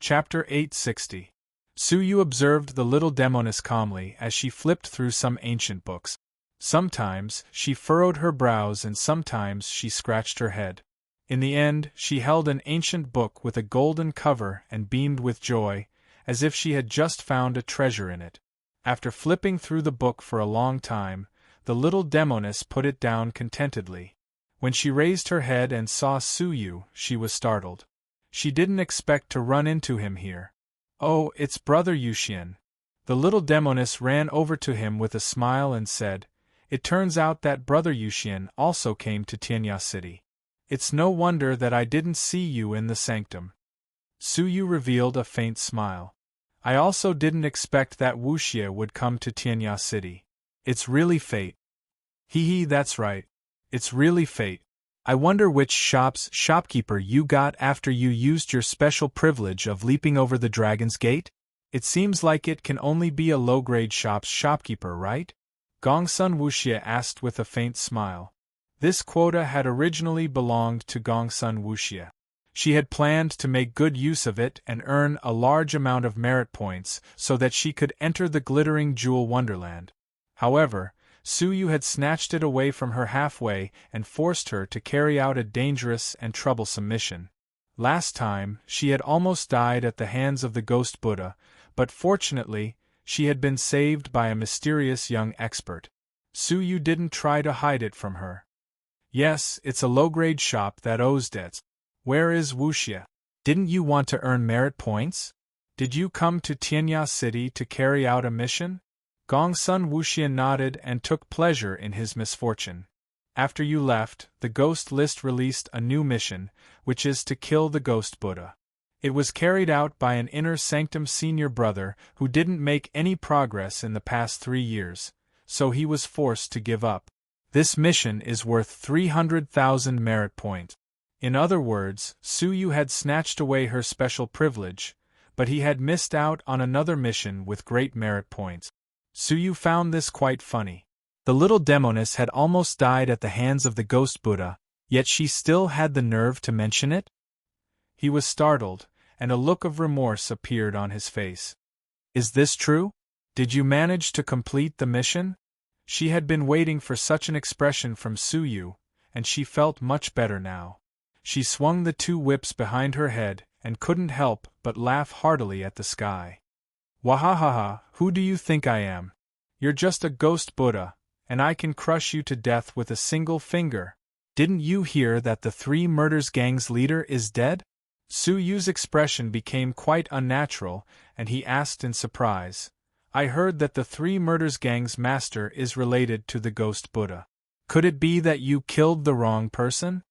Chapter 860. Suyu observed the little demoness calmly as she flipped through some ancient books. Sometimes she furrowed her brows and sometimes she scratched her head. In the end, she held an ancient book with a golden cover and beamed with joy, as if she had just found a treasure in it. After flipping through the book for a long time, the little demoness put it down contentedly. When she raised her head and saw Suyu, she was startled. She didn't expect to run into him here. "Oh, it's Brother Yuxian." The little demoness ran over to him with a smile and said, "It turns out that Brother Yuxian also came to Tianya City. It's no wonder that I didn't see you in the sanctum." Suyu revealed a faint smile. "I also didn't expect that Wuxia would come to Tianya City. It's really fate." "Hee, that's right. It's really fate. I wonder which shop's shopkeeper you got after you used your special privilege of leaping over the dragon's gate? It seems like it can only be a low-grade shop's shopkeeper, right?" Gongsun Wuxia asked with a faint smile. This quota had originally belonged to Gongsun Wuxia. She had planned to make good use of it and earn a large amount of merit points so that she could enter the glittering jewel wonderland. However, Suyu had snatched it away from her halfway and forced her to carry out a dangerous and troublesome mission. Last time, she had almost died at the hands of the Ghost Buddha, but fortunately, she had been saved by a mysterious young expert. Suyu didn't try to hide it from her. "Yes, it's a low-grade shop that owes debts. Where is Wuxia? Didn't you want to earn merit points? Did you come to Tianya City to carry out a mission?" Gongsun Wuxia nodded and took pleasure in his misfortune. "After you left, the Ghost List released a new mission, which is to kill the Ghost Buddha. It was carried out by an inner sanctum senior brother who didn't make any progress in the past 3 years, so he was forced to give up. This mission is worth 300,000 merit points." In other words, Suyu had snatched away her special privilege, but he had missed out on another mission with great merit points. Suyu found this quite funny. The little demoness had almost died at the hands of the Ghost Buddha, yet she still had the nerve to mention it? He was startled, and a look of remorse appeared on his face. "Is this true? Did you manage to complete the mission?" She had been waiting for such an expression from Suyu, and she felt much better now. She swung the 2 whips behind her head and couldn't help but laugh heartily at the sky. "Wahahaha, who do you think I am? You're just a Ghost Buddha, and I can crush you to death with a single finger. Didn't you hear that the 3 Murders Gang's leader is dead?" Suyu's expression became quite unnatural, and he asked in surprise, "I heard that the 3 Murders Gang's master is related to the Ghost Buddha. Could it be that you killed the wrong person?"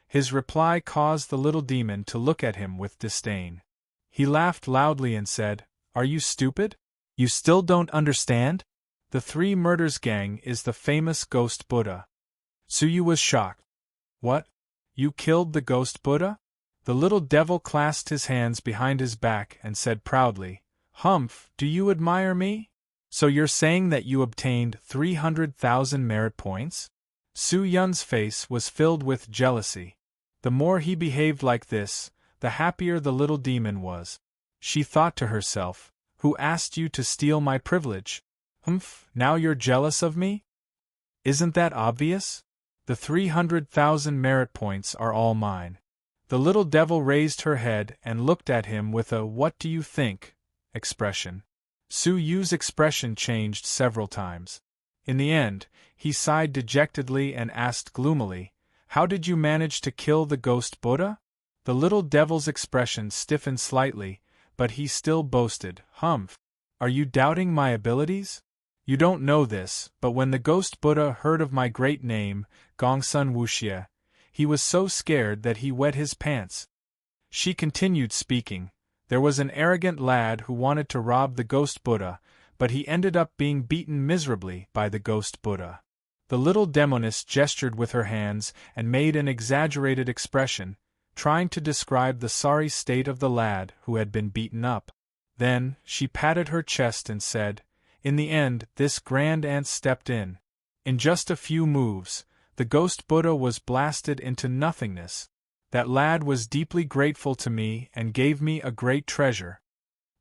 His reply caused the little demon to look at him with disdain. He laughed loudly and said, "Are you stupid? You still don't understand? The 3 Murders Gang is the famous Ghost Buddha." Suyu was shocked. "What? You killed the Ghost Buddha?" The little devil clasped his hands behind his back and said proudly, "Humph, do you admire me? So you're saying that you obtained 300,000 merit points?" Su Yun's face was filled with jealousy. The more he behaved like this, the happier the little demon was. She thought to herself, "Who asked you to steal my privilege? Humph, now you're jealous of me? Isn't that obvious? The 300,000 merit points are all mine." The little devil raised her head and looked at him with a "what do you think?" expression. Su Yu's expression changed several times. In the end, he sighed dejectedly and asked gloomily, "How did you manage to kill the Ghost Buddha?" The little devil's expression stiffened slightly, but he still boasted, "Humph! Are you doubting my abilities? You don't know this, but when the Ghost Buddha heard of my great name, Gongsun Wuxia, he was so scared that he wet his pants." She continued speaking. There was an arrogant lad who wanted to rob the Ghost Buddha, but he ended up being beaten miserably by the Ghost Buddha. The little demoness gestured with her hands and made an exaggerated expression, trying to describe the sorry state of the lad who had been beaten up. Then, she patted her chest and said, "In the end, this grand ant stepped in. In just a few moves, the Ghost Buddha was blasted into nothingness." That lad was deeply grateful to me and gave me a great treasure.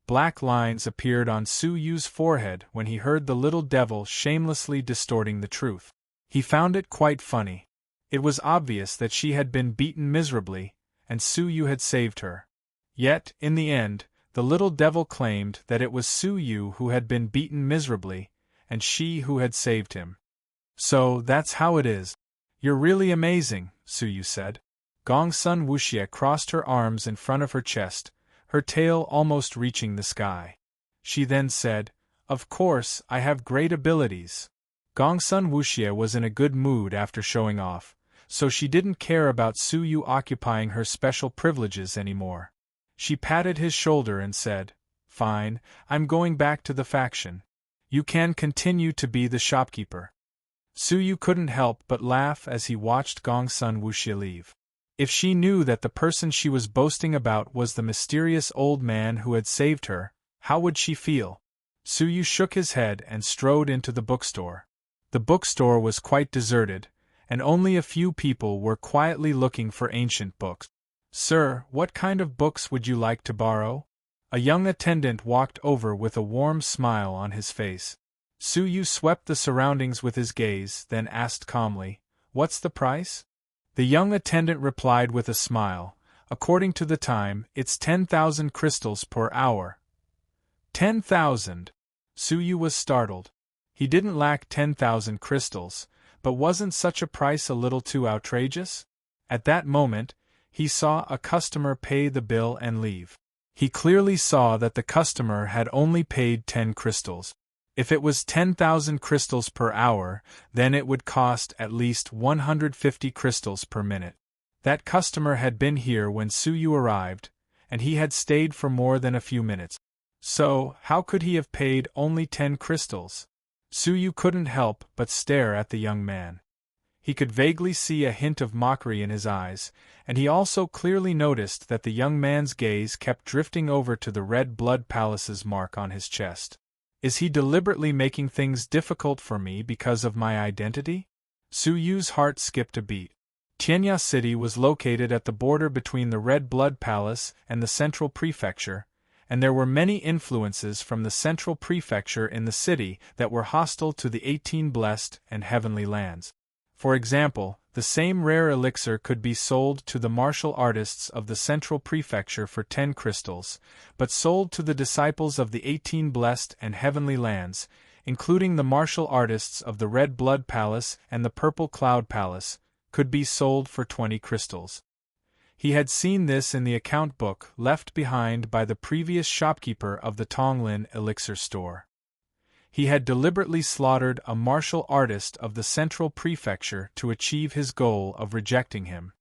Black lines appeared on Su Yu's forehead when he heard the little devil shamelessly distorting the truth. He found it quite funny. It was obvious that she had been beaten miserably, and Su Yu had saved her. Yet, in the end, the little devil claimed that it was Su Yu who had been beaten miserably, and she who had saved him. So, that's how it is. You're really amazing, Su Yu said. Gongsun Wuxie crossed her arms in front of her chest, her tail almost reaching the sky. She then said, "Of course, I have great abilities." Gongsun Wuxie was in a good mood after showing off, so she didn't care about Su Yu occupying her special privileges anymore. She patted his shoulder and said, "Fine, I'm going back to the faction. You can continue to be the shopkeeper." Su Yu couldn't help but laugh as he watched Gongsun Wuxie leave. If she knew that the person she was boasting about was the mysterious old man who had saved her, how would she feel? Su Yu shook his head and strode into the bookstore. The bookstore was quite deserted, and only a few people were quietly looking for ancient books. "Sir, what kind of books would you like to borrow?" A young attendant walked over with a warm smile on his face. Su Yu swept the surroundings with his gaze, then asked calmly, "What's the price?" The young attendant replied with a smile, "According to the time, it's 10,000 crystals per hour." 10,000! Su Yu was startled. He didn't lack 10,000 crystals, but wasn't such a price a little too outrageous? At that moment, he saw a customer pay the bill and leave. He clearly saw that the customer had only paid 10 crystals. If it was 10,000 crystals per hour, then it would cost at least 150 crystals per minute. That customer had been here when Su Yu arrived, and he had stayed for more than a few minutes. So, how could he have paid only 10 crystals? Su Yu couldn't help but stare at the young man. He could vaguely see a hint of mockery in his eyes, and he also clearly noticed that the young man's gaze kept drifting over to the Red Blood Palace's mark on his chest. Is he deliberately making things difficult for me because of my identity? Su Yu's heart skipped a beat. Tianya City was located at the border between the Red Blood Palace and the Central Prefecture, and there were many influences from the Central Prefecture in the city that were hostile to the 18 Blessed and Heavenly Lands. For example, the same rare elixir could be sold to the martial artists of the Central Prefecture for 10 crystals, but sold to the disciples of the 18 Blessed and Heavenly Lands, including the martial artists of the Red Blood Palace and the Purple Cloud Palace, could be sold for 20 crystals. He had seen this in the account book left behind by the previous shopkeeper of the Tonglin elixir store. He had deliberately slaughtered a martial artist of the Central Prefecture to achieve his goal of rejecting him.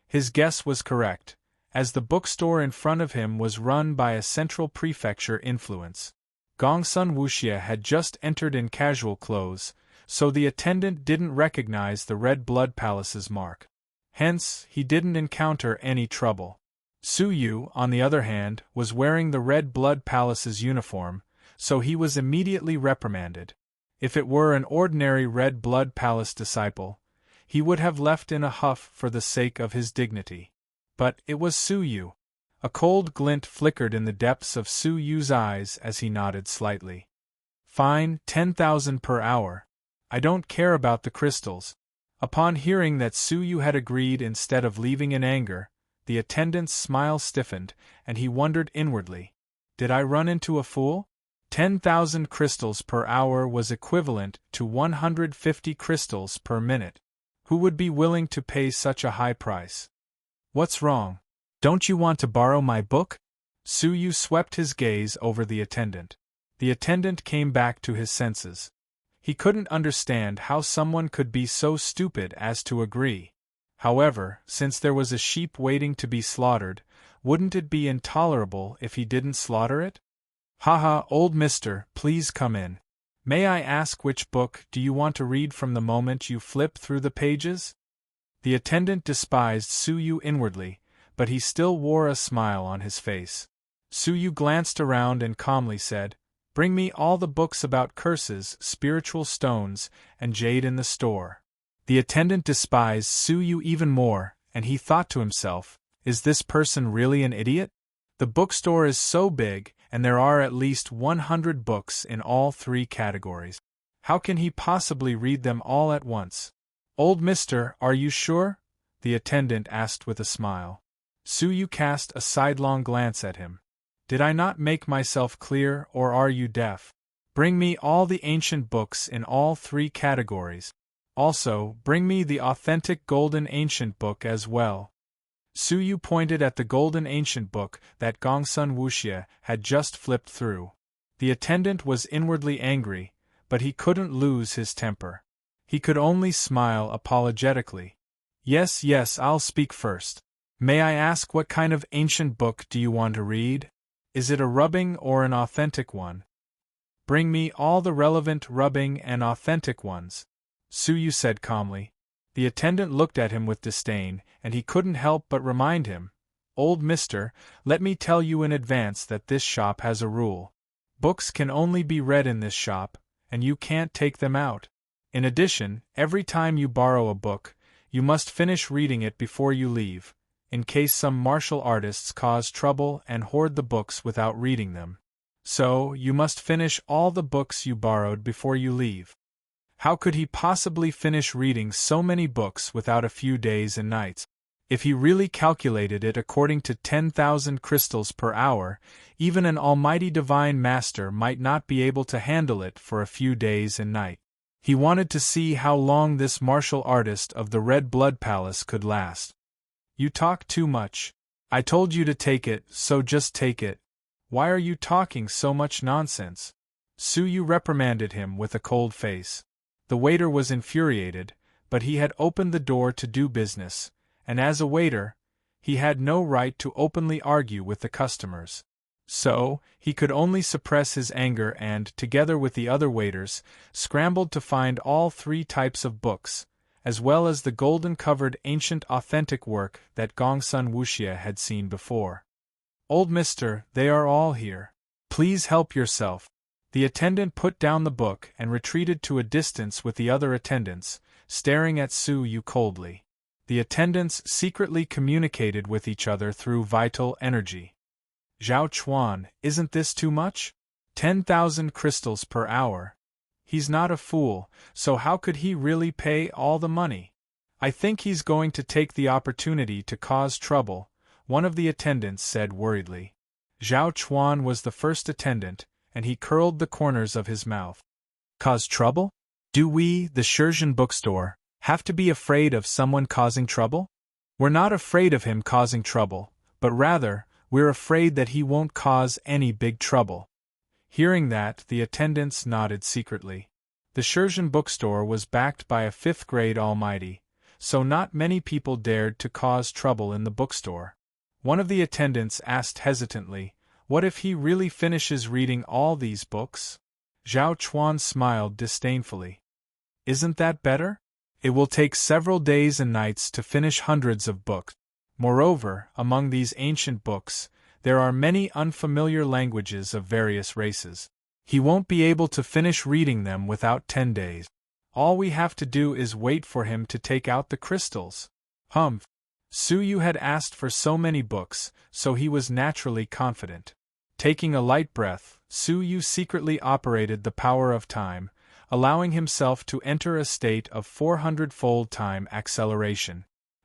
His guess was correct, as the bookstore in front of him was run by a Central Prefecture influence. Gongsun Wuxie had just entered in casual clothes, so the attendant didn't recognize the Red Blood Palace's mark. Hence, he didn't encounter any trouble. Su Yu, on the other hand, was wearing the Red Blood Palace's uniform, so he was immediately reprimanded. If it were an ordinary Red Blood Palace disciple, he would have left in a huff for the sake of his dignity. But it was Su Yu. A cold glint flickered in the depths of Su Yu's eyes as he nodded slightly. "Fine, 10,000 per hour. I don't care about the crystals." Upon hearing that Su Yu had agreed instead of leaving in anger, the attendant's smile stiffened, and he wondered inwardly, "Did I run into a fool?" 10,000 crystals per hour was equivalent to 150 crystals per minute. Who would be willing to pay such a high price? "What's wrong? Don't you want to borrow my book?" Su Yu swept his gaze over the attendant. The attendant came back to his senses. He couldn't understand how someone could be so stupid as to agree. However, since there was a sheep waiting to be slaughtered, wouldn't it be intolerable if he didn't slaughter it? "Haha, old mister, please come in. May I ask which book do you want to read from the moment you flip through the pages?" The attendant despised Su Yu inwardly, but he still wore a smile on his face. Su Yu glanced around and calmly said, "Bring me all the books about curses, spiritual stones, and jade in the store." The attendant despised Su Yu even more, and he thought to himself, is this person really an idiot? The bookstore is so big, and there are at least 100 books in all 3 categories. How can he possibly read them all at once? Old mister, are you sure? The attendant asked with a smile. Suyu cast a sidelong glance at him. Did I not make myself clear, or are you deaf? Bring me all the ancient books in all 3 categories. Also, bring me the authentic golden ancient book as well. Suyu pointed at the golden ancient book that Gongsun Wuxie had just flipped through. The attendant was inwardly angry, but he couldn't lose his temper. He could only smile apologetically. Yes, I'll speak first. May I ask what kind of ancient book do you want to read? Is it a rubbing or an authentic one? Bring me all the relevant rubbing and authentic ones, Suyu said calmly. The attendant looked at him with disdain, and he couldn't help but remind him, Old mister, let me tell you in advance that this shop has a rule. Books can only be read in this shop, and you can't take them out. In addition, every time you borrow a book, you must finish reading it before you leave, in case some martial artists cause trouble and hoard the books without reading them. So, you must finish all the books you borrowed before you leave. How could he possibly finish reading so many books without a few days and nights? If he really calculated it according to 10,000 crystals per hour, even an almighty divine master might not be able to handle it for a few days and nights. He wanted to see how long this martial artist of the Red Blood Palace could last. You talk too much. I told you to take it, so just take it. Why are you talking so much nonsense? Suyu reprimanded him with a cold face. The waiter was infuriated, but he had opened the door to do business, and as a waiter, he had no right to openly argue with the customers. So, he could only suppress his anger and, together with the other waiters, scrambled to find all 3 types of books, as well as the golden-covered ancient authentic work that Gongsun Wuxie had seen before. Old mister, they are all here. Please help yourself. The attendant put down the book and retreated to a distance with the other attendants, staring at Suyu coldly. The attendants secretly communicated with each other through vital energy. Zhao Chuan, isn't this too much? 10,000 crystals per hour. He's not a fool, so how could he really pay all the money? I think he's going to take the opportunity to cause trouble, one of the attendants said worriedly. Zhao Chuan was the first attendant, and he curled the corners of his mouth. Cause trouble? Do we, the Shenzhen bookstore, have to be afraid of someone causing trouble? We're not afraid of him causing trouble, but rather, we're afraid that he won't cause any big trouble. Hearing that, the attendants nodded secretly. The Shenzhen bookstore was backed by a 5th-grade almighty, so not many people dared to cause trouble in the bookstore. One of the attendants asked hesitantly, what if he really finishes reading all these books? Zhao Chuan smiled disdainfully. Isn't that better? It will take several days and nights to finish hundreds of books. Moreover, among these ancient books, there are many unfamiliar languages of various races. He won't be able to finish reading them without 10 days. All we have to do is wait for him to take out the crystals. Humph! Suyu had asked for so many books, so he was naturally confident. Taking a light breath, Suyu secretly operated the power of time, allowing himself to enter a state of 400-fold time acceleration.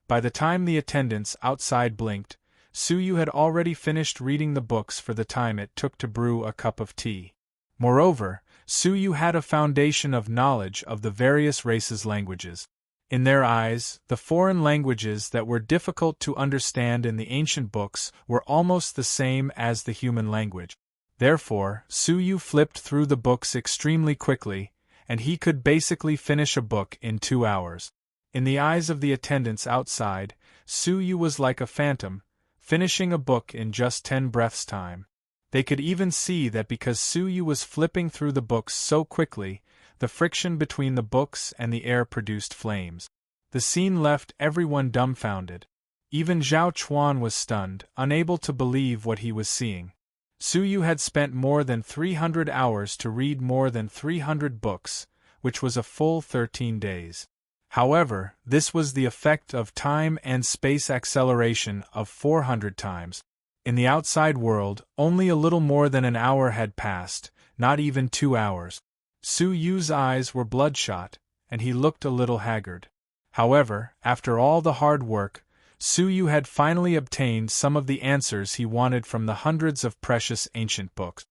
By the time the attendants outside blinked, Suyu had already finished reading the books for the time it took to brew a cup of tea. Moreover, Suyu had a foundation of knowledge of the various races' languages. In their eyes, the foreign languages that were difficult to understand in the ancient books were almost the same as the human language. Therefore, Suyu flipped through the books extremely quickly, and he could basically finish a book in 2 hours. In the eyes of the attendants outside, Suyu was like a phantom, finishing a book in just 10 breaths' time. They could even see that because Suyu was flipping through the books so quickly, the friction between the books and the air produced flames. The scene left everyone dumbfounded. Even Zhao Chuan was stunned, unable to believe what he was seeing. Suyu had spent more than 300 hours to read more than 300 books, which was a full 13 days. However, this was the effect of time and space acceleration of 400 times. In the outside world, only a little more than an hour had passed, not even 2 hours. Su Yu's eyes were bloodshot, and he looked a little haggard. However, after all the hard work, Su Yu had finally obtained some of the answers he wanted from the hundreds of precious ancient books.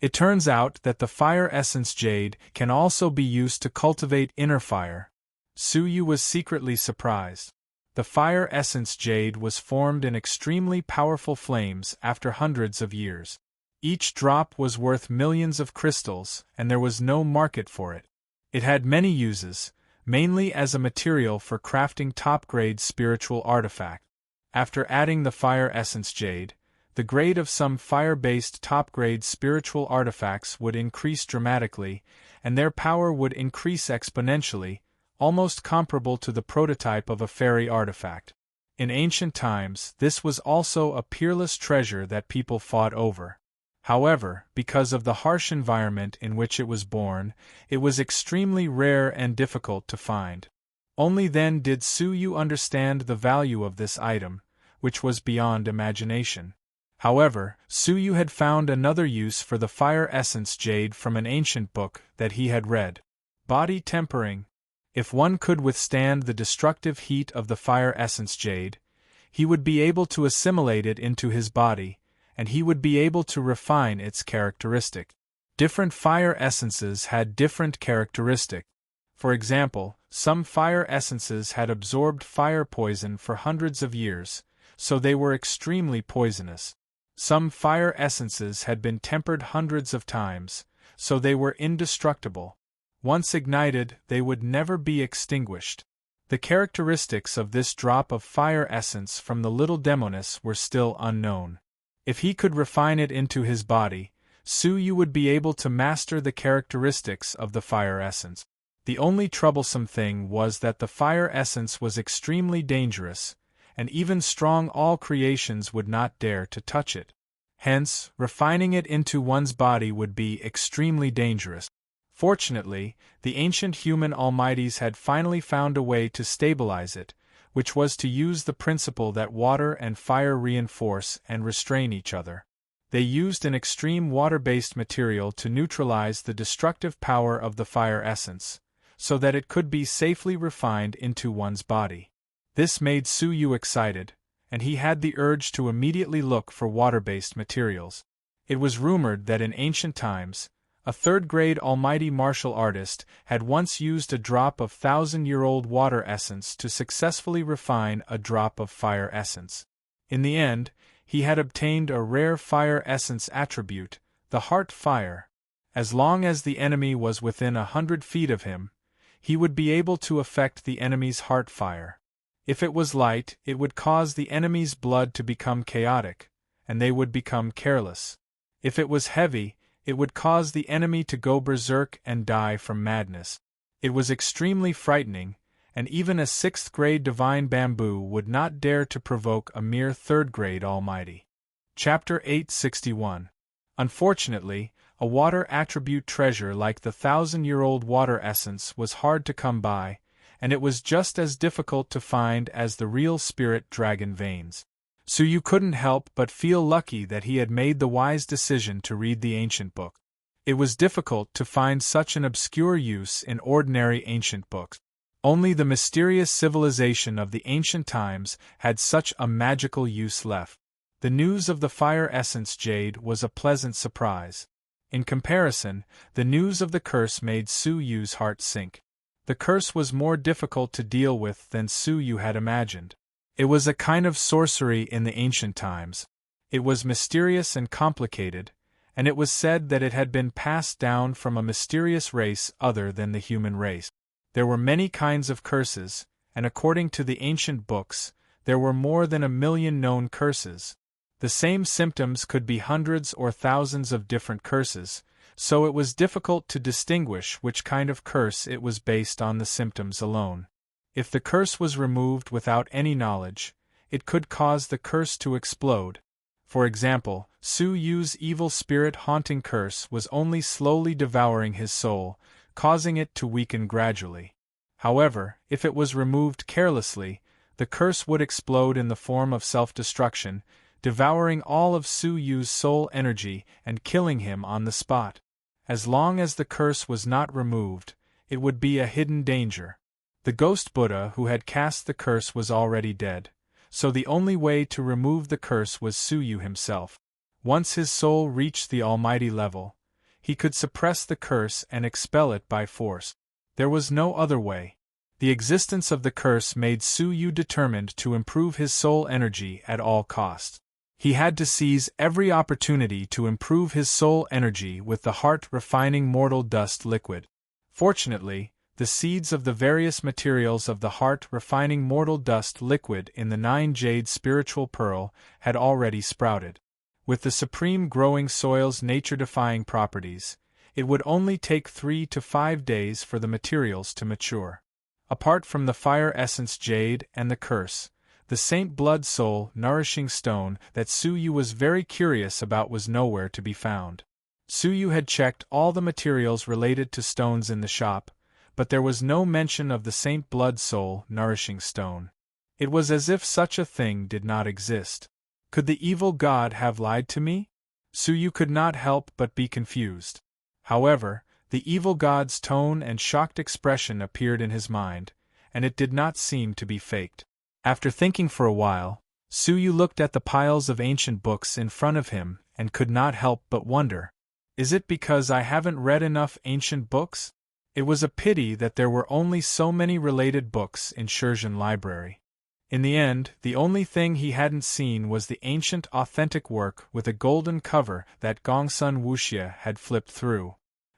It turns out that the fire essence jade can also be used to cultivate inner fire. Su Yu was secretly surprised. The fire essence jade was formed in extremely powerful flames after hundreds of years. Each drop was worth millions of crystals, and there was no market for it. It had many uses, mainly as a material for crafting top-grade spiritual artifact. After adding the fire essence jade, the grade of some fire-based top-grade spiritual artifacts would increase dramatically, and their power would increase exponentially, almost comparable to the prototype of a fairy artifact. In ancient times, this was also a peerless treasure that people fought over. However, because of the harsh environment in which it was born, it was extremely rare and difficult to find. Only then did Su Yu understand the value of this item, which was beyond imagination. However, Su Yu had found another use for the fire essence jade from an ancient book that he had read. Body tempering. If one could withstand the destructive heat of the fire essence jade, he would be able to assimilate it into his body, and he would be able to refine its characteristic. Different fire essences had different characteristics. For example, some fire essences had absorbed fire poison for hundreds of years, so they were extremely poisonous. Some fire essences had been tempered hundreds of times, so they were indestructible. Once ignited, they would never be extinguished. The characteristics of this drop of fire essence from the little demoness were still unknown. If he could refine it into his body, Su Yu would be able to master the characteristics of the fire essence. The only troublesome thing was that the fire essence was extremely dangerous, and even strong all creations would not dare to touch it. Hence, refining it into one's body would be extremely dangerous. Fortunately, the ancient human almighties had finally found a way to stabilize it, which was to use the principle that water and fire reinforce and restrain each other. They used an extreme water-based material to neutralize the destructive power of the fire essence, so that it could be safely refined into one's body. This made Su Yu excited, and he had the urge to immediately look for water-based materials. It was rumored that in ancient times, a third-grade almighty martial artist had once used a drop of thousand-year-old water essence to successfully refine a drop of fire essence. In the end, he had obtained a rare fire essence attribute, the heart fire. As long as the enemy was within 100 feet of him, he would be able to affect the enemy's heart fire. If it was light, it would cause the enemy's blood to become chaotic, and they would become careless. If it was heavy, it would cause the enemy to go berserk and die from madness. It was extremely frightening, and even a 6th-grade divine bamboo would not dare to provoke a mere 3rd-grade almighty. Chapter 861. Unfortunately, a water attribute treasure like the 1,000-year-old water essence was hard to come by, and it was just as difficult to find as the real spirit dragon veins. So you couldn't help but feel lucky that he had made the wise decision to read the ancient book. It was difficult to find such an obscure use in ordinary ancient books. Only the mysterious civilization of the ancient times had such a magical use left. The news of the fire essence jade was a pleasant surprise. In comparison, the news of the curse made Su Yu's heart sink. The curse was more difficult to deal with than Su Yu had imagined. It was a kind of sorcery in the ancient times. It was mysterious and complicated, and it was said that it had been passed down from a mysterious race other than the human race. There were many kinds of curses, and according to the ancient books, there were more than 1,000,000 known curses. The same symptoms could be hundreds or thousands of different curses, so it was difficult to distinguish which kind of curse it was based on the symptoms alone. If the curse was removed without any knowledge, it could cause the curse to explode. For example, Su Yu's evil spirit haunting curse was only slowly devouring his soul, causing it to weaken gradually. However, if it was removed carelessly, the curse would explode in the form of self-destruction, devouring all of Su Yu's soul energy and killing him on the spot. As long as the curse was not removed, it would be a hidden danger. The ghost Buddha who had cast the curse was already dead, so the only way to remove the curse was Su Yu himself. Once his soul reached the almighty level, he could suppress the curse and expel it by force. There was no other way. The existence of the curse made Su Yu determined to improve his soul energy at all costs. He had to seize every opportunity to improve his soul energy with the heart-refining mortal dust liquid. Fortunately, the seeds of the various materials of the heart-refining mortal dust liquid in the 9-jade spiritual pearl had already sprouted. With the supreme growing soil's nature-defying properties, it would only take 3 to 5 days for the materials to mature. Apart from the fire essence jade and the curse, the Saint Blood Soul nourishing stone that Su Yu was very curious about was nowhere to be found. Su Yu had checked all the materials related to stones in the shop, but there was no mention of the Saint Blood Soul nourishing stone. It was as if such a thing did not exist. Could the evil god have lied to me? Su Yu could not help but be confused. However, the evil god's tone and shocked expression appeared in his mind, and it did not seem to be faked. After thinking for a while, Su Yu looked at the piles of ancient books in front of him and could not help but wonder. Is it because I haven't read enough ancient books? It was a pity that there were only so many related books in Shenzhen Library. In the end, the only thing he hadn't seen was the ancient authentic work with a golden cover that Gongsun Wuxia had flipped through.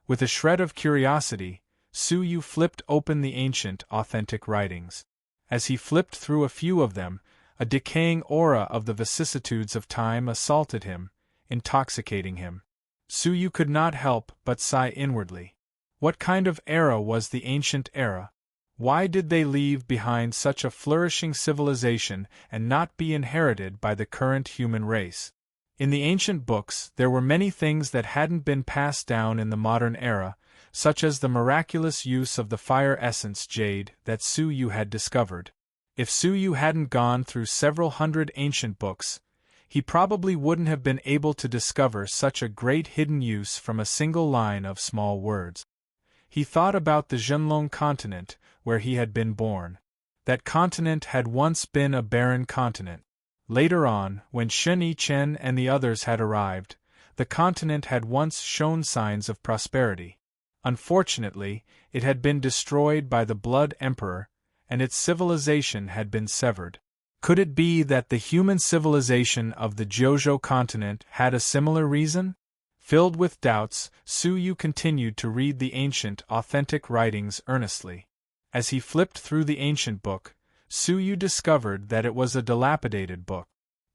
With a shred of curiosity, Su Yu flipped open the ancient authentic writings. As he flipped through a few of them, a decaying aura of the vicissitudes of time assaulted him, intoxicating him. Su Yu could not help but sigh inwardly. What kind of era was the ancient era? Why did they leave behind such a flourishing civilization and not be inherited by the current human race? In the ancient books there were many things that hadn't been passed down in the modern era, such as the miraculous use of the fire essence jade that Su Yu had discovered. If Su Yu hadn't gone through several hundred ancient books, he probably wouldn't have been able to discover such a great hidden use from a single line of small words. He thought about the Zhenlong continent, where he had been born. That continent had once been a barren continent. Later on, when Shen Yichen and the others had arrived, the continent had once shown signs of prosperity. Unfortunately, it had been destroyed by the Blood Emperor, and its civilization had been severed. Could it be that the human civilization of the Jiuzhou continent had a similar reason? Filled with doubts, Su Yu continued to read the ancient, authentic writings earnestly. As he flipped through the ancient book, Su Yu discovered that it was a dilapidated book.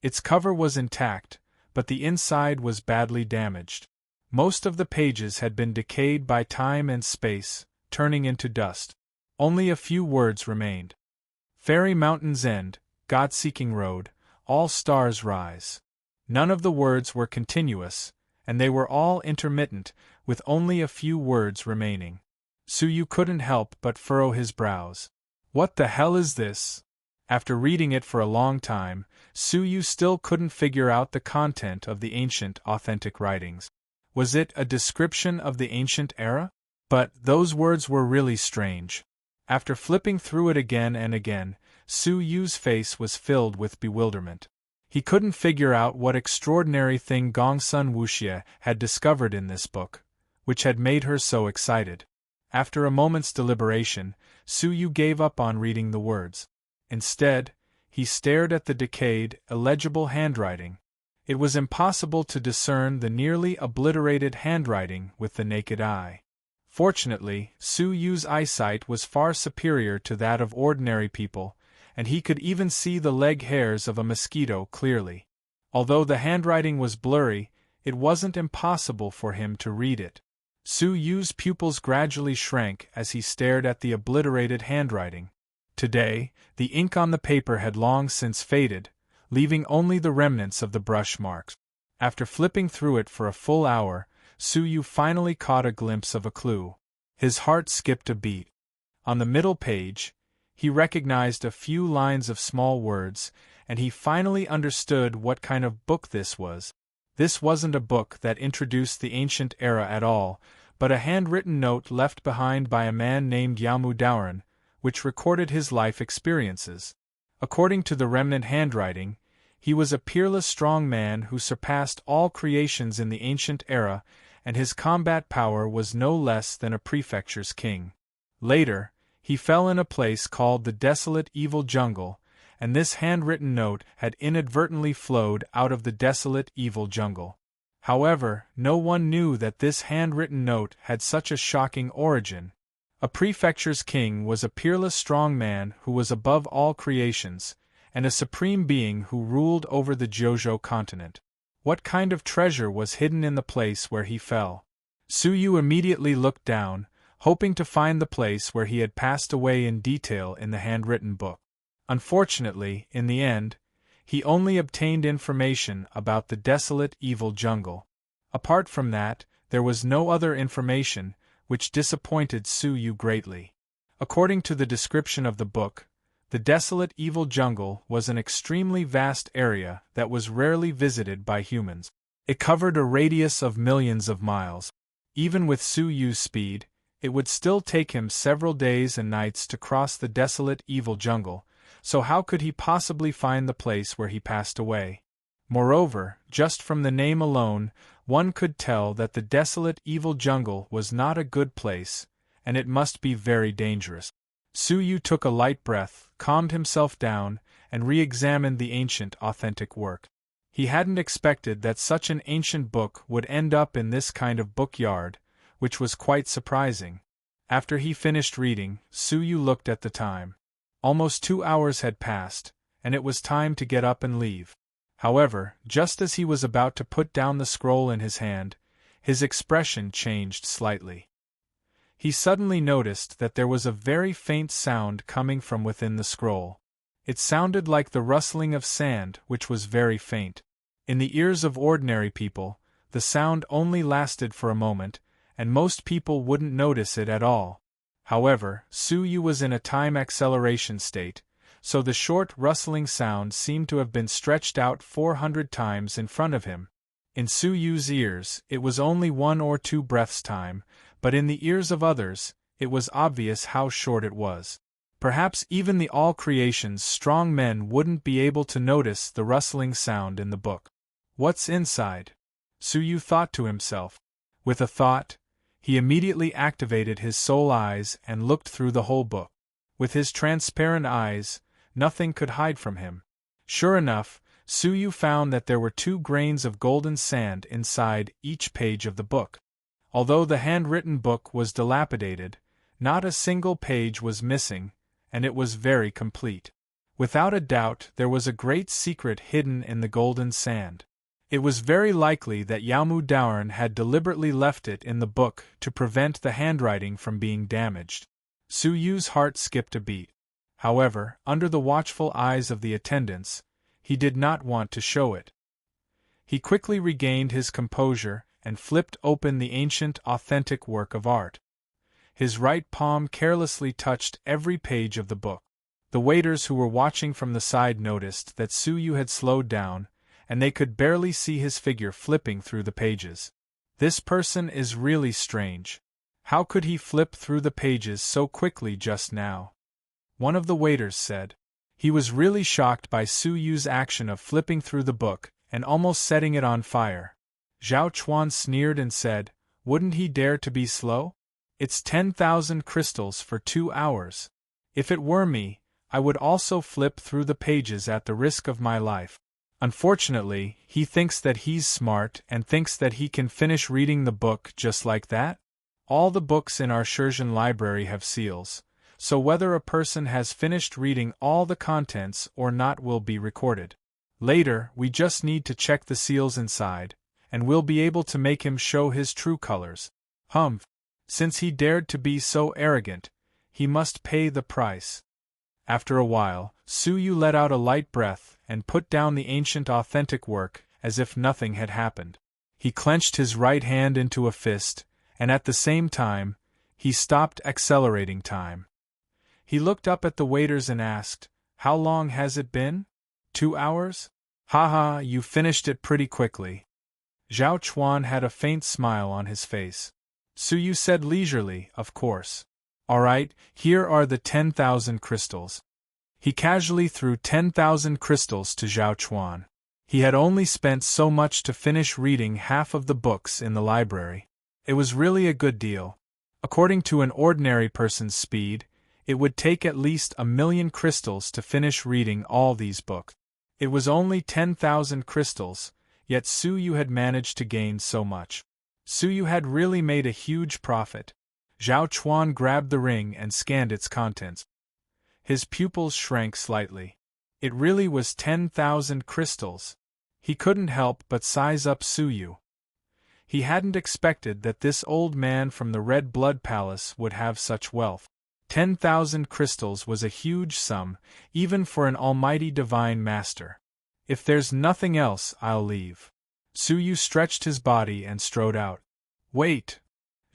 Its cover was intact, but the inside was badly damaged. Most of the pages had been decayed by time and space, turning into dust. Only a few words remained. Fairy Mountain's End, God-seeking road, all stars rise. None of the words were continuous, and they were all intermittent, with only a few words remaining. Su Yu couldn't help but furrow his brows. What the hell is this? After reading it for a long time, Su Yu still couldn't figure out the content of the ancient, authentic writings. Was it a description of the ancient era? But those words were really strange. After flipping through it again and again, Su Yu's face was filled with bewilderment. He couldn't figure out what extraordinary thing Gongsun Wuxia had discovered in this book, which had made her so excited. After a moment's deliberation, Su Yu gave up on reading the words. Instead, he stared at the decayed, illegible handwriting. It was impossible to discern the nearly obliterated handwriting with the naked eye. Fortunately, Su Yu's eyesight was far superior to that of ordinary people, and he could even see the leg hairs of a mosquito clearly. Although the handwriting was blurry, it wasn't impossible for him to read it. Su Yu's pupils gradually shrank as he stared at the obliterated handwriting. Today, the ink on the paper had long since faded, leaving only the remnants of the brush marks. After flipping through it for a full hour, Su Yu finally caught a glimpse of a clue. His heart skipped a beat. On the middle page, he recognized a few lines of small words, and he finally understood what kind of book this was. This wasn't a book that introduced the ancient era at all, but a handwritten note left behind by a man named Yamu Dauran, which recorded his life experiences. According to the remnant handwriting, he was a peerless strong man who surpassed all creations in the ancient era, and his combat power was no less than a prefecture's king. Later, he fell in a place called the Desolate Evil Jungle, and this handwritten note had inadvertently flowed out of the Desolate Evil Jungle. However, no one knew that this handwritten note had such a shocking origin. A prefecture's king was a peerless strong man who was above all creations, and a supreme being who ruled over the Jojo continent. What kind of treasure was hidden in the place where he fell? Suyu immediately looked down, hoping to find the place where he had passed away in detail in the handwritten book. Unfortunately, in the end, he only obtained information about the Desolate Evil Jungle. Apart from that, there was no other information, which disappointed Suyu greatly. According to the description of the book, the Desolate Evil Jungle was an extremely vast area that was rarely visited by humans. It covered a radius of millions of miles. Even with Suyu's speed, it would still take him several days and nights to cross the Desolate Evil Jungle, so how could he possibly find the place where he passed away? Moreover, just from the name alone, one could tell that the Desolate Evil Jungle was not a good place, and it must be very dangerous. Suyu took a light breath, calmed himself down, and re-examined the ancient authentic work. He hadn't expected that such an ancient book would end up in this kind of bookyard, which was quite surprising. After he finished reading, Suyu looked at the time. Almost 2 hours had passed, and it was time to get up and leave. However, just as he was about to put down the scroll in his hand, his expression changed slightly. He suddenly noticed that there was a very faint sound coming from within the scroll. It sounded like the rustling of sand, which was very faint. In the ears of ordinary people, the sound only lasted for a moment, and most people wouldn't notice it at all. However, Suyu was in a time acceleration state, so the short rustling sound seemed to have been stretched out 400 times in front of him. In Suyu's ears, it was only 1 or 2 breaths' time, but in the ears of others, it was obvious how short it was. Perhaps even the all creation's strong men wouldn't be able to notice the rustling sound in the book. What's inside? Suyu thought to himself. With a thought, he immediately activated his soul eyes and looked through the whole book. With his transparent eyes, nothing could hide from him. Sure enough, Suyu found that there were 2 grains of golden sand inside each page of the book. Although the handwritten book was dilapidated, not a single page was missing, and it was very complete. Without a doubt, there was a great secret hidden in the golden sand. It was very likely that Yamu Dauran had deliberately left it in the book to prevent the handwriting from being damaged. Suyu's heart skipped a beat. However, under the watchful eyes of the attendants, he did not want to show it. He quickly regained his composure and flipped open the ancient, authentic work of art. His right palm carelessly touched every page of the book. The waiters who were watching from the side noticed that Suyu had slowed down, and they could barely see his figure flipping through the pages. This person is really strange. How could he flip through the pages so quickly just now? One of the waiters said. He was really shocked by Suyu's action of flipping through the book and almost setting it on fire. Zhao Chuan sneered and said, "Wouldn't he dare to be slow? It's 10,000 crystals for 2 hours. If it were me, I would also flip through the pages at the risk of my life." Unfortunately, he thinks that he's smart and thinks that he can finish reading the book just like that. All the books in our Shurjan library have seals, so whether a person has finished reading all the contents or not will be recorded. Later, we just need to check the seals inside, and we'll be able to make him show his true colors. Since he dared to be so arrogant, he must pay the price. After a while, Suyu let out a light breath and put down the ancient authentic work as if nothing had happened. He clenched his right hand into a fist, and at the same time, he stopped accelerating time. He looked up at the waiters and asked, "How long has it been? 2 hours? Ha, you finished it pretty quickly." Zhao Chuan had a faint smile on his face. Suyu said leisurely, "Of course. All right, here are the 10,000 crystals." He casually threw 10,000 crystals to Zhao Chuan. He had only spent so much to finish reading half of the books in the library. It was really a good deal. According to an ordinary person's speed, it would take at least 1,000,000 crystals to finish reading all these books. It was only 10,000 crystals, yet Suyu had managed to gain so much. Suyu had really made a huge profit. Zhao Chuan grabbed the ring and scanned its contents. His pupils shrank slightly. It really was 10,000 crystals. He couldn't help but size up Suyu. He hadn't expected that this old man from the Red Blood Palace would have such wealth. 10,000 crystals was a huge sum, even for an almighty divine master. "If there's nothing else, I'll leave." Suyu stretched his body and strode out. "Wait!"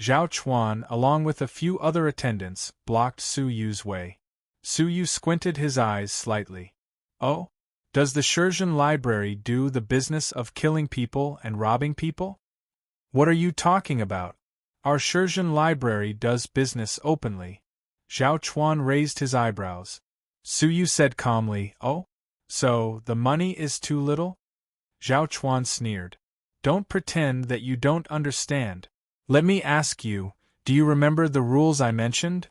Zhao Chuan, along with a few other attendants, blocked Suyu's way. Suyu squinted his eyes slightly. "Oh? Does the Serene Library do the business of killing people and robbing people?" "What are you talking about? Our Serene Library does business openly." Zhao Chuan raised his eyebrows. Suyu said calmly, "Oh? So, the money is too little?" Zhao Chuan sneered. "Don't pretend that you don't understand. Let me ask you, do you remember the rules I mentioned?"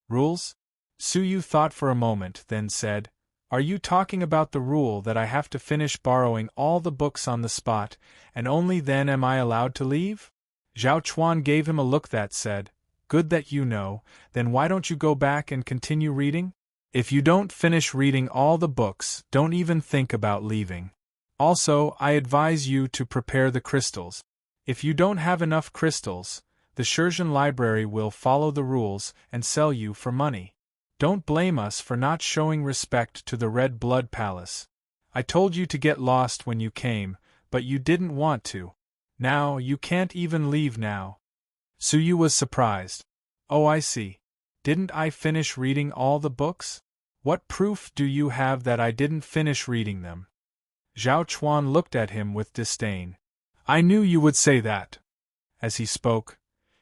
"Rules?" Suyu thought for a moment, then said, "Are you talking about the rule that I have to finish borrowing all the books on the spot, and only then am I allowed to leave?" Zhao Chuan gave him a look that said, "Good that you know, then why don't you go back and continue reading? If you don't finish reading all the books, don't even think about leaving. Also, I advise you to prepare the crystals. If you don't have enough crystals, the Serene Library will follow the rules and sell you for money. Don't blame us for not showing respect to the Red Blood Palace. I told you to get lost when you came, but you didn't want to. Now, you can't even leave now." Suyu was surprised. "Oh, I see. Didn't I finish reading all the books? What proof do you have that I didn't finish reading them?" Zhao Chuan looked at him with disdain. "I knew you would say that." As he spoke,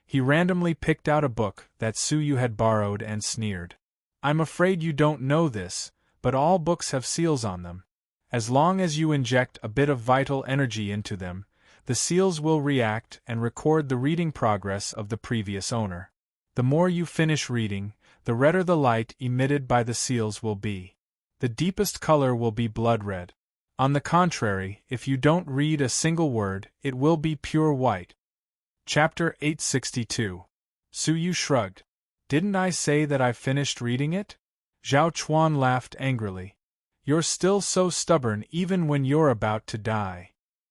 he randomly picked out a book that Suyu had borrowed and sneered. "I'm afraid you don't know this, but all books have seals on them. As long as you inject a bit of vital energy into them, the seals will react and record the reading progress of the previous owner. The more you finish reading, the redder the light emitted by the seals will be. The deepest color will be blood red. On the contrary, if you don't read a single word, it will be pure white." Chapter 862. Suyu shrugged. "Didn't I say that I finished reading it?" Zhao Chuan laughed angrily. "You're still so stubborn even when you're about to die."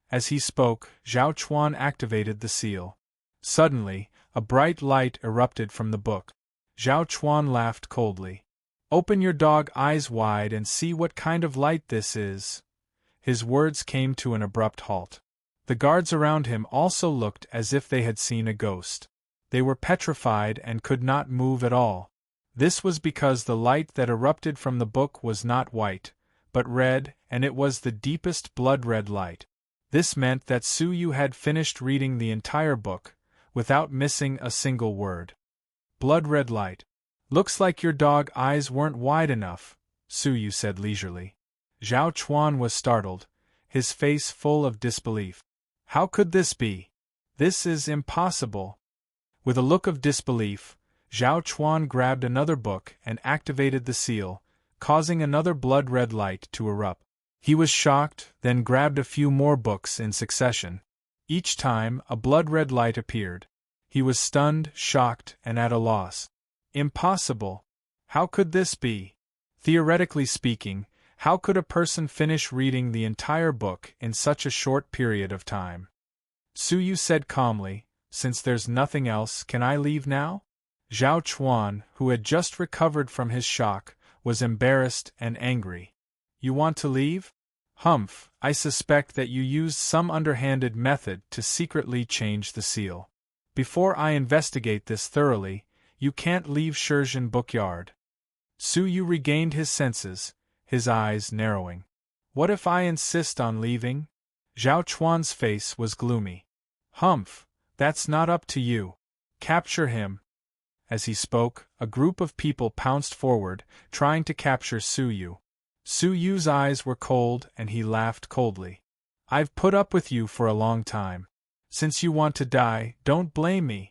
As he spoke, Zhao Chuan activated the seal. Suddenly, a bright light erupted from the book. Zhao Chuan laughed coldly. "Open your dog eyes wide and see what kind of light this is." His words came to an abrupt halt. The guards around him also looked as if they had seen a ghost. They were petrified and could not move at all. This was because the light that erupted from the book was not white, but red, and it was the deepest blood-red light. This meant that Suyu had finished reading the entire book, without missing a single word. "Blood-red light. Looks like your dog eyes weren't wide enough," Suyu said leisurely. Zhao Chuan was startled, his face full of disbelief. "How could this be? This is impossible." With a look of disbelief, Zhao Chuan grabbed another book and activated the seal, causing another blood-red light to erupt. He was shocked, then grabbed a few more books in succession. Each time, a blood-red light appeared. He was stunned, shocked, and at a loss. Impossible. How could this be? Theoretically speaking, how could a person finish reading the entire book in such a short period of time? Suyu said calmly, "Since there's nothing else, can I leave now?" Zhao Chuan, who had just recovered from his shock, was embarrassed and angry. "You want to leave? Humph, I suspect that you used some underhanded method to secretly change the seal. Before I investigate this thoroughly, you can't leave Serene Bookyard." Su Yu regained his senses, his eyes narrowing. What if I insist on leaving? Zhao Chuan's face was gloomy. Humph, that's not up to you. Capture him. As he spoke, a group of people pounced forward, trying to capture Su Yu. Su Yu's eyes were cold and he laughed coldly. I've put up with you for a long time. Since you want to die, don't blame me.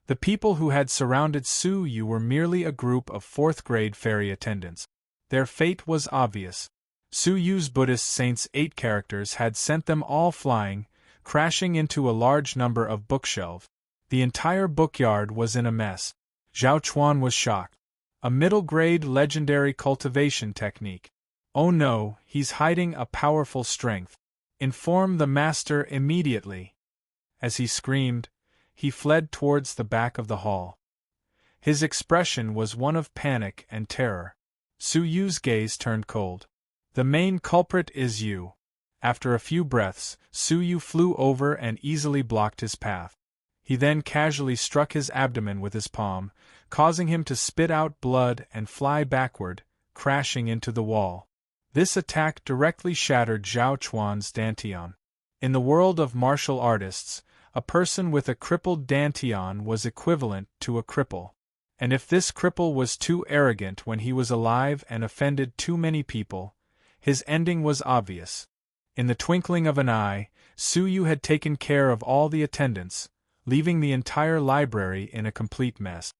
The people who had surrounded Su Yu were merely a group of fourth-grade fairy attendants. Their fate was obvious. Su Yu's Buddhist saints' 8 characters had sent them all flying, crashing into a large number of bookshelves. The entire bookyard was in a mess. Zhao Chuan was shocked. A middle-grade legendary cultivation technique. Oh no, he's hiding a powerful strength. Inform the master immediately. As he screamed, he fled towards the back of the hall. His expression was one of panic and terror. Su Yu's gaze turned cold. The main culprit is you. After a few breaths, Su Yu flew over and easily blocked his path. He then casually struck his abdomen with his palm, causing him to spit out blood and fly backward, crashing into the wall. This attack directly shattered Zhao Chuan's dantian. In the world of martial artists, a person with a crippled dantian was equivalent to a cripple. And if this cripple was too arrogant when he was alive and offended too many people, his ending was obvious. In the twinkling of an eye, Su Yu had taken care of all the attendants, leaving the entire library in a complete mess.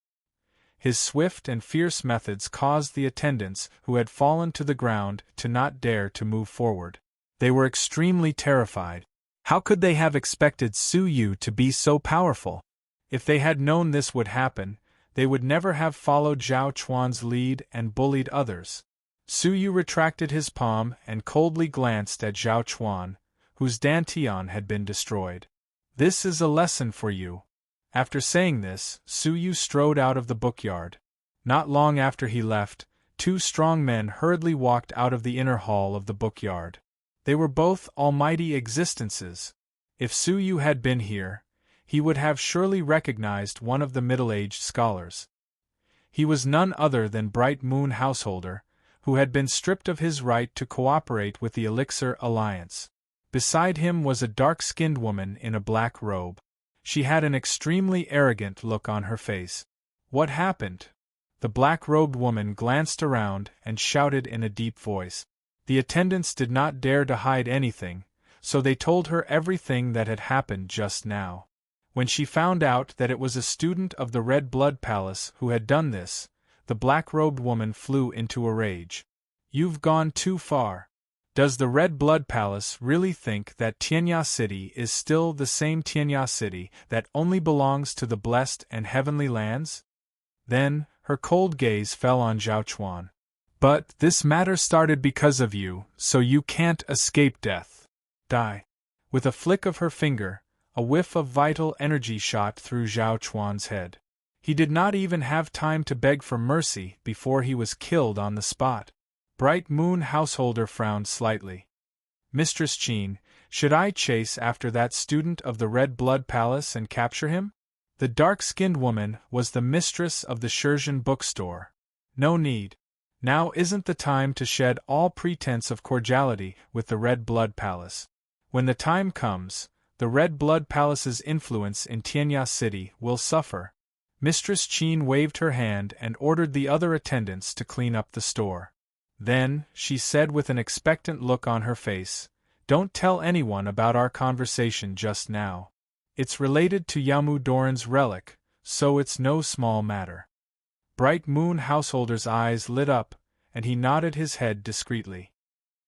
His swift and fierce methods caused the attendants who had fallen to the ground to not dare to move forward. They were extremely terrified. How could they have expected Su Yu to be so powerful? If they had known this would happen, they would never have followed Zhao Chuan's lead and bullied others. Su Yu retracted his palm and coldly glanced at Zhao Chuan, whose dantian had been destroyed. This is a lesson for you. After saying this, Su Yu strode out of the bookyard. Not long after he left, 2 strong men hurriedly walked out of the inner hall of the bookyard. They were both almighty existences. If Su Yu had been here, he would have surely recognized one of the middle-aged scholars. He was none other than Bright Moon Householder, who had been stripped of his right to cooperate with the Elixir Alliance. Beside him was a dark-skinned woman in a black robe. She had an extremely arrogant look on her face. What happened? The black-robed woman glanced around and shouted in a deep voice. The attendants did not dare to hide anything, so they told her everything that had happened just now. When she found out that it was a student of the Red Blood Palace who had done this, the black-robed woman flew into a rage. You've gone too far. Does the Red Blood Palace really think that Tianya City is still the same Tianya City that only belongs to the blessed and heavenly lands? Then, her cold gaze fell on Zhao Chuan. But this matter started because of you, so you can't escape death. Die. With a flick of her finger, a whiff of vital energy shot through Zhao Chuan's head. He did not even have time to beg for mercy before he was killed on the spot. Bright Moon Householder frowned slightly. Mistress Qin, should I chase after that student of the Red Blood Palace and capture him? The dark-skinned woman was the mistress of the Shurjan bookstore. No need. Now isn't the time to shed all pretense of cordiality with the Red Blood Palace. When the time comes, the Red Blood Palace's influence in Tianya City will suffer. Mistress Qin waved her hand and ordered the other attendants to clean up the store. Then, she said with an expectant look on her face, "Don't tell anyone about our conversation just now. It's related to Yamu Doran's relic, so it's no small matter." Bright Moon Householder's eyes lit up, and he nodded his head discreetly.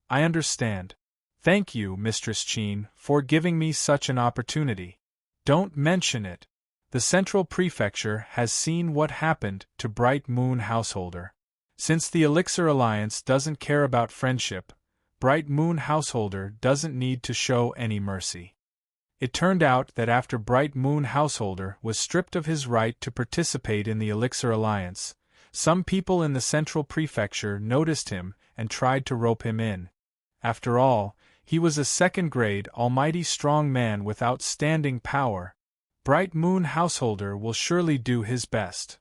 "I understand. Thank you, Mistress Qin, for giving me such an opportunity. Don't mention it. The Central Prefecture has seen what happened to Bright Moon Householder. Since the Elixir Alliance doesn't care about friendship, Bright Moon Householder doesn't need to show any mercy." It turned out that after Bright Moon Householder was stripped of his right to participate in the Elixir Alliance, some people in the Central Prefecture noticed him and tried to rope him in. After all, he was a second-grade, almighty strong man with outstanding power. Bright Moon Householder will surely do his best.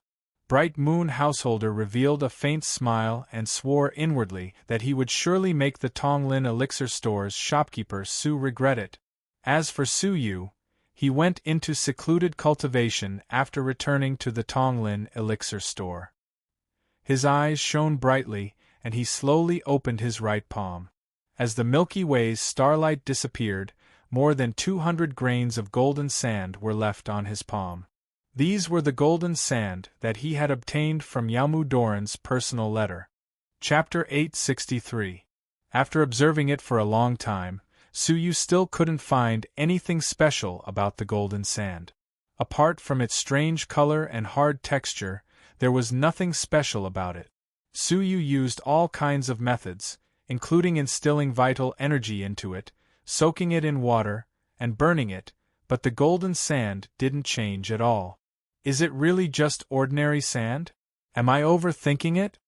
Bright Moon householder revealed a faint smile and swore inwardly that he would surely make the Tonglin Elixir Store's shopkeeper Su regret it. As for Su Yu, he went into secluded cultivation after returning to the Tonglin Elixir Store. His eyes shone brightly, and he slowly opened his right palm. As the Milky Way's starlight disappeared, more than 200 grains of golden sand were left on his palm. These were the golden sand that he had obtained from Yaomu Doran's personal letter. Chapter 863. After observing it for a long time, Su Yu still couldn't find anything special about the golden sand. Apart from its strange color and hard texture, there was nothing special about it. Su Yu used all kinds of methods, including instilling vital energy into it, soaking it in water, and burning it, but the golden sand didn't change at all. Is it really just ordinary sand? Am I overthinking it?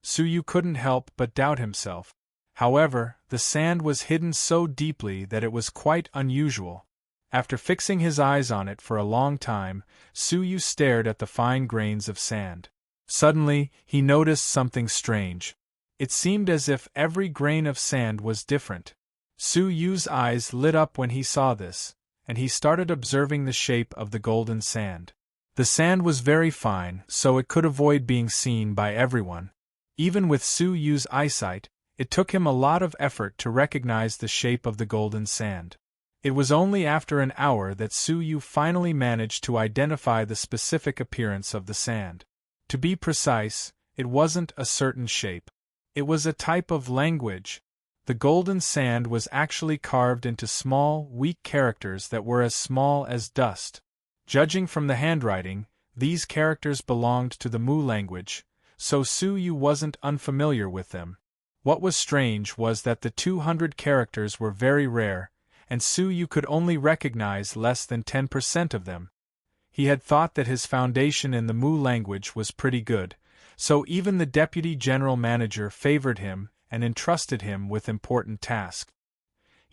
Su Yu couldn't help but doubt himself. However, the sand was hidden so deeply that it was quite unusual. After fixing his eyes on it for a long time, Su Yu stared at the fine grains of sand. Suddenly, he noticed something strange. It seemed as if every grain of sand was different. Su Yu's eyes lit up when he saw this, and he started observing the shape of the golden sand. The sand was very fine, so it could avoid being seen by everyone. Even with Su Yu's eyesight, it took him a lot of effort to recognize the shape of the golden sand. It was only after an hour that Su Yu finally managed to identify the specific appearance of the sand. To be precise, it wasn't a certain shape. It was a type of language. The golden sand was actually carved into small, weak characters that were as small as dust. Judging from the handwriting, these characters belonged to the Mu language, so Su Yu wasn't unfamiliar with them. What was strange was that the 200 characters were very rare, and Su Yu could only recognize less than 10% of them. He had thought that his foundation in the Mu language was pretty good, so even the deputy general manager favored him and entrusted him with important tasks.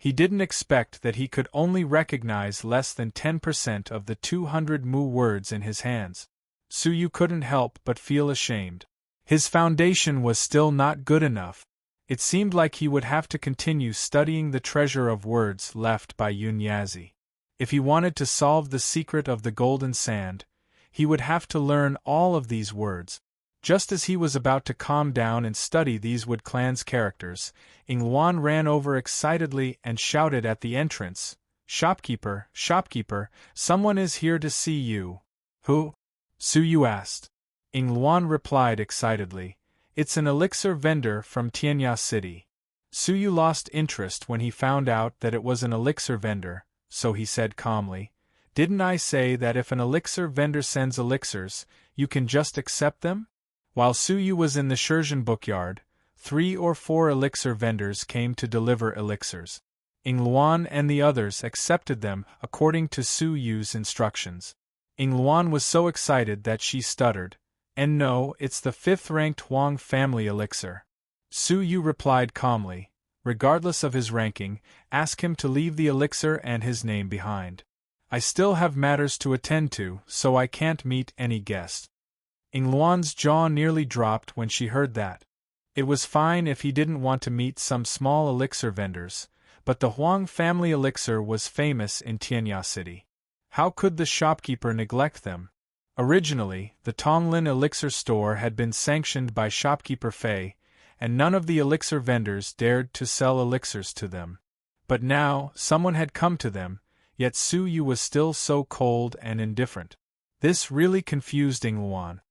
He didn't expect that he could only recognize less than 10% of the 200 Mu words in his hands. Su Yu couldn't help but feel ashamed. His foundation was still not good enough. It seemed like he would have to continue studying the treasure of words left by Yun Yazi. If he wanted to solve the secret of the golden sand, he would have to learn all of these words. Just as he was about to calm down and study these Wood Clan's characters, Ying Luan ran over excitedly and shouted at the entrance, "Shopkeeper, shopkeeper, someone is here to see you." "Who?" Su Yu asked. Ying Luan replied excitedly, "It's an elixir vendor from Tianya City." Su Yu lost interest when he found out that it was an elixir vendor, so he said calmly, "Didn't I say that if an elixir vendor sends elixirs, you can just accept them?" While Su Yu was in the Shurjin bookyard, 3 or 4 elixir vendors came to deliver elixirs. Ying Luan and the others accepted them according to Su Yu's instructions. Ying Luan was so excited that she stuttered, "And no, it's the 5th-ranked Huang family elixir." Su Yu replied calmly, "Regardless of his ranking, ask him to leave the elixir and his name behind. I still have matters to attend to, so I can't meet any guest." Ying Luan's jaw nearly dropped when she heard that. It was fine if he didn't want to meet some small elixir vendors, but the Huang family elixir was famous in Tianya City. How could the shopkeeper neglect them? Originally, the Tonglin Elixir Store had been sanctioned by shopkeeper Fei, and none of the elixir vendors dared to sell elixirs to them. But now, someone had come to them, yet Su Yu was still so cold and indifferent. This really confused Ying Luan.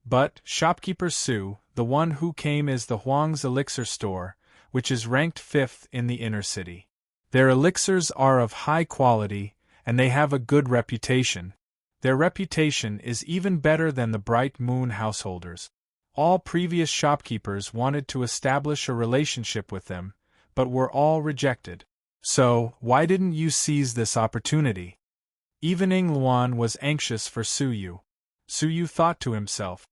But, shopkeeper Su, the one who came is the Huang's Elixir Store, which is ranked 5th in the inner city. Their elixirs are of high quality, and they have a good reputation. Their reputation is even better than the Bright Moon householders. All previous shopkeepers wanted to establish a relationship with them, but were all rejected. So, why didn't you seize this opportunity? Even Ying Luan was anxious for Su Yu. Su Yu thought to himself,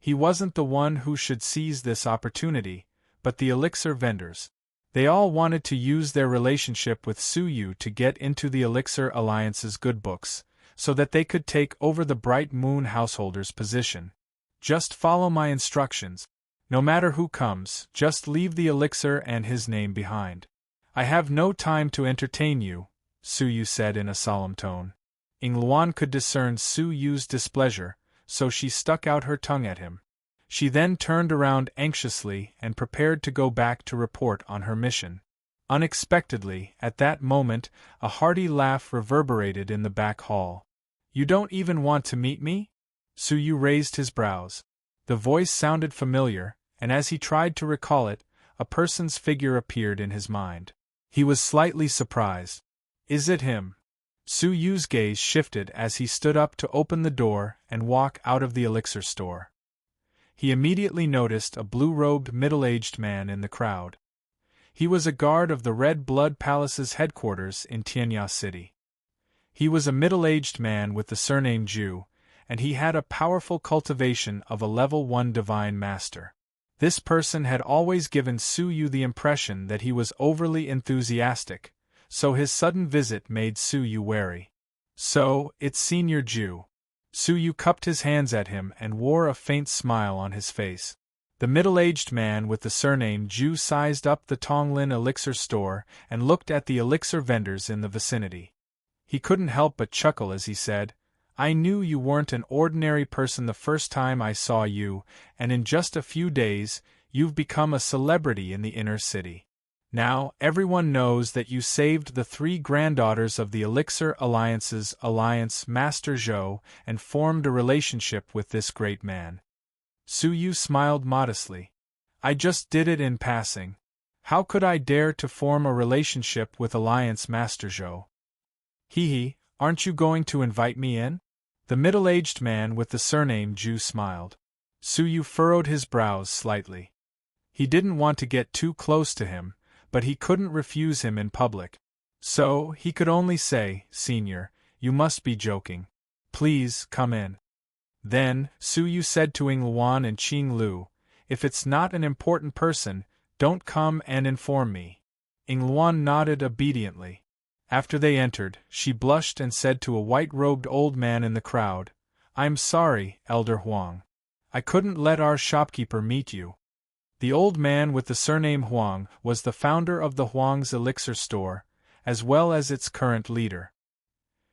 he wasn't the one who should seize this opportunity, but the elixir vendors. They all wanted to use their relationship with Su Yu to get into the Elixir Alliance's good books, so that they could take over the Bright Moon householder's position. Just follow my instructions. No matter who comes, just leave the elixir and his name behind. I have no time to entertain you, Su Yu said in a solemn tone. Ying Luan could discern Su Yu's displeasure, so she stuck out her tongue at him. She then turned around anxiously and prepared to go back to report on her mission. Unexpectedly, at that moment, a hearty laugh reverberated in the back hall. You don't even want to meet me? Su Yu raised his brows. The voice sounded familiar, and as he tried to recall it, a person's figure appeared in his mind. He was slightly surprised. Is it him? Su Yu's gaze shifted as he stood up to open the door and walk out of the elixir store. He immediately noticed a blue-robed middle-aged man in the crowd. He was a guard of the Red Blood Palace's headquarters in Tianya City. He was a middle-aged man with the surname Zhu, and he had a powerful cultivation of a level 1 divine master. This person had always given Su Yu the impression that he was overly enthusiastic, so his sudden visit made Su Yu wary. So, it's Senior Zhu. Su Yu cupped his hands at him and wore a faint smile on his face. The middle-aged man with the surname Zhu sized up the Tonglin elixir store and looked at the elixir vendors in the vicinity. He couldn't help but chuckle as he said, I knew you weren't an ordinary person the first time I saw you, and in just a few days, you've become a celebrity in the inner city. Now, everyone knows that you saved the 3 granddaughters of the Elixir Alliance's Alliance Master Zhou and formed a relationship with this great man. Su Yu smiled modestly. I just did it in passing. How could I dare to form a relationship with Alliance Master Zhou? Hee, aren't you going to invite me in? The middle-aged man with the surname Zhu smiled. Su Yu furrowed his brows slightly. He didn't want to get too close to him, but he couldn't refuse him in public. So, he could only say, Senior, you must be joking. Please, come in. Then, Su Yu said to Ying Luan and Qing Lu, if it's not an important person, don't come and inform me. Ying Luan nodded obediently. After they entered, she blushed and said to a white-robed old man in the crowd, I'm sorry, Elder Huang. I couldn't let our shopkeeper meet you. The old man with the surname Huang was the founder of the Huang's elixir store, as well as its current leader.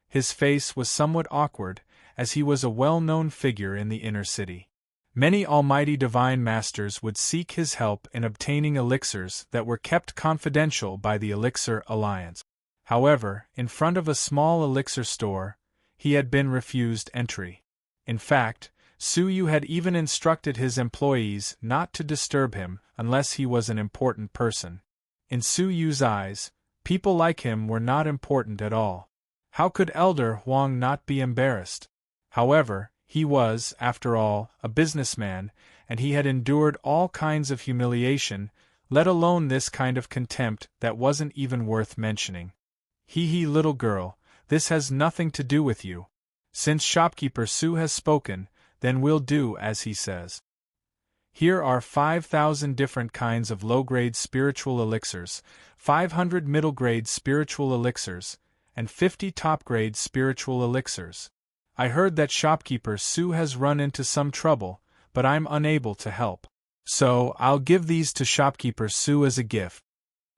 His face was somewhat awkward, as he was a well-known figure in the inner city. Many almighty divine masters would seek his help in obtaining elixirs that were kept confidential by the Elixir Alliance. However, in front of a small elixir store, he had been refused entry. In fact, Su Yu had even instructed his employees not to disturb him unless he was an important person. In Su Yu's eyes, people like him were not important at all. How could Elder Huang not be embarrassed? However, he was, after all, a businessman, and he had endured all kinds of humiliation, let alone this kind of contempt that wasn't even worth mentioning. Hee, little girl, this has nothing to do with you. Since shopkeeper Su has spoken, then we'll do as he says. Here are 5,000 different kinds of low-grade spiritual elixirs, 500 middle-grade spiritual elixirs, and 50 top-grade spiritual elixirs. I heard that shopkeeper Su has run into some trouble, but I'm unable to help. So, I'll give these to shopkeeper Su as a gift.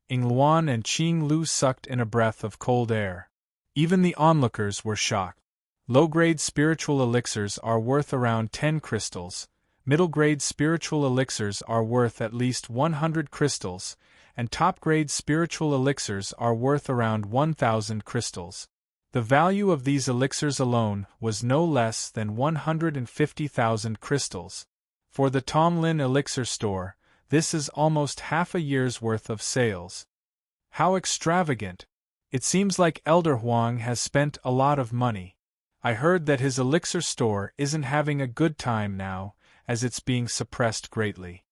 Ying Luan and Qing Lu sucked in a breath of cold air. Even the onlookers were shocked. Low-grade spiritual elixirs are worth around 10 crystals, middle-grade spiritual elixirs are worth at least 100 crystals, and top-grade spiritual elixirs are worth around 1,000 crystals. The value of these elixirs alone was no less than 150,000 crystals. For the Tonglin elixir store, this is almost half a year's worth of sales. How extravagant! It seems like Elder Huang has spent a lot of money. I heard that his elixir store isn't having a good time now, as it's being suppressed greatly.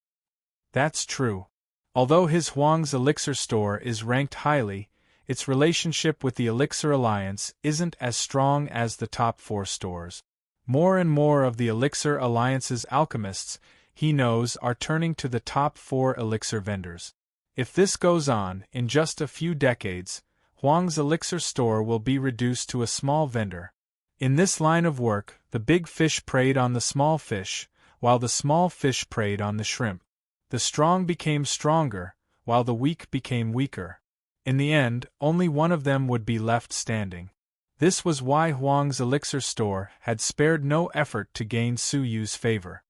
That's true. Although his Huang's elixir store is ranked highly, its relationship with the Elixir Alliance isn't as strong as the top 4 stores. More and more of the Elixir Alliance's alchemists, he knows, are turning to the top 4 elixir vendors. If this goes on, in just a few decades, Huang's elixir store will be reduced to a small vendor. In this line of work, the big fish preyed on the small fish, while the small fish preyed on the shrimp. The strong became stronger, while the weak became weaker. In the end, only one of them would be left standing. This was why Huang's elixir store had spared no effort to gain Su Yu's favor.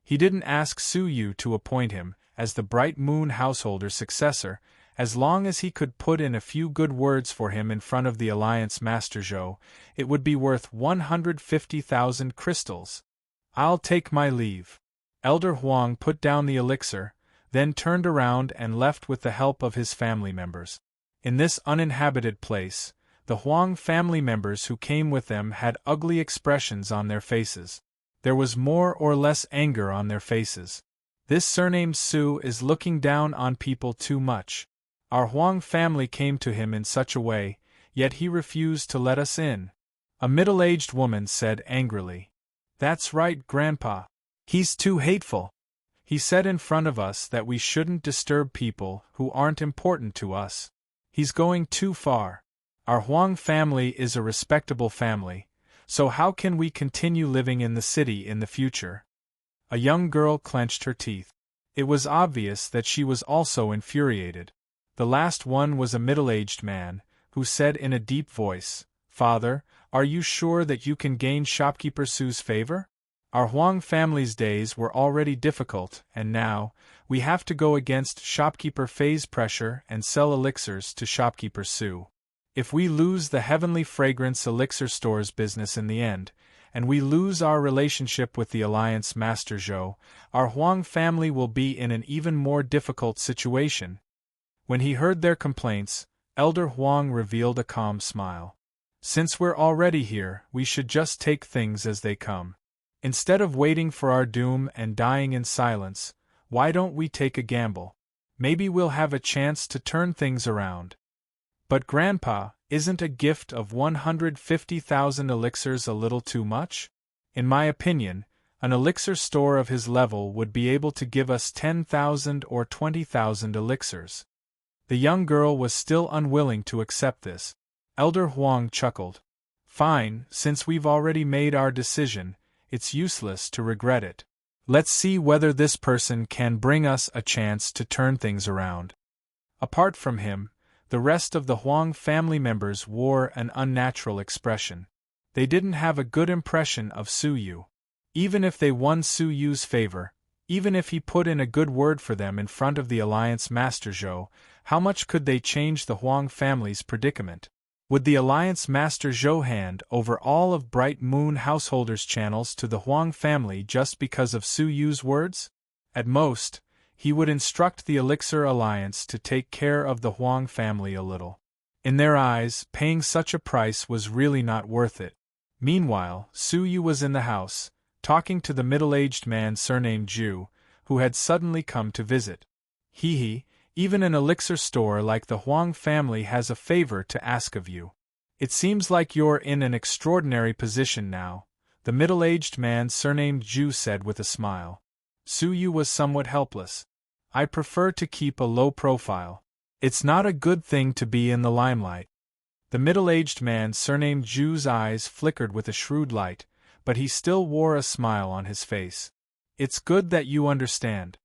He didn't ask Su Yu to appoint him as the Bright Moon householder's successor, as long as he could put in a few good words for him in front of the Alliance Master Zhou, it would be worth 150,000 crystals. I'll take my leave. Elder Huang put down the elixir, then turned around and left with the help of his family members. In this uninhabited place, the Huang family members who came with them had ugly expressions on their faces. There was more or less anger on their faces. This surnamed Su is looking down on people too much. Our Huang family came to him in such a way, yet he refused to let us in. A middle-aged woman said angrily. That's right, Grandpa. He's too hateful. He said in front of us that we shouldn't disturb people who aren't important to us. He's going too far. Our Huang family is a respectable family, so how can we continue living in the city in the future? A young girl clenched her teeth. It was obvious that she was also infuriated. The last one was a middle-aged man, who said in a deep voice, Father, are you sure that you can gain shopkeeper Su's favor? Our Huang family's days were already difficult, and now, we have to go against shopkeeper Fei's pressure and sell elixirs to shopkeeper Su. If we lose the Heavenly Fragrance Elixir Store's business in the end, and we lose our relationship with the Alliance Master Zhou, our Huang family will be in an even more difficult situation. When he heard their complaints, Elder Huang revealed a calm smile. Since we're already here, we should just take things as they come. Instead of waiting for our doom and dying in silence, why don't we take a gamble? Maybe we'll have a chance to turn things around. But Grandpa, isn't a gift of 150,000 elixirs a little too much? In my opinion, an elixir store of his level would be able to give us 10,000 or 20,000 elixirs. The young girl was still unwilling to accept this. Elder Huang chuckled. Fine, since we've already made our decision, it's useless to regret it. Let's see whether this person can bring us a chance to turn things around. Apart from him, the rest of the Huang family members wore an unnatural expression. They didn't have a good impression of Su Yu. Even if they won Su Yu's favor, even if he put in a good word for them in front of the Alliance Master Zhou, how much could they change the Huang family's predicament? Would the Alliance Master Zhou hand over all of Bright Moon householders' channels to the Huang family just because of Su Yu's words? At most, he would instruct the Elixir Alliance to take care of the Huang family a little. In their eyes, paying such a price was really not worth it. Meanwhile, Su Yu was in the house, talking to the middle-aged man surnamed Zhu, who had suddenly come to visit. Hee, even an elixir store like the Huang family has a favor to ask of you. It seems like you're in an extraordinary position now, the middle-aged man surnamed Zhu said with a smile. Su Yu was somewhat helpless. I prefer to keep a low profile. It's not a good thing to be in the limelight. The middle-aged man surnamed Zhu's eyes flickered with a shrewd light, but he still wore a smile on his face. It's good that you understand.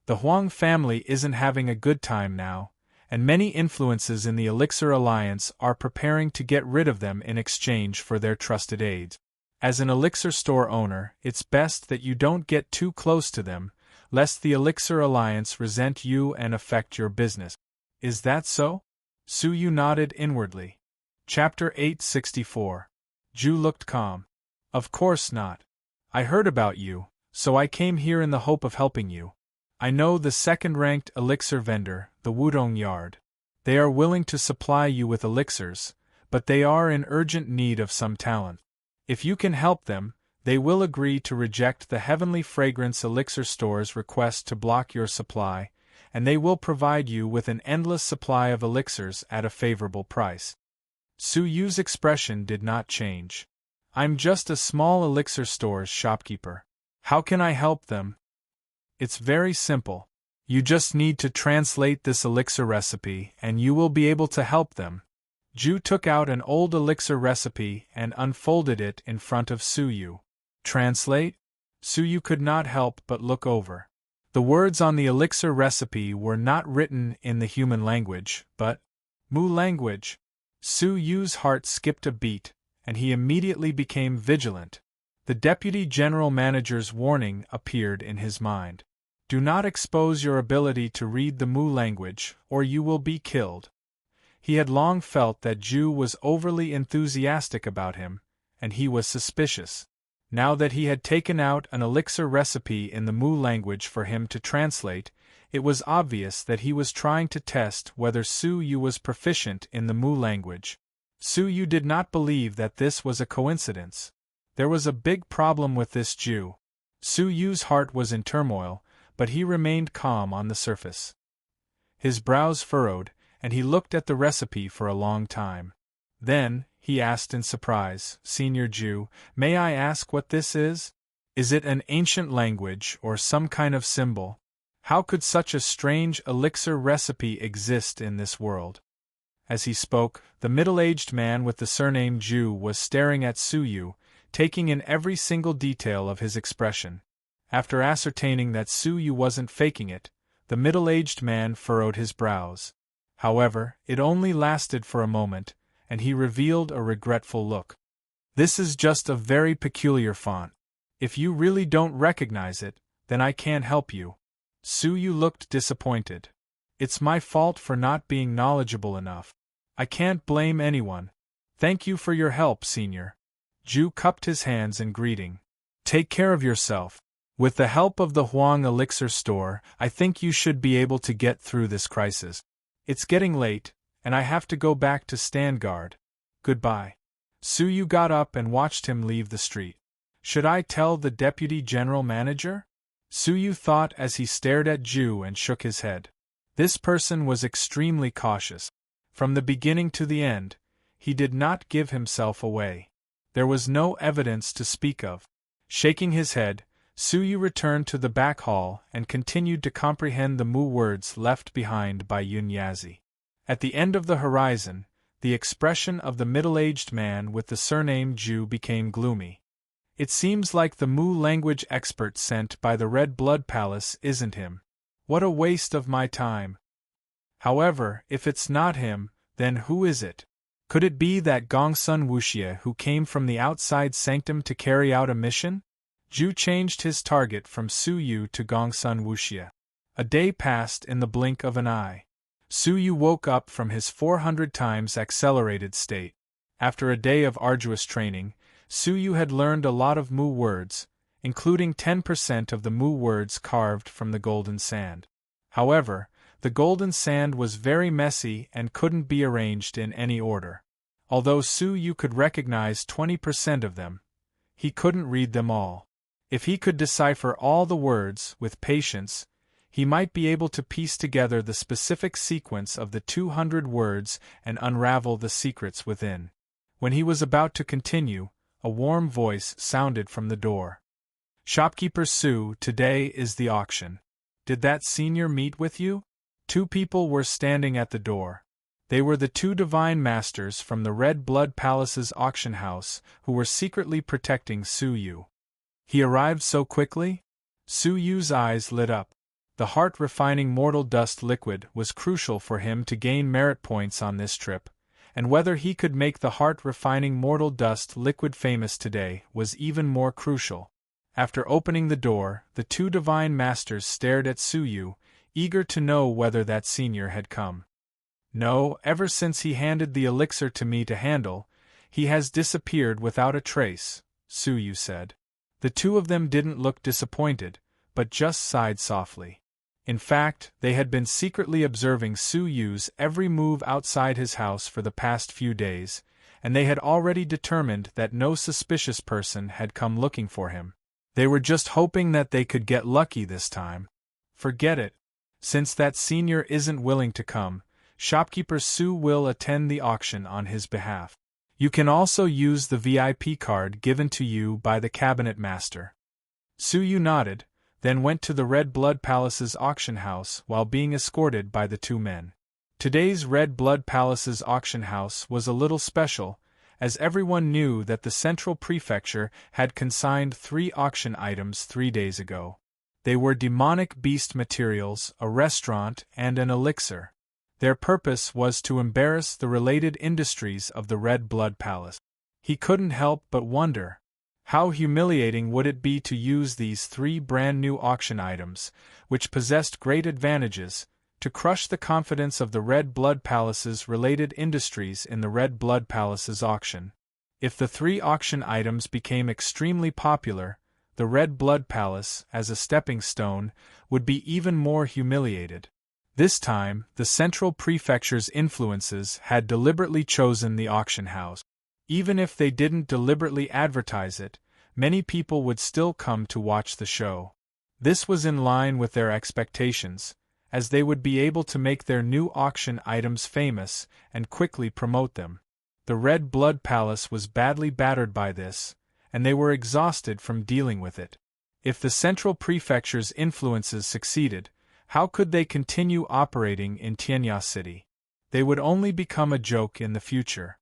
The Huang family isn't having a good time now, and many influences in the Elixir Alliance are preparing to get rid of them in exchange for their trusted aids. As an elixir store owner, it's best that you don't get too close to them, lest the Elixir Alliance resent you and affect your business. Is that so? Su Yu nodded inwardly. Chapter 864. Zhu looked calm. Of course not. I heard about you, so I came here in the hope of helping you. I know the second-ranked elixir vendor, the Wudong Yard. They are willing to supply you with elixirs, but they are in urgent need of some talent. If you can help them, they will agree to reject the Heavenly Fragrance Elixir Store's request to block your supply, and they will provide you with an endless supply of elixirs at a favorable price. Su Yu's expression did not change. I'm just a small elixir store's shopkeeper. How can I help them? It's very simple. You just need to translate this elixir recipe and you will be able to help them. Zhu took out an old elixir recipe and unfolded it in front of Su Yu. Translate? Suyu could not help but look over. The words on the elixir recipe were not written in the human language, but Mu language. Suyu's heart skipped a beat, and he immediately became vigilant. The Deputy General Manager's warning appeared in his mind. Do not expose your ability to read the Mu language, or you will be killed. He had long felt that Ju was overly enthusiastic about him, and he was suspicious. Now that he had taken out an elixir recipe in the Mu language for him to translate, it was obvious that he was trying to test whether Suyu was proficient in the Mu language. Suyu did not believe that this was a coincidence. There was a big problem with this Ju. Suyu's heart was in turmoil, but he remained calm on the surface. His brows furrowed, and he looked at the recipe for a long time. Then, he asked in surprise, Senior Ju, may I ask what this is? Is it an ancient language or some kind of symbol? How could such a strange elixir recipe exist in this world? As he spoke, the middle-aged man with the surname Ju was staring at Suyu, taking in every single detail of his expression. After ascertaining that Suyu wasn't faking it, the middle-aged man furrowed his brows. However, it only lasted for a moment, and he revealed a regretful look. This is just a very peculiar font. If you really don't recognize it, then I can't help you. Suyu looked disappointed. It's my fault for not being knowledgeable enough. I can't blame anyone. Thank you for your help, Senior. Ju cupped his hands in greeting. Take care of yourself. With the help of the Huang Elixir store, I think you should be able to get through this crisis. It's getting late, and I have to go back to stand guard. Goodbye. Suyu got up and watched him leave the street. Should I tell the Deputy General Manager? Suyu thought as he stared at Ju and shook his head. This person was extremely cautious. From the beginning to the end, he did not give himself away. There was no evidence to speak of. Shaking his head, Suyu returned to the back hall and continued to comprehend the Mu words left behind by Yunyazi. At the end of the horizon, the expression of the middle-aged man with the surname Ju became gloomy. It seems like the Mu language expert sent by the Red Blood Palace isn't him. What a waste of my time. However, if it's not him, then who is it? Could it be that Gongsun Wuxie who came from the outside sanctum to carry out a mission? Ju changed his target from Suyu to Gongsun Wuxie. A day passed in the blink of an eye. Suyu woke up from his 400 times accelerated state. After a day of arduous training, Suyu had learned a lot of Mu words, including 10% of the Mu words carved from the golden sand. However, the golden sand was very messy and couldn't be arranged in any order. Although Suyu could recognize 20% of them, he couldn't read them all. If he could decipher all the words with patience, he might be able to piece together the specific sequence of the 200 words and unravel the secrets within. When he was about to continue, a warm voice sounded from the door. Shopkeeper Su, today is the auction. Did that senior meet with you? Two people were standing at the door. They were the two divine masters from the Red Blood Palace's auction house who were secretly protecting Suyu. He arrived so quickly? Suyu's eyes lit up. The heart-refining mortal dust liquid was crucial for him to gain merit points on this trip, and whether he could make the heart-refining mortal dust liquid famous today was even more crucial. After opening the door, the two divine masters stared at Suyu, eager to know whether that senior had come. No, ever since he handed the elixir to me to handle, he has disappeared without a trace, Suyu said. The two of them didn't look disappointed, but just sighed softly. In fact, they had been secretly observing Suyu's every move outside his house for the past few days, and they had already determined that no suspicious person had come looking for him. They were just hoping that they could get lucky this time. Forget it. Since that senior isn't willing to come, shopkeeper Su will attend the auction on his behalf. You can also use the VIP card given to you by the cabinet master. Suyu nodded, then went to the Red Blood Palace's auction house while being escorted by the two men. Today's Red Blood Palace's auction house was a little special, as everyone knew that the Central Prefecture had consigned 3 auction items 3 days ago. They were demonic beast materials, a restaurant, and an elixir. Their purpose was to embarrass the related industries of the Red Blood Palace. He couldn't help but wonder, how humiliating would it be to use these 3 brand-new auction items, which possessed great advantages, to crush the confidence of the Red Blood Palace's related industries in the Red Blood Palace's auction. If the 3 auction items became extremely popular, the Red Blood Palace, as a stepping stone, would be even more humiliated. This time, the Central Prefecture's influences had deliberately chosen the auction house. Even if they didn't deliberately advertise it, many people would still come to watch the show. This was in line with their expectations, as they would be able to make their new auction items famous and quickly promote them. The Red Blood Palace was badly battered by this, and they were exhausted from dealing with it. If the Central Prefecture's influences succeeded, how could they continue operating in Tianya City? They would only become a joke in the future.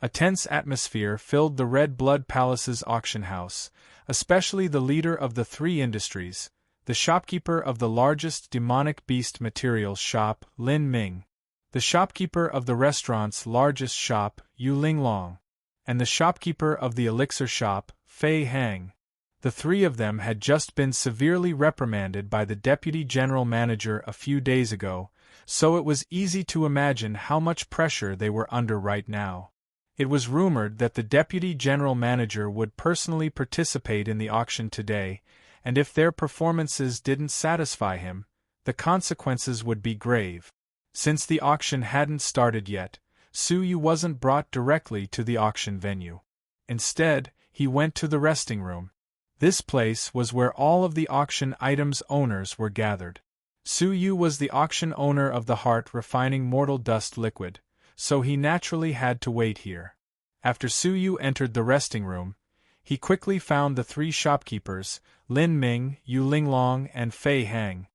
A tense atmosphere filled the Red Blood Palace's auction house, especially the leader of the 3 industries, the shopkeeper of the largest demonic beast materials shop, Lin Ming, the shopkeeper of the restaurant's largest shop, Yu Ling Long, and the shopkeeper of the elixir shop, Fei Hang. The 3 of them had just been severely reprimanded by the deputy general manager a few days ago, so it was easy to imagine how much pressure they were under right now. It was rumored that the deputy general manager would personally participate in the auction today, and if their performances didn't satisfy him, the consequences would be grave. Since the auction hadn't started yet, Su Yu wasn't brought directly to the auction venue. Instead, he went to the resting room. This place was where all of the auction items' owners were gathered. Su Yu was the auction owner of the heart refining mortal dust liquid, so he naturally had to wait here. After Su Yu entered the resting room, he quickly found the 3 shopkeepers, Lin Ming, Yu Linglong, and Fei Hang.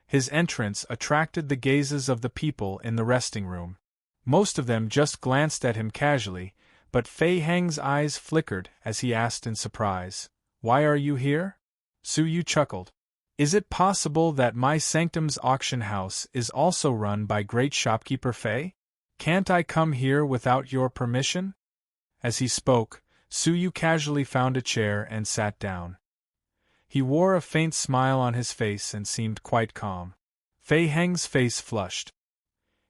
His entrance attracted the gazes of the people in the resting room. Most of them just glanced at him casually, but Fei Hang's eyes flickered as he asked in surprise, "Why are you here?" Su Yu chuckled. "Is it possible that my sanctum's auction house is also run by great shopkeeper Fei? Can't I come here without your permission?" As he spoke, Su Yu casually found a chair and sat down. He wore a faint smile on his face and seemed quite calm. Fei Heng's face flushed.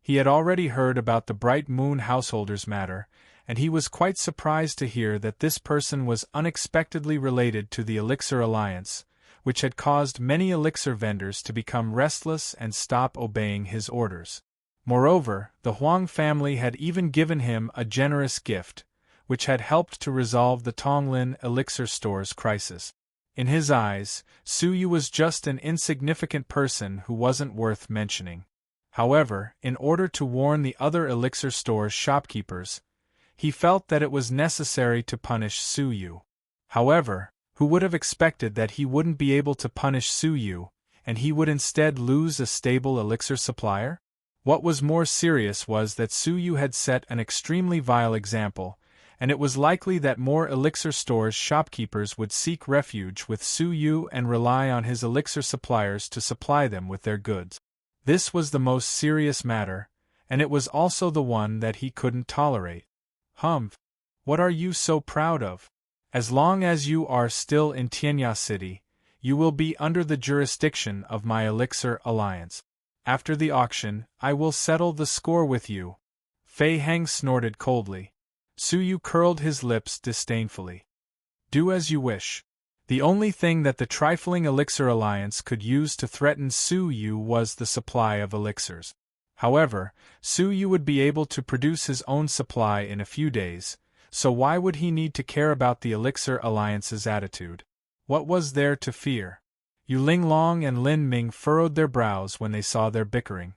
He had already heard about the Bright Moon householders matter, and he was quite surprised to hear that this person was unexpectedly related to the Elixir Alliance, which had caused many elixir vendors to become restless and stop obeying his orders. Moreover, the Huang family had even given him a generous gift, which had helped to resolve the Tonglin elixir store's crisis. In his eyes, Su Yu was just an insignificant person who wasn't worth mentioning. However, in order to warn the other elixir store's shopkeepers, he felt that it was necessary to punish Su Yu. However, who would have expected that he wouldn't be able to punish Su Yu, and he would instead lose a stable elixir supplier? What was more serious was that Su Yu had set an extremely vile example, and it was likely that more elixir stores' shopkeepers would seek refuge with Su Yu and rely on his elixir suppliers to supply them with their goods. This was the most serious matter, and it was also the one that he couldn't tolerate. "Humph! What are you so proud of? As long as you are still in Tianya City, you will be under the jurisdiction of my Elixir Alliance. After the auction, I will settle the score with you." Fei Heng snorted coldly. Su Yu curled his lips disdainfully. "Do as you wish." The only thing that the trifling Elixir Alliance could use to threaten Su Yu was the supply of elixirs. However, Su Yu would be able to produce his own supply in a few days, so why would he need to care about the Elixir Alliance's attitude? What was there to fear? Yu Linglong and Lin Ming furrowed their brows when they saw their bickering.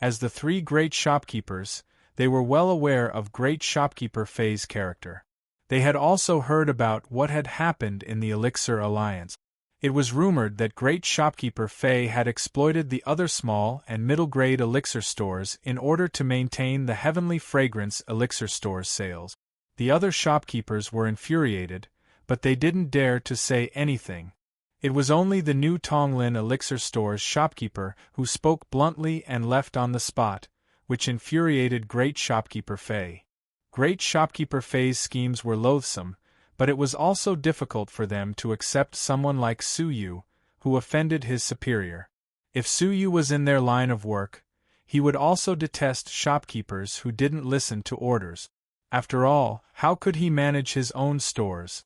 As the 3 great shopkeepers, they were well aware of great shopkeeper Fei's character. They had also heard about what had happened in the Elixir Alliance. It was rumored that great shopkeeper Fei had exploited the other small and middle-grade elixir stores in order to maintain the Heavenly Fragrance elixir store's sales. The other shopkeepers were infuriated, but they didn't dare to say anything. It was only the new Tonglin Elixir Store's shopkeeper who spoke bluntly and left on the spot, which infuriated Great Shopkeeper Fei. Great Shopkeeper Fei's schemes were loathsome, but it was also difficult for them to accept someone like Su Yu, who offended his superior. If Su Yu was in their line of work, he would also detest shopkeepers who didn't listen to orders. After all, how could he manage his own stores?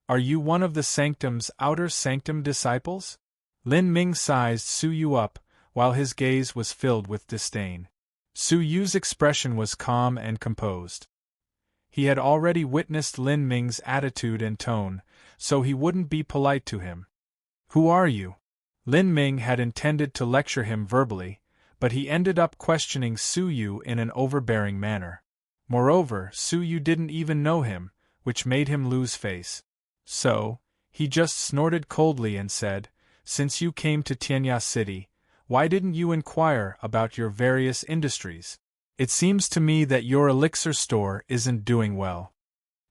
Are you one of the sanctum's outer sanctum disciples? Lin Ming sized Su Yu up, while his gaze was filled with disdain. Su Yu's expression was calm and composed. He had already witnessed Lin Ming's attitude and tone, so he wouldn't be polite to him. Who are you? Lin Ming had intended to lecture him verbally, but he ended up questioning Su Yu in an overbearing manner. Moreover, Su Yu didn't even know him, which made him lose face. So, he just snorted coldly and said, "Since you came to Tianya City, why didn't you inquire about your various industries? It seems to me that your elixir store isn't doing well."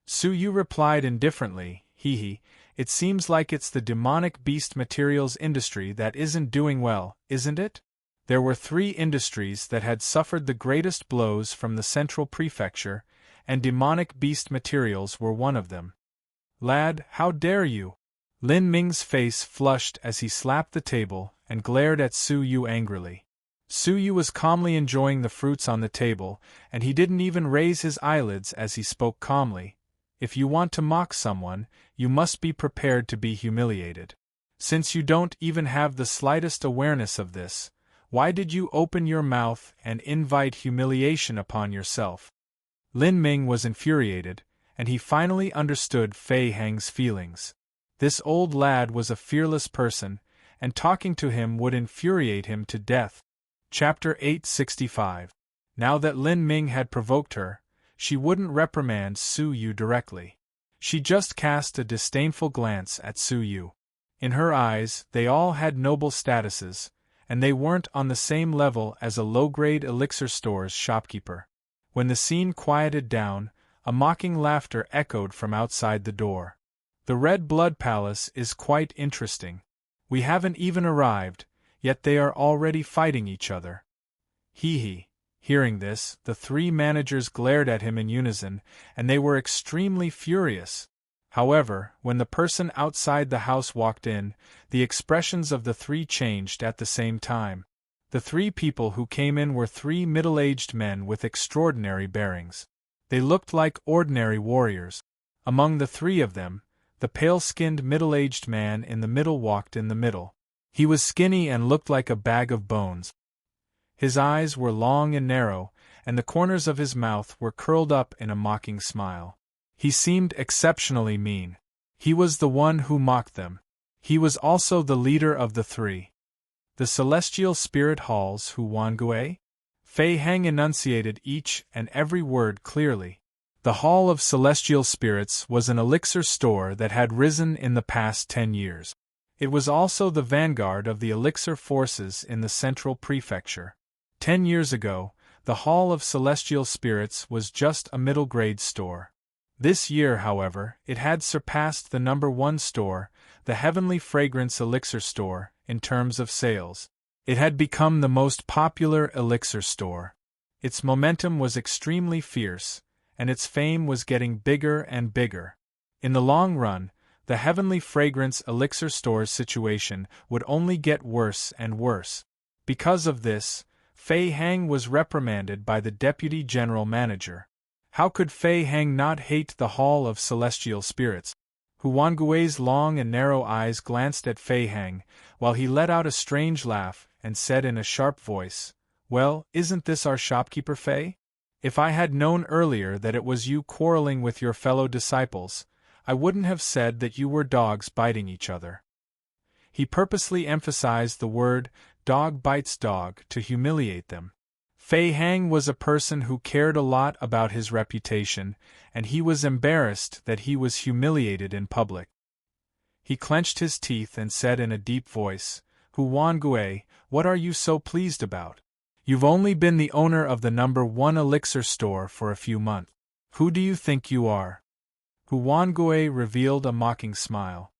Su Yu replied indifferently, "Hee, it seems like it's the demonic beast materials industry that isn't doing well, isn't it?" There were 3 industries that had suffered the greatest blows from the central prefecture, and demonic beast materials were one of them. "Lad, how dare you?" Lin Ming's face flushed as he slapped the table and glared at Su Yu angrily. Su Yu was calmly enjoying the fruits on the table, and he didn't even raise his eyelids as he spoke calmly. "If you want to mock someone, you must be prepared to be humiliated. Since you don't even have the slightest awareness of this, why did you open your mouth and invite humiliation upon yourself?" Lin Ming was infuriated, and he finally understood Fei Hang's feelings. This old lad was a fearless person, and talking to him would infuriate him to death. Chapter 865. Now that Lin Ming had provoked her, she wouldn't reprimand Su Yu directly. She just cast a disdainful glance at Su Yu. In her eyes, they all had noble statuses, and they weren't on the same level as a low-grade elixir store's shopkeeper. When the scene quieted down, a mocking laughter echoed from outside the door. "The Red Blood Palace is quite interesting. We haven't even arrived, yet they are already fighting each other." Hee. Hearing this, the 3 managers glared at him in unison, and they were extremely furious. However, when the person outside the house walked in, the expressions of the 3 changed at the same time. The 3 people who came in were 3 middle-aged men with extraordinary bearings. They looked like ordinary warriors. Among the 3 of them, the pale-skinned middle-aged man in the middle walked in the middle. He was skinny and looked like a bag of bones. His eyes were long and narrow, and the corners of his mouth were curled up in a mocking smile. He seemed exceptionally mean. He was the one who mocked them. He was also the leader of the 3. The Celestial Spirit Halls who Wangui? Fei Hang enunciated each and every word clearly. The Hall of Celestial Spirits was an elixir store that had risen in the past 10 years. It was also the vanguard of the elixir forces in the central prefecture. 10 years ago, the Hall of Celestial Spirits was just a middle-grade store. This year, however, it had surpassed the #1 store, the Heavenly Fragrance Elixir Store, in terms of sales. It had become the most popular elixir store. Its momentum was extremely fierce, and its fame was getting bigger and bigger. In the long run, the Heavenly Fragrance Elixir Store's situation would only get worse and worse. Because of this, Fei Hang was reprimanded by the Deputy General Manager. How could Fei Hang not hate the Hall of Celestial Spirits? Huangui's long and narrow eyes glanced at Fei Hang, while he let out a strange laugh and said in a sharp voice, "Well, isn't this our shopkeeper Fei? If I had known earlier that it was you quarreling with your fellow disciples, I wouldn't have said that you were dogs biting each other." He purposely emphasized the word "dog bites dog" to humiliate them. Fei Hang was a person who cared a lot about his reputation, and he was embarrassed that he was humiliated in public. He clenched his teeth and said in a deep voice, "Huangui, what are you so pleased about? You've only been the owner of the #1 elixir store for a few months. Who do you think you are? Huanggue revealed a mocking smile.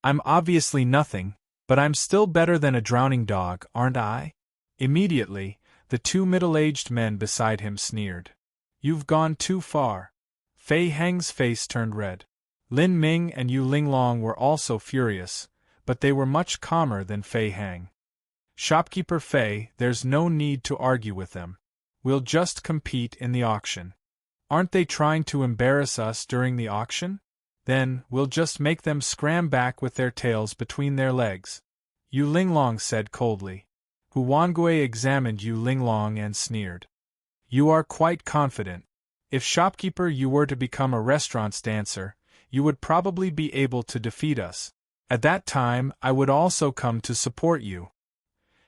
I'm obviously nothing, but I'm still better than a drowning dog, aren't I? Immediately, the two middle-aged men beside him sneered. You've gone too far. Fei Hang's face turned red. Lin Ming and Yu Linglong were also furious, but they were much calmer than Fei Hang. Shopkeeper Fei, there's no need to argue with them. We'll just compete in the auction. Aren't they trying to embarrass us during the auction? Then, we'll just make them scram back with their tails between their legs. Yu Linglong said coldly. Huanggue examined Yu Linglong and sneered. You are quite confident. If shopkeeper you were to become a restaurant's dancer, you would probably be able to defeat us. At that time, I would also come to support you.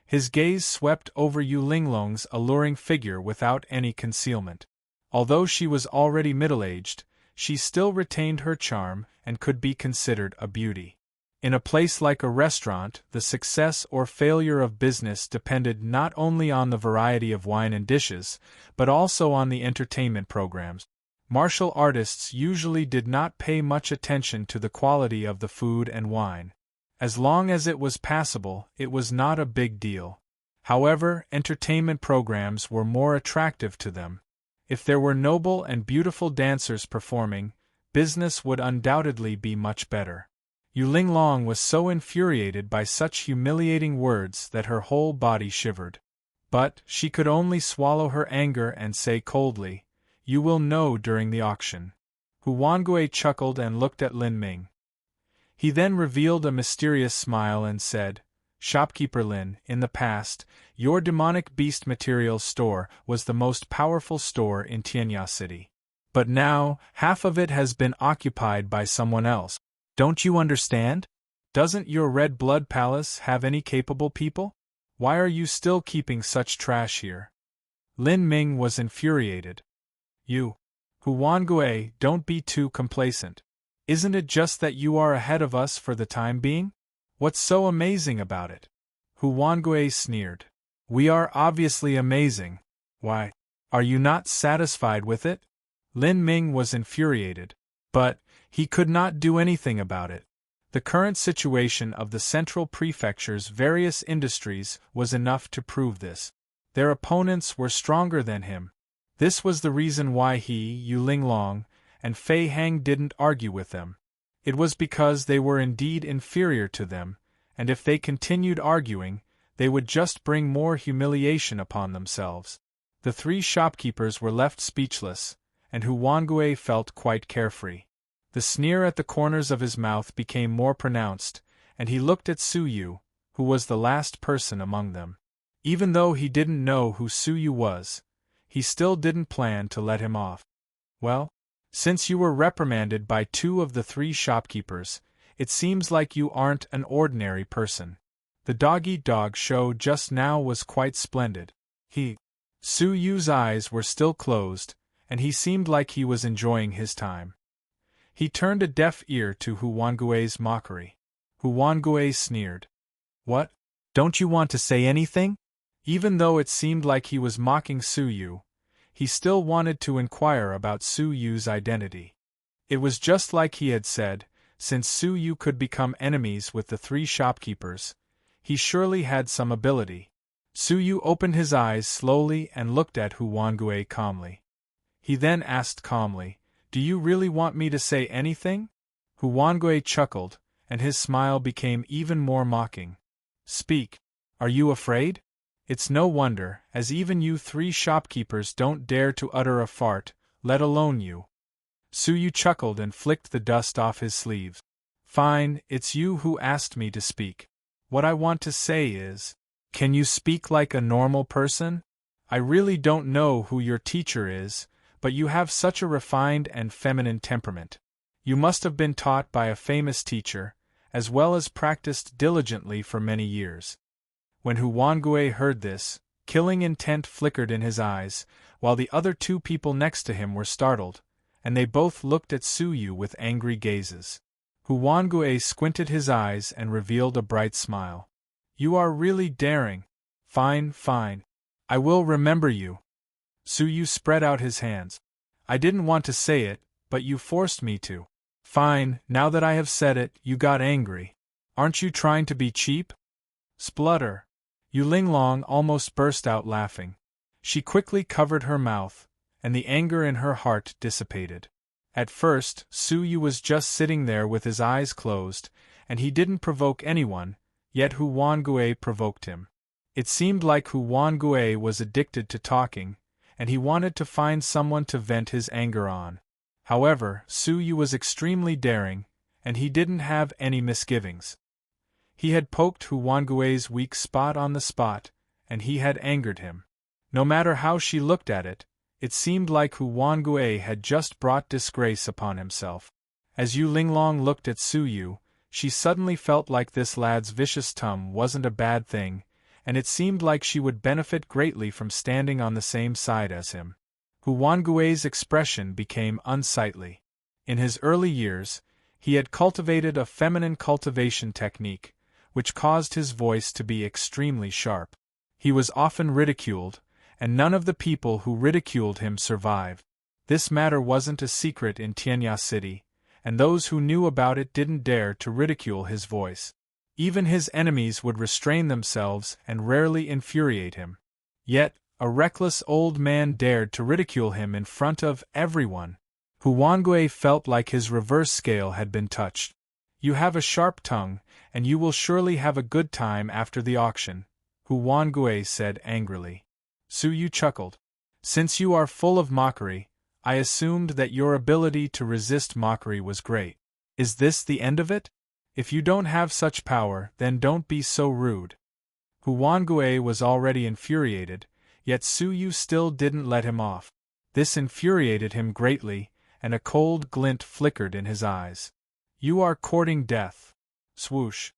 His gaze swept over Yu Linglong's alluring figure without any concealment. Although she was already middle-aged, she still retained her charm and could be considered a beauty. In a place like a restaurant, the success or failure of business depended not only on the variety of wine and dishes, but also on the entertainment programs. Martial artists usually did not pay much attention to the quality of the food and wine. As long as it was passable, it was not a big deal. However, entertainment programs were more attractive to them. If there were noble and beautiful dancers performing, business would undoubtedly be much better. Yu Linglong was so infuriated by such humiliating words that her whole body shivered. But she could only swallow her anger and say coldly, You will know during the auction. Huanggue chuckled and looked at Lin Ming. He then revealed a mysterious smile and said, Shopkeeper Lin, in the past, your demonic beast materials store was the most powerful store in Tianya City. But now, half of it has been occupied by someone else. Don't you understand? Doesn't your Red Blood Palace have any capable people? Why are you still keeping such trash here? Lin Ming was infuriated. You, Huanggue, don't be too complacent. Isn't it just that you are ahead of us for the time being? What's so amazing about it? Huanggue sneered. We are obviously amazing. Why, are you not satisfied with it? Lin Ming was infuriated, but he could not do anything about it. The current situation of the Central Prefecture's various industries was enough to prove this. Their opponents were stronger than him. This was the reason why he, Yu Linglong, and Fei Hang didn't argue with them. It was because they were indeed inferior to them, and if they continued arguing, they would just bring more humiliation upon themselves. The three shopkeepers were left speechless, and Huanggue felt quite carefree. The sneer at the corners of his mouth became more pronounced, and he looked at Su Yu, who was the last person among them. Even though he didn't know who Su Yu was, he still didn't plan to let him off. Well, since you were reprimanded by two of the three shopkeepers, it seems like you aren't an ordinary person. The dog-eat-dog show just now was quite splendid. Su Yu's eyes were still closed, and he seemed like he was enjoying his time. He turned a deaf ear to Huanggue's mockery. Huanggue sneered. What? Don't you want to say anything? Even though it seemed like he was mocking Su Yu, he still wanted to inquire about Su Yu's identity. It was just like he had said, since Su Yu could become enemies with the three shopkeepers, he surely had some ability. Su Yu opened his eyes slowly and looked at Huanggue calmly. He then asked calmly, Do you really want me to say anything? Huanggue chuckled, and his smile became even more mocking. Speak. Are you afraid? It's no wonder, as even you three shopkeepers don't dare to utter a fart, let alone you. Su Yu chuckled and flicked the dust off his sleeves. Fine, it's you who asked me to speak. What I want to say is, can you speak like a normal person? I really don't know who your teacher is, but you have such a refined and feminine temperament. You must have been taught by a famous teacher, as well as practiced diligently for many years. When Huanggue heard this, killing intent flickered in his eyes, while the other two people next to him were startled, and they both looked at Su Yu with angry gazes. Huanggue squinted his eyes and revealed a bright smile. You are really daring. Fine, fine. I will remember you. Su Yu spread out his hands. I didn't want to say it, but you forced me to. Fine, now that I have said it, you got angry. Aren't you trying to be cheap? Splutter. Yu Linglong almost burst out laughing. She quickly covered her mouth, and the anger in her heart dissipated. At first, Su Yu was just sitting there with his eyes closed, and he didn't provoke anyone, yet Hu Wangue provoked him. It seemed like Hu Wangue was addicted to talking, and he wanted to find someone to vent his anger on. However, Su Yu was extremely daring, and he didn't have any misgivings. He had poked Hu Wangue's weak spot on the spot, and he had angered him. No matter how she looked at it, it seemed like Hu Wangue had just brought disgrace upon himself. As Yu Linglong looked at Su Yu, she suddenly felt like this lad's vicious tongue wasn't a bad thing, and it seemed like she would benefit greatly from standing on the same side as him. Hu Wangue's expression became unsightly. In his early years, he had cultivated a feminine cultivation technique, which caused his voice to be extremely sharp. He was often ridiculed, and none of the people who ridiculed him survived. This matter wasn't a secret in Tianya City, and those who knew about it didn't dare to ridicule his voice. Even his enemies would restrain themselves and rarely infuriate him. Yet, a reckless old man dared to ridicule him in front of everyone. Hu Wangue felt like his reverse scale had been touched. You have a sharp tongue, and you will surely have a good time after the auction, Hu Wangue said angrily. Su Yu chuckled. Since you are full of mockery, I assumed that your ability to resist mockery was great. Is this the end of it? If you don't have such power, then don't be so rude. Hu Wangue was already infuriated, yet Su Yu still didn't let him off. This infuriated him greatly, and a cold glint flickered in his eyes. You are courting death. Swoosh.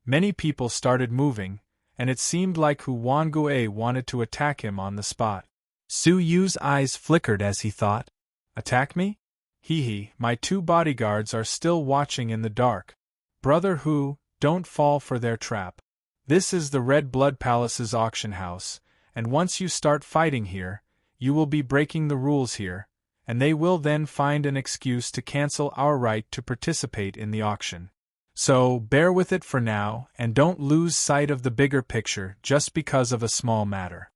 Many people started moving, and it seemed like Hu Wangue wanted to attack him on the spot. Su Yu's eyes flickered as he thought, attack me? Hee, my 2 bodyguards are still watching in the dark. Brother Hu, don't fall for their trap. This is the Red Blood Palace's auction house, and once you start fighting here, you will be breaking the rules here, and they will then find an excuse to cancel our right to participate in the auction. So, bear with it for now, and don't lose sight of the bigger picture just because of a small matter.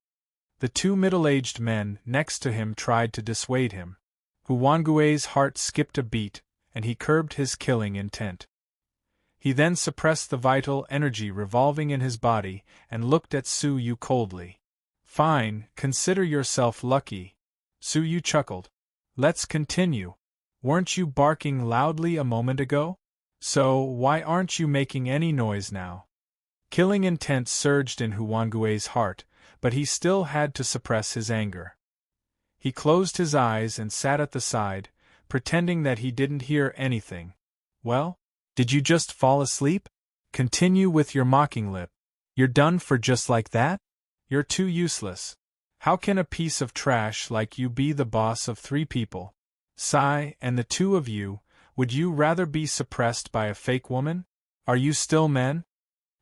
The 2 middle-aged men next to him tried to dissuade him. Hu Wangue's heart skipped a beat, and he curbed his killing intent. He then suppressed the vital energy revolving in his body and looked at Su Yu coldly. Fine, consider yourself lucky. Su Yu chuckled. Let's continue. Weren't you barking loudly a moment ago? So, why aren't you making any noise now? Killing intent surged in Hu Wangue's heart, but he still had to suppress his anger. He closed his eyes and sat at the side, pretending that he didn't hear anything. Well? Did you just fall asleep? Continue with your mocking lip. You're done for just like that? You're too useless. How can a piece of trash like you be the boss of 3 people? Sigh, and the 2 of you, would you rather be suppressed by a fake woman? Are you still men?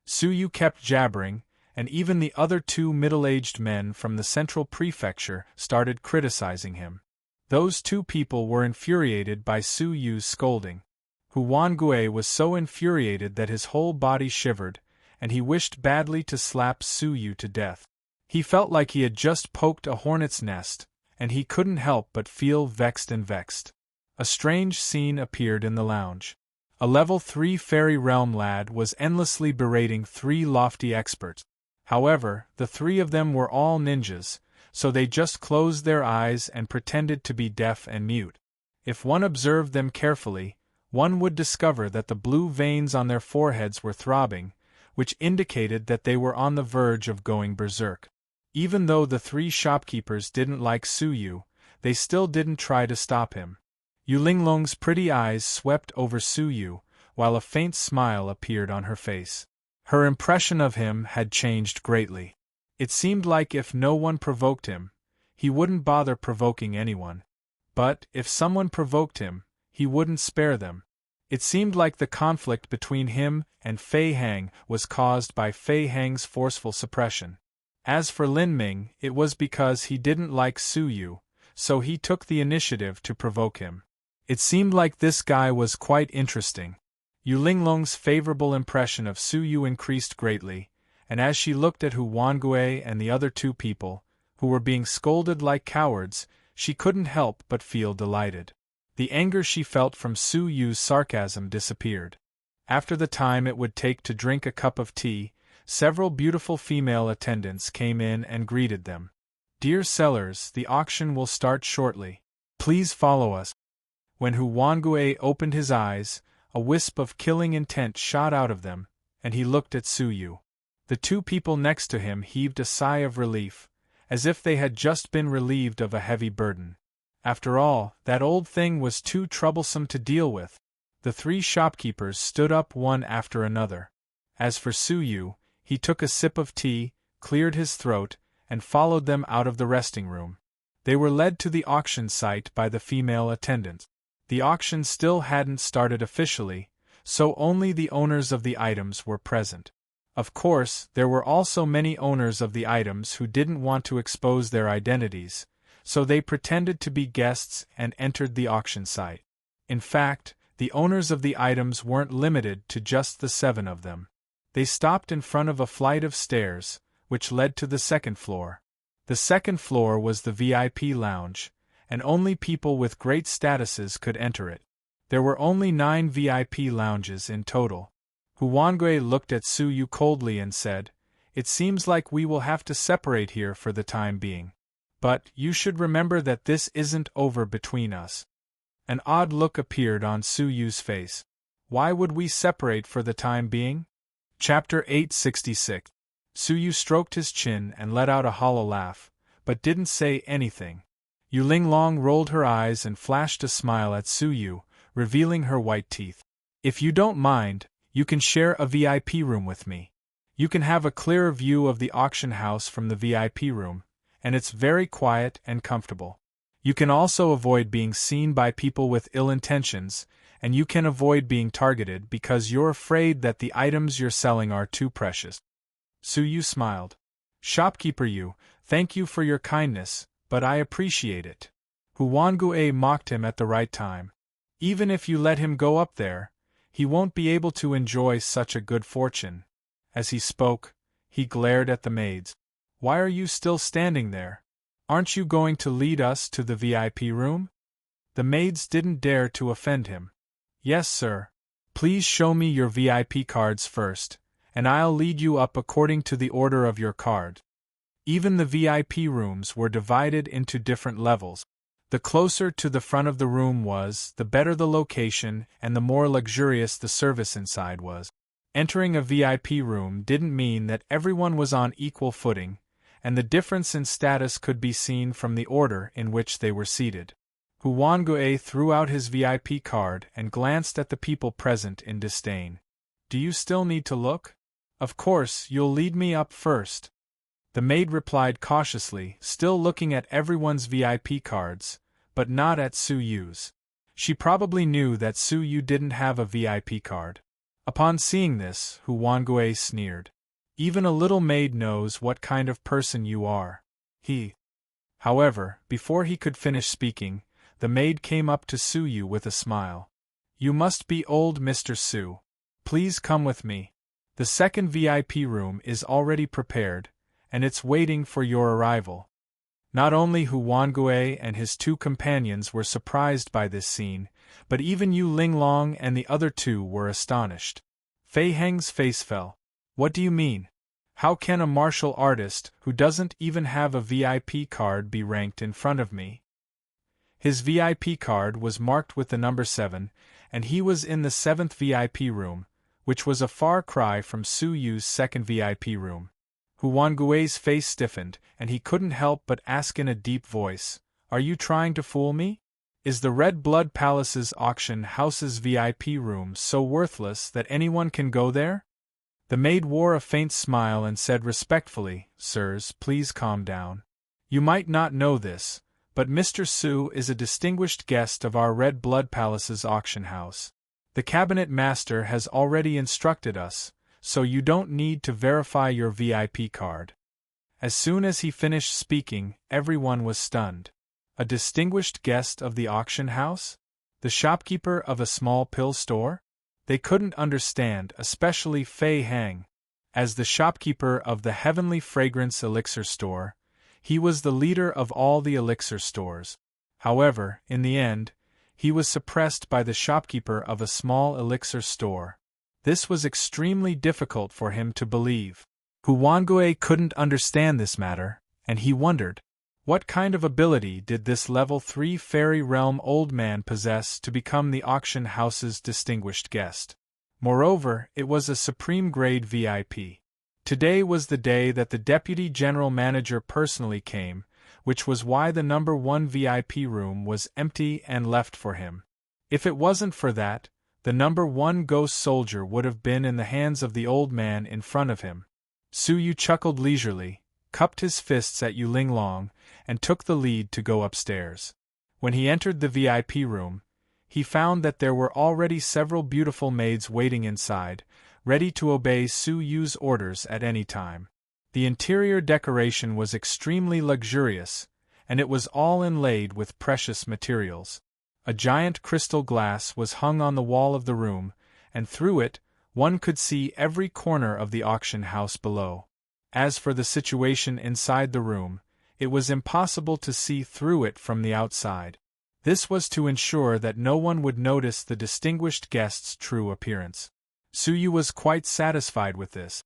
Su Yu kept jabbering, and even the other 2 middle-aged men from the central prefecture started criticizing him. Those 2 people were infuriated by Su Yu's scolding. Hu Wangue was so infuriated that his whole body shivered, and he wished badly to slap Su Yu to death. He felt like he had just poked a hornet's nest, and he couldn't help but feel vexed. A strange scene appeared in the lounge. A level 3 fairy realm lad was endlessly berating 3 lofty experts. However, the 3 of them were all ninjas, so they just closed their eyes and pretended to be deaf and mute. If one observed them carefully, one would discover that the blue veins on their foreheads were throbbing, which indicated that they were on the verge of going berserk. Even though the 3 shopkeepers didn't like Su Yu, they still didn't try to stop him. Yu Linglong's pretty eyes swept over Su Yu, while a faint smile appeared on her face. Her impression of him had changed greatly. It seemed like if no one provoked him, he wouldn't bother provoking anyone. But, if someone provoked him, he wouldn't spare them. It seemed like the conflict between him and Fei Hang was caused by Fei Hang's forceful suppression. As for Lin Ming, it was because he didn't like Su Yu, so he took the initiative to provoke him. It seemed like this guy was quite interesting. Yu Linglong's favorable impression of Su Yu increased greatly, and as she looked at Hu Wangui and the other two people, who were being scolded like cowards, she couldn't help but feel delighted. The anger she felt from Su Yu's sarcasm disappeared. After the time it would take to drink a cup of tea, several beautiful female attendants came in and greeted them. "Dear sellers, the auction will start shortly. Please follow us." When Hu Wangui opened his eyes, a wisp of killing intent shot out of them, and he looked at Su Yu. The two people next to him heaved a sigh of relief, as if they had just been relieved of a heavy burden. After all, that old thing was too troublesome to deal with. The three shopkeepers stood up one after another. As for Su Yu, he took a sip of tea, cleared his throat, and followed them out of the resting room. They were led to the auction site by the female attendants. The auction still hadn't started officially, so only the owners of the items were present. Of course, there were also many owners of the items who didn't want to expose their identities, so they pretended to be guests and entered the auction site. In fact, the owners of the items weren't limited to just the 7 of them. They stopped in front of a flight of stairs, which led to the second floor. The second floor was the VIP lounge, and only people with great statuses could enter it. There were only 9 VIP lounges in total. Hu Wangui looked at Su Yu coldly and said, "It seems like we will have to separate here for the time being. But you should remember that this isn't over between us." An odd look appeared on Su Yu's face. "Why would we separate for the time being?" Chapter 866. Su Yu stroked his chin and let out a hollow laugh, but didn't say anything. Yu Linglong rolled her eyes and flashed a smile at Su Yu, revealing her white teeth. "If you don't mind, you can share a VIP room with me. You can have a clearer view of the auction house from the VIP room, and it's very quiet and comfortable. You can also avoid being seen by people with ill intentions, and you can avoid being targeted because you're afraid that the items you're selling are too precious." Su Yu smiled. "Shopkeeper Yu, thank you for your kindness, but I appreciate it." Hu Wangui mocked him at the right time. "Even if you let him go up there, he won't be able to enjoy such a good fortune." As he spoke, he glared at the maids. "Why are you still standing there? Aren't you going to lead us to the VIP room?" The maids didn't dare to offend him. "Yes, sir. Please show me your VIP cards first, and I'll lead you up according to the order of your card." Even the VIP rooms were divided into different levels. The closer to the front of the room was, the better the location and the more luxurious the service inside was. Entering a VIP room didn't mean that everyone was on equal footing, and the difference in status could be seen from the order in which they were seated. Hu Wangui threw out his VIP card and glanced at the people present in disdain. "Do you still need to look? Of course, you'll lead me up first." The maid replied cautiously, still looking at everyone's VIP cards, but not at Su Yu's. She probably knew that Su Yu didn't have a VIP card. Upon seeing this, Hu Wangui sneered. "Even a little maid knows what kind of person you are." However, before he could finish speaking, the maid came up to Su Yu with a smile. "You must be old Mr. Su. Please come with me. The second VIP room is already prepared, and it's waiting for your arrival." Not only Hu Wangui and his 2 companions were surprised by this scene, but even Yu Linglong and the other 2 were astonished. Fei Heng's face fell. "What do you mean? How can a martial artist who doesn't even have a VIP card be ranked in front of me?" His VIP card was marked with the number 7, and he was in the 7th VIP room, which was a far cry from Su Yu's second VIP room. Hu Wangui's face stiffened, and he couldn't help but ask in a deep voice, "Are you trying to fool me? Is the Red Blood Palace's auction house's VIP room so worthless that anyone can go there?" The maid wore a faint smile and said respectfully, "Sirs, please calm down. You might not know this, but Mr. Su is a distinguished guest of our Red Blood Palace's auction house. The cabinet master has already instructed us, so you don't need to verify your VIP card." As soon as he finished speaking, everyone was stunned. A distinguished guest of the auction house? The shopkeeper of a small pill store? They couldn't understand, especially Fei Hang. As the shopkeeper of the Heavenly Fragrance Elixir store, he was the leader of all the elixir stores. However, in the end, he was suppressed by the shopkeeper of a small elixir store. This was extremely difficult for him to believe. Huanggue couldn't understand this matter, and he wondered, what kind of ability did this level 3 fairy realm old man possess to become the auction house's distinguished guest? Moreover, it was a supreme grade VIP. Today was the day that the deputy general manager personally came, which was why the number 1 VIP room was empty and left for him. If it wasn't for that, the number 1 ghost soldier would have been in the hands of the old man in front of him. Su Yu chuckled leisurely, cupped his fists at Yu Linglong, and took the lead to go upstairs. When he entered the VIP room, he found that there were already several beautiful maids waiting inside, ready to obey Su Yu's orders at any time. The interior decoration was extremely luxurious, and it was all inlaid with precious materials. A giant crystal glass was hung on the wall of the room, and through it, one could see every corner of the auction house below. As for the situation inside the room, it was impossible to see through it from the outside. This was to ensure that no one would notice the distinguished guest's true appearance. Su Yu was quite satisfied with this.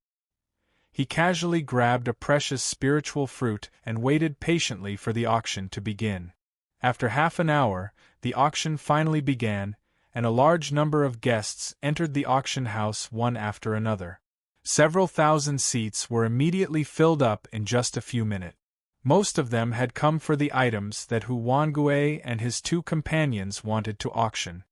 He casually grabbed a precious spiritual fruit and waited patiently for the auction to begin. After half an hour, the auction finally began, and a large number of guests entered the auction house one after another. Several thousand seats were immediately filled up in just a few minutes. Most of them had come for the items that Huanggue and his 2 companions wanted to auction.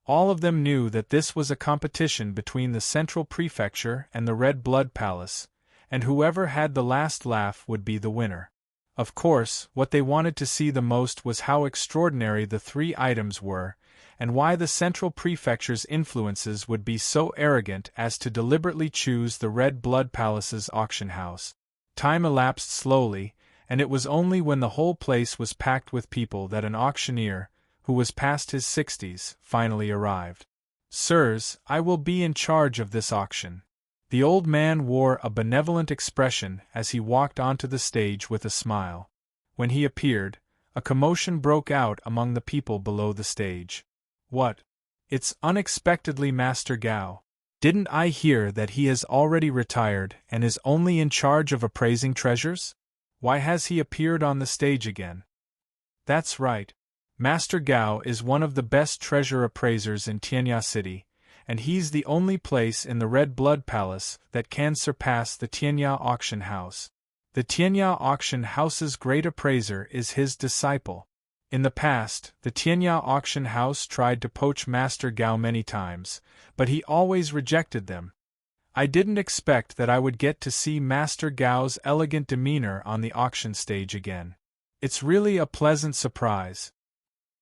All of them knew that this was a competition between the Central Prefecture and the Red Blood Palace, and whoever had the last laugh would be the winner. Of course, what they wanted to see the most was how extraordinary the 3 items were, and why the Central Prefecture's influences would be so arrogant as to deliberately choose the Red Blood Palace's auction house. Time elapsed slowly, and it was only when the whole place was packed with people that an auctioneer, who was past his 60s, finally arrived. "Sirs, I will be in charge of this auction." The old man wore a benevolent expression as he walked onto the stage with a smile. When he appeared, a commotion broke out among the people below the stage. "What? It's unexpectedly Master Gao. Didn't I hear that he has already retired and is only in charge of appraising treasures? Why has he appeared on the stage again?" "That's right. Master Gao is one of the best treasure appraisers in Tianya City, and he's the only place in the Red Blood Palace that can surpass the Tianya Auction House. The Tianya Auction House's great appraiser is his disciple. In the past, the Tianya Auction House tried to poach Master Gao many times, but he always rejected them. I didn't expect that I would get to see Master Gao's elegant demeanor on the auction stage again. It's really a pleasant surprise."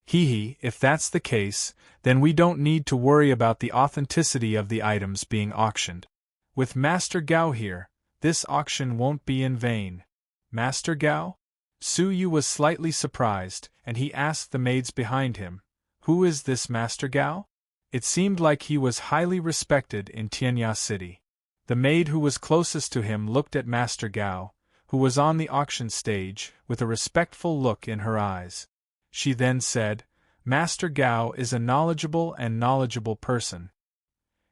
"Hee, if that's the case, then we don't need to worry about the authenticity of the items being auctioned. With Master Gao here, this auction won't be in vain." "Master Gao?" Su Yu was slightly surprised, and he asked the maids behind him, "Who is this Master Gao?" It seemed like he was highly respected in Tianya City. The maid who was closest to him looked at Master Gao, who was on the auction stage, with a respectful look in her eyes. She then said, "Master Gao is a knowledgeable person.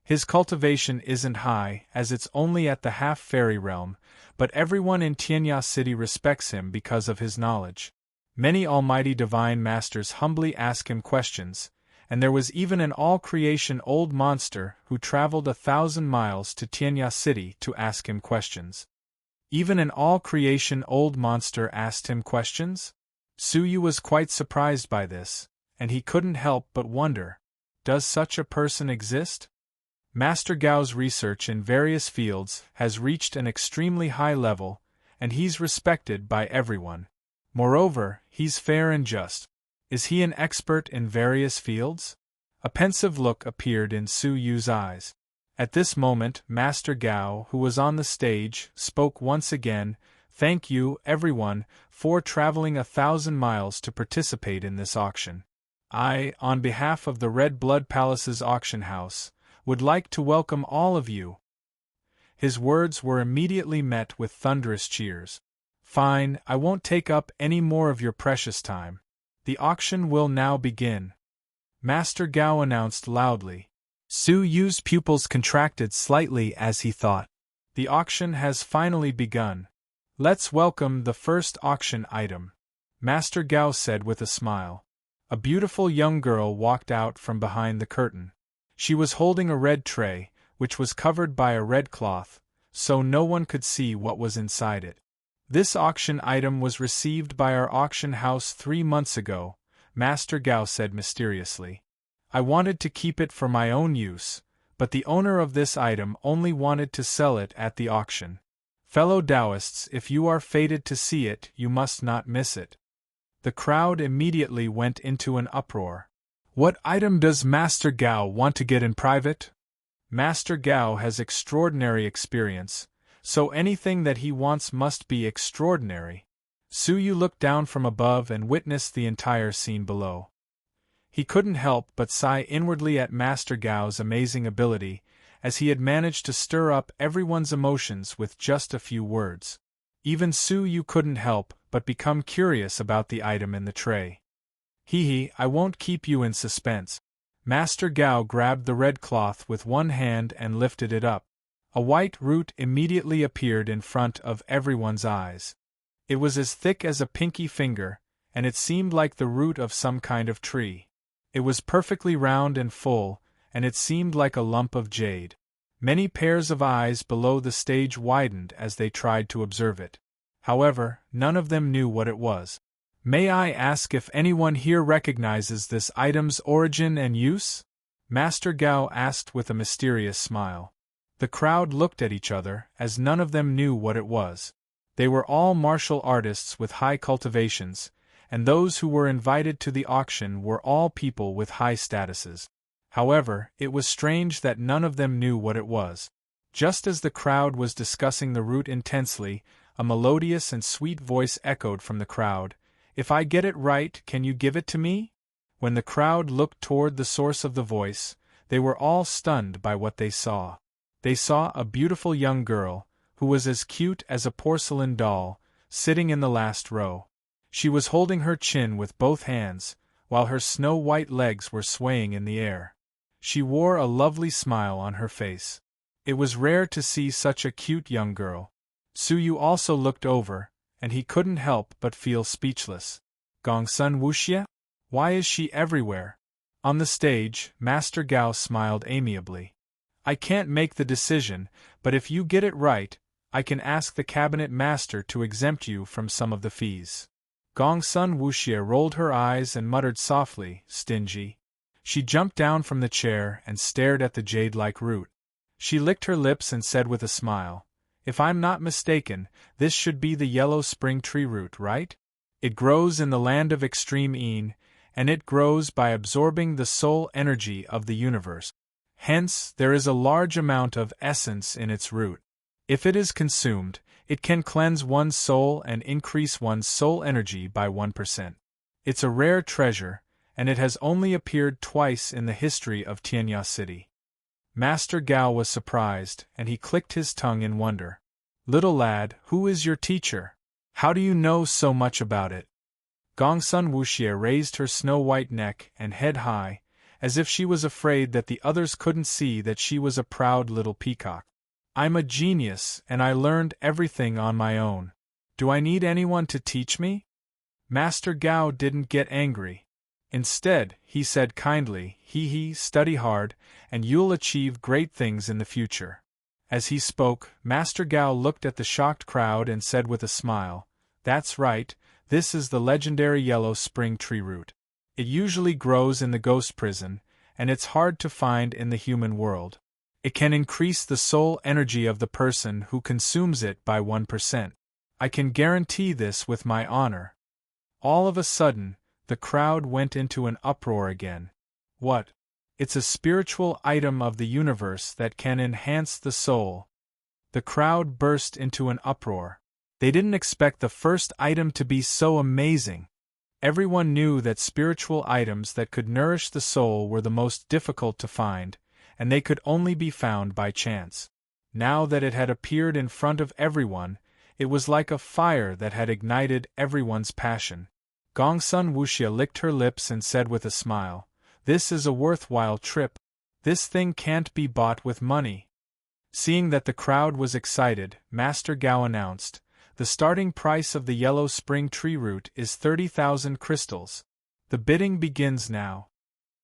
His cultivation isn't high, as it's only at the half-fairy realm, but everyone in Tianya City respects him because of his knowledge. Many almighty divine masters humbly ask him questions, and there was even an all-creation old monster who traveled 1,000 miles to Tianya City to ask him questions." Even an all-creation old monster asked him questions? Su Yu was quite surprised by this, and he couldn't help but wonder, does such a person exist? Master Gao's research in various fields has reached an extremely high level, and he's respected by everyone. Moreover, he's fair and just. Is he an expert in various fields? A pensive look appeared in Su Yu's eyes. At this moment, Master Gao, who was on the stage, spoke once again, Thank you, everyone, for traveling 1,000 miles to participate in this auction. I, on behalf of the Red Blood Palace's auction house, would like to welcome all of you." His words were immediately met with thunderous cheers. "Fine, I won't take up any more of your precious time. The auction will now begin," Master Gao announced loudly. Su Yu's pupils contracted slightly as he thought. The auction has finally begun. "Let's welcome the first auction item," Master Gao said with a smile. A beautiful young girl walked out from behind the curtain. She was holding a red tray, which was covered by a red cloth, so no one could see what was inside it. "This auction item was received by our auction house 3 months ago," Master Gao said mysteriously. "I wanted to keep it for my own use, but the owner of this item only wanted to sell it at the auction. Fellow Taoists, if you are fated to see it, you must not miss it." The crowd immediately went into an uproar. "What item does Master Gao want to get in private?" Master Gao has extraordinary experience, so anything that he wants must be extraordinary. Su Yu looked down from above and witnessed the entire scene below. He couldn't help but sigh inwardly at Master Gao's amazing ability, as he had managed to stir up everyone's emotions with just a few words. Even Su Yu couldn't help but become curious about the item in the tray. I won't keep you in suspense." Master Gao grabbed the red cloth with one hand and lifted it up. A white root immediately appeared in front of everyone's eyes. It was as thick as a pinky finger, and it seemed like the root of some kind of tree. It was perfectly round and full, and it seemed like a lump of jade. Many pairs of eyes below the stage widened as they tried to observe it. However, none of them knew what it was. "May I ask if anyone here recognizes this item's origin and use?" Master Gao asked with a mysterious smile. The crowd looked at each other, as none of them knew what it was. They were all martial artists with high cultivations, and those who were invited to the auction were all people with high statuses. However, it was strange that none of them knew what it was. Just as the crowd was discussing the root intensely, a melodious and sweet voice echoed from the crowd, "If I get it right, can you give it to me?" When the crowd looked toward the source of the voice, they were all stunned by what they saw. They saw a beautiful young girl, who was as cute as a porcelain doll, sitting in the last row. She was holding her chin with both hands, while her snow-white legs were swaying in the air. She wore a lovely smile on her face. It was rare to see such a cute young girl. Su Yu also looked over, and he couldn't help but feel speechless. Gongsun Wuxie? Why is she everywhere? On the stage, Master Gao smiled amiably. "I can't make the decision, but if you get it right, I can ask the cabinet master to exempt you from some of the fees." Gongsun Wuxie rolled her eyes and muttered softly, "Stingy." She jumped down from the chair and stared at the jade-like root. She licked her lips and said with a smile, "If I'm not mistaken, this should be the yellow spring tree root, right? It grows in the land of extreme Een, and it grows by absorbing the soul energy of the universe. Hence, there is a large amount of essence in its root. If it is consumed, it can cleanse one's soul and increase one's soul energy by 1%. It's a rare treasure, and it has only appeared twice in the history of Tianya City." Master Gao was surprised, and he clicked his tongue in wonder. "Little lad, who is your teacher? How do you know so much about it?" Gongsun Wuxie raised her snow-white neck and head high, as if she was afraid that the others couldn't see that she was a proud little peacock. "I'm a genius, and I learned everything on my own. Do I need anyone to teach me?" Master Gao didn't get angry. Instead, he said kindly, "Study hard, and you'll achieve great things in the future." As he spoke, Master Gao looked at the shocked crowd and said with a smile, "That's right, this is the legendary yellow spring tree root. It usually grows in the ghost prison, and it's hard to find in the human world. It can increase the soul energy of the person who consumes it by 1%. I can guarantee this with my honor." All of a sudden, the crowd went into an uproar again. "What? It's a spiritual item of the universe that can enhance the soul." The crowd burst into an uproar. They didn't expect the first item to be so amazing. Everyone knew that spiritual items that could nourish the soul were the most difficult to find, and they could only be found by chance. Now that it had appeared in front of everyone, it was like a fire that had ignited everyone's passion. Gongsun Wuxia licked her lips and said with a smile, "This is a worthwhile trip. This thing can't be bought with money." Seeing that the crowd was excited, Master Gao announced, "The starting price of the yellow spring tree root is 30,000 crystals. The bidding begins now."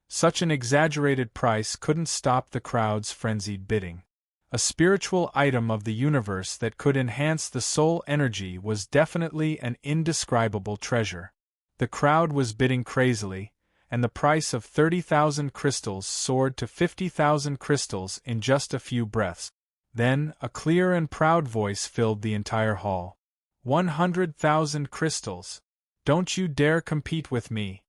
Such an exaggerated price couldn't stop the crowd's frenzied bidding. A spiritual item of the universe that could enhance the soul energy was definitely an indescribable treasure. The crowd was bidding crazily, and the price of 30,000 crystals soared to 50,000 crystals in just a few breaths. Then, a clear and proud voice filled the entire hall. 100,000 crystals! Don't you dare compete with me!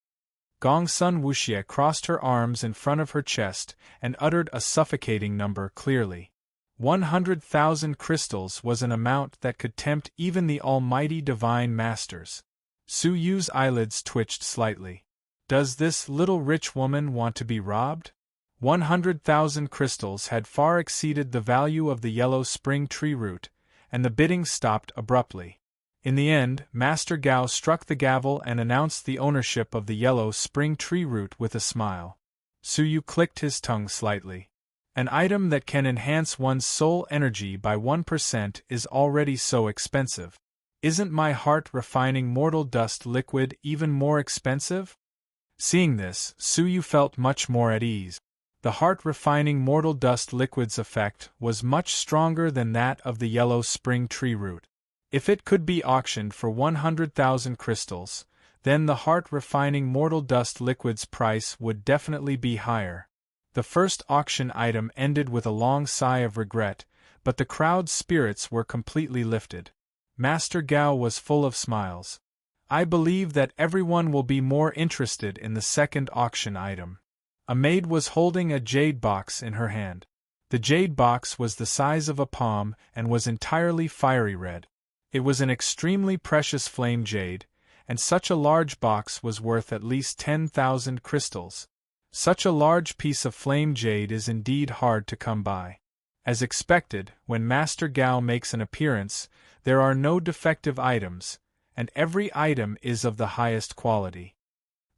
Gongsun Wuxia crossed her arms in front of her chest and uttered a suffocating number clearly. 100,000 crystals was an amount that could tempt even the almighty divine masters. Su Yu's eyelids twitched slightly. Does this little rich woman want to be robbed? 100,000 crystals had far exceeded the value of the yellow spring tree root, and the bidding stopped abruptly. In the end, Master Gao struck the gavel and announced the ownership of the yellow spring tree root with a smile. Su Yu clicked his tongue slightly. An item that can enhance one's soul energy by 1% is already so expensive. Isn't my heart-refining mortal dust liquid even more expensive? Seeing this, Su Yu felt much more at ease. The heart-refining mortal dust liquid's effect was much stronger than that of the yellow spring tree root. If it could be auctioned for 100,000 crystals, then the heart-refining mortal dust liquid's price would definitely be higher. The first auction item ended with a long sigh of regret, but the crowd's spirits were completely lifted. Master Gao was full of smiles. "I believe that everyone will be more interested in the second auction item." A maid was holding a jade box in her hand. The jade box was the size of a palm and was entirely fiery red. It was an extremely precious flame jade, and such a large box was worth at least 10,000 crystals. Such a large piece of flame jade is indeed hard to come by. As expected, when Master Gao makes an appearance, there are no defective items, and every item is of the highest quality.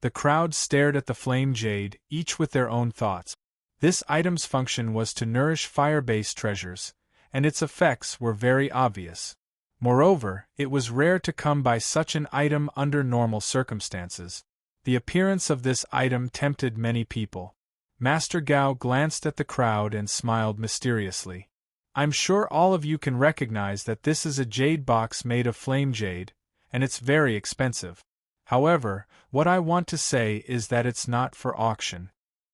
The crowd stared at the flame jade, each with their own thoughts. This item's function was to nourish fire-based treasures, and its effects were very obvious. Moreover, it was rare to come by such an item under normal circumstances. The appearance of this item tempted many people. Master Gao glanced at the crowd and smiled mysteriously. "I'm sure all of you can recognize that this is a jade box made of flame jade, and it's very expensive. However, what I want to say is that it's not for auction.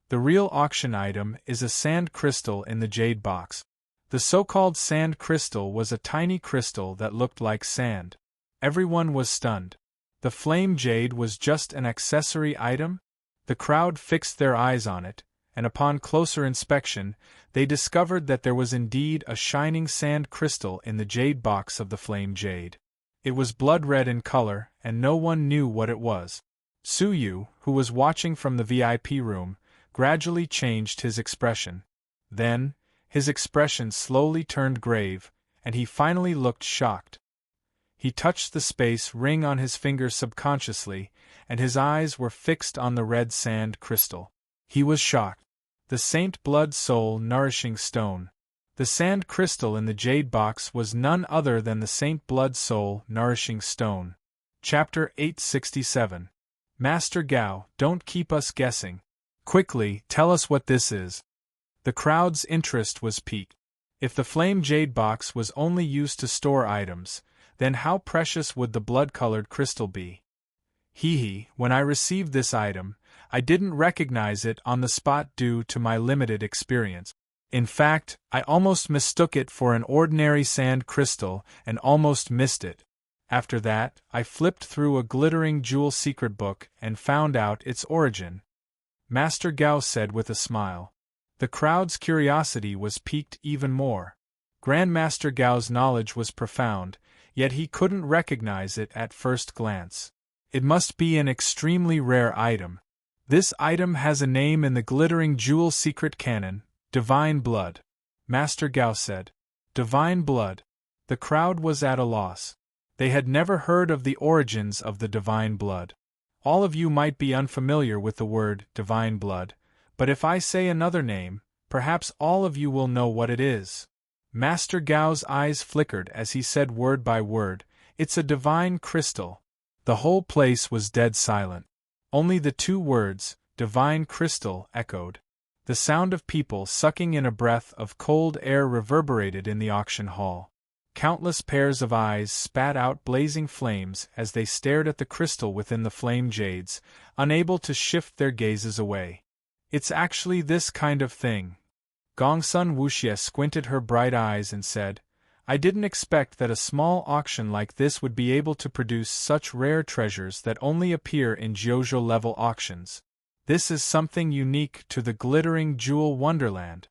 The real auction item is a sand crystal in the jade box." The so-called sand crystal was a tiny crystal that looked like sand. Everyone was stunned. The flame jade was just an accessory item? The crowd fixed their eyes on it, and upon closer inspection, they discovered that there was indeed a shining sand crystal in the jade box of the flame jade. It was blood-red in color, and no one knew what it was. Su Yu, who was watching from the VIP room, gradually changed his expression. Then, his expression slowly turned grave, and he finally looked shocked. He touched the space ring on his finger subconsciously, and his eyes were fixed on the red sand crystal. He was shocked. The Saint Blood Soul Nourishing Stone. The sand crystal in the jade box was none other than the Saint Blood Soul Nourishing Stone. Chapter 867. Master Gao, don't keep us guessing. Quickly, tell us what this is. The crowd's interest was piqued. If the flame jade box was only used to store items, then how precious would the blood-colored crystal be? When I received this item, I didn't recognize it on the spot due to my limited experience. In fact, I almost mistook it for an ordinary sand crystal and almost missed it. After that, I flipped through a glittering jewel secret book and found out its origin. Master Gao said with a smile. The crowd's curiosity was piqued even more. Grandmaster Gao's knowledge was profound, yet he couldn't recognize it at first glance. It must be an extremely rare item. This item has a name in the glittering jewel secret canon, Divine Blood. Master Gao said. Divine Blood. The crowd was at a loss. They had never heard of the origins of the Divine Blood. All of you might be unfamiliar with the word Divine Blood, but if I say another name, perhaps all of you will know what it is. Master Gao's eyes flickered as he said word by word, "It's a divine crystal." The whole place was dead silent. Only the two words, divine crystal, echoed. The sound of people sucking in a breath of cold air reverberated in the auction hall. Countless pairs of eyes spat out blazing flames as they stared at the crystal within the flame jades, unable to shift their gazes away. "It's actually this kind of thing." Gongsun Wuxie squinted her bright eyes and said, "I didn't expect that a small auction like this would be able to produce such rare treasures that only appear in Jiuzhou-level auctions. This is something unique to the glittering jewel wonderland."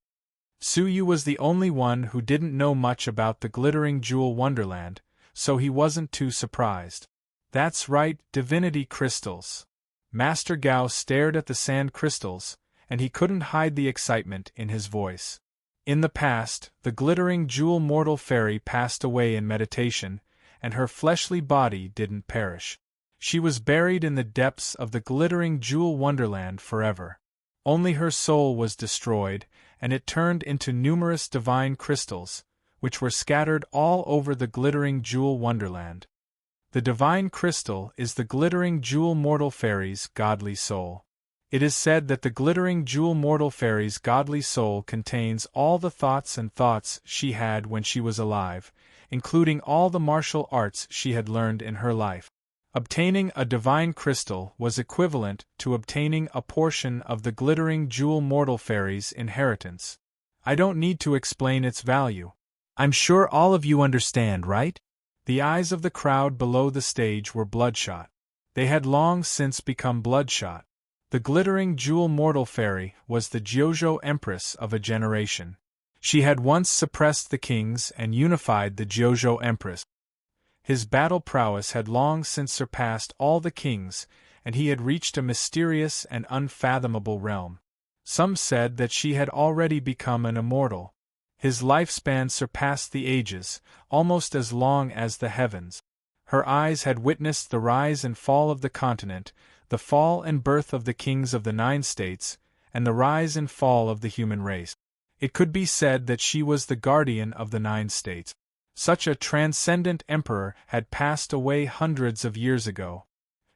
Su Yu was the only one who didn't know much about the glittering jewel wonderland, so he wasn't too surprised. "That's right, divinity crystals." Master Gao stared at the sand crystals, and he couldn't hide the excitement in his voice. In the past, the glittering jewel mortal fairy passed away in meditation, and her fleshly body didn't perish. She was buried in the depths of the glittering jewel wonderland forever. Only her soul was destroyed, and it turned into numerous divine crystals, which were scattered all over the glittering jewel wonderland. The divine crystal is the glittering jewel mortal fairy's godly soul. It is said that the glittering jewel mortal fairy's godly soul contains all the thoughts she had when she was alive, including all the martial arts she had learned in her life. Obtaining a divine crystal was equivalent to obtaining a portion of the glittering jewel mortal fairy's inheritance. I don't need to explain its value. I'm sure all of you understand, right? The eyes of the crowd below the stage were bloodshot. They had long since become bloodshot. The glittering jewel mortal fairy was the Jiuzhou Empress of a generation. She had once suppressed the kings and unified the Jiuzhou Empress. His battle prowess had long since surpassed all the kings, and he had reached a mysterious and unfathomable realm. Some said that she had already become an immortal. His lifespan surpassed the ages, almost as long as the heavens. Her eyes had witnessed the rise and fall of the continent, the fall and birth of the kings of the 9 states, and the rise and fall of the human race. It could be said that she was the guardian of the 9 states. Such a transcendent emperor had passed away hundreds of years ago.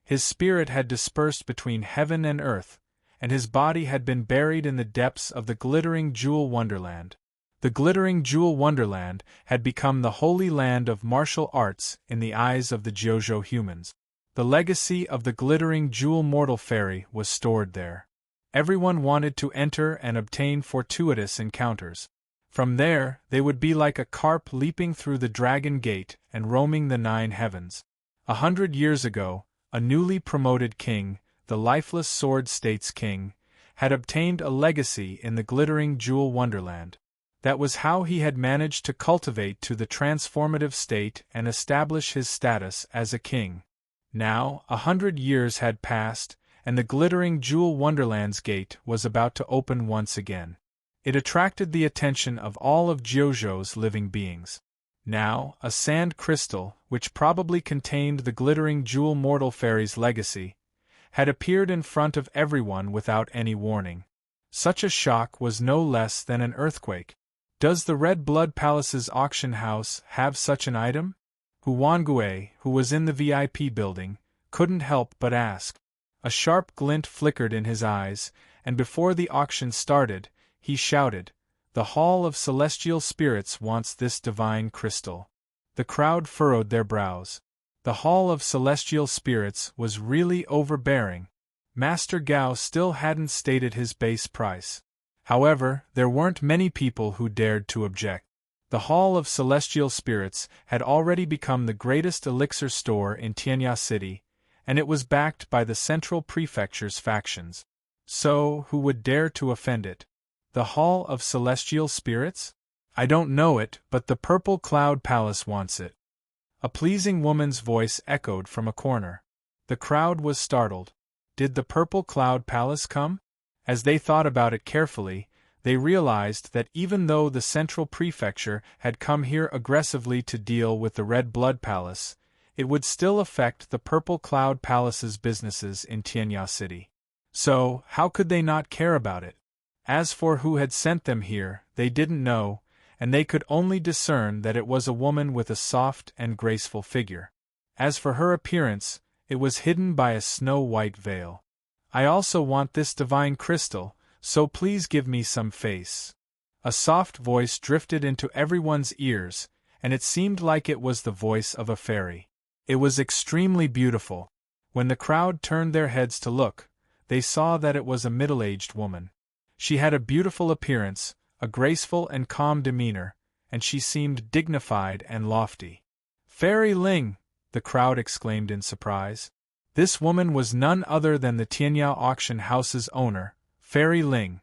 His spirit had dispersed between heaven and earth, and his body had been buried in the depths of the glittering jewel wonderland. The glittering jewel wonderland had become the holy land of martial arts in the eyes of the Jiuzhou humans. The legacy of the glittering jewel mortal fairy was stored there. Everyone wanted to enter and obtain fortuitous encounters. From there, they would be like a carp leaping through the dragon gate and roaming the 9 heavens. 100 years ago, a newly promoted king, the lifeless Sword State's king, had obtained a legacy in the glittering jewel wonderland. That was how he had managed to cultivate to the transformative state and establish his status as a king. Now, 100 years had passed, and the glittering jewel wonderland's gate was about to open once again. It attracted the attention of all of Jiuzhou's living beings. Now, a sand crystal, which probably contained the glittering jewel mortal fairy's legacy, had appeared in front of everyone without any warning. Such a shock was no less than an earthquake. Does the Red Blood Palace's auction house have such an item? Huanggue, who was in the VIP building, couldn't help but ask. A sharp glint flickered in his eyes, and before the auction started, he shouted, "The Hall of Celestial Spirits wants this divine crystal." The crowd furrowed their brows. The Hall of Celestial Spirits was really overbearing. Master Gao still hadn't stated his base price. However, there weren't many people who dared to object. The Hall of Celestial Spirits had already become the greatest elixir store in Tianya City, and it was backed by the Central Prefecture's factions. So, who would dare to offend it? The Hall of Celestial Spirits? I don't know it, but the Purple Cloud Palace wants it. A pleasing woman's voice echoed from a corner. The crowd was startled. Did the Purple Cloud Palace come? As they thought about it carefully, they realized that even though the Central Prefecture had come here aggressively to deal with the Red Blood Palace, it would still affect the Purple Cloud Palace's businesses in Tianya City. So, how could they not care about it? As for who had sent them here, they didn't know, and they could only discern that it was a woman with a soft and graceful figure. As for her appearance, it was hidden by a snow-white veil. I also want this divine crystal, so please give me some face. A soft voice drifted into everyone's ears, and it seemed like it was the voice of a fairy. It was extremely beautiful. When the crowd turned their heads to look, they saw that it was a middle-aged woman. She had a beautiful appearance, a graceful and calm demeanor, and she seemed dignified and lofty. "Fairy Ling!" the crowd exclaimed in surprise. This woman was none other than the Tianya Auction House's owner, Fairy Ling.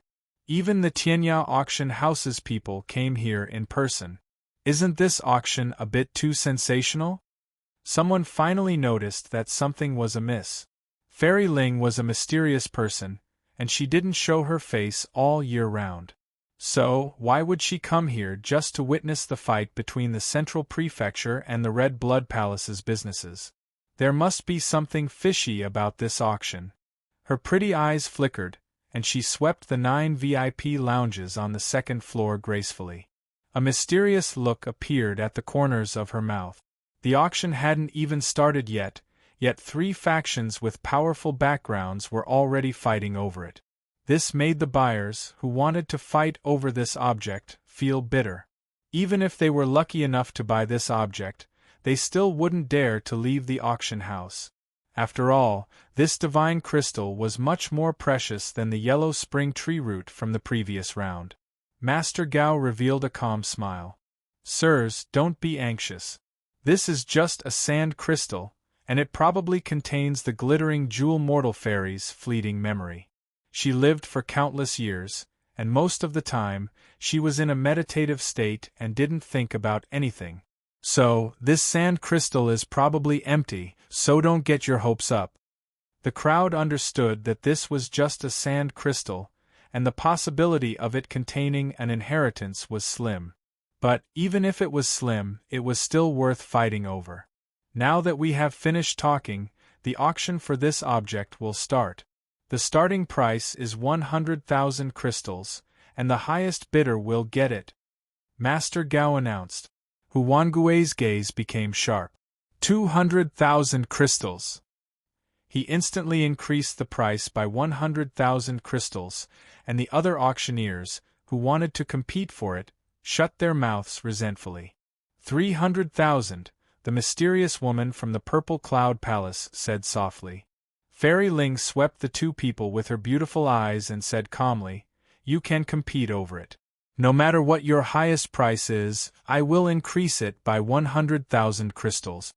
Even the Tianya Auction House's people came here in person. Isn't this auction a bit too sensational? Someone finally noticed that something was amiss. Fairy Ling was a mysterious person, and she didn't show her face all year round. So, why would she come here just to witness the fight between the Central Prefecture and the Red Blood Palace's businesses? There must be something fishy about this auction. Her pretty eyes flickered, and she swept the 9 VIP lounges on the second floor gracefully. A mysterious look appeared at the corners of her mouth. The auction hadn't even started yet 3 factions with powerful backgrounds were already fighting over it. This made the buyers, who wanted to fight over this object, feel bitter. Even if they were lucky enough to buy this object, they still wouldn't dare to leave the auction house. After all, this divine crystal was much more precious than the yellow spring tree root from the previous round. Master Gao revealed a calm smile. "Sirs, don't be anxious. This is just a sand crystal, and it probably contains the glittering jewel mortal fairy's fleeting memory. She lived for countless years, and most of the time, she was in a meditative state and didn't think about anything. So, this sand crystal is probably empty, so don't get your hopes up." The crowd understood that this was just a sand crystal, and the possibility of it containing an inheritance was slim. But, even if it was slim, it was still worth fighting over. Now that we have finished talking, the auction for this object will start. The starting price is 100,000 crystals, and the highest bidder will get it, Master Gao announced. Huangui's gaze became sharp. 200,000 crystals! He instantly increased the price by 100,000 crystals, and the other auctioneers, who wanted to compete for it, shut their mouths resentfully. 300,000, the mysterious woman from the Purple Cloud Palace said softly. Fairy Ling swept the 2 people with her beautiful eyes and said calmly, "You can compete over it. No matter what your highest price is, I will increase it by 100,000 crystals."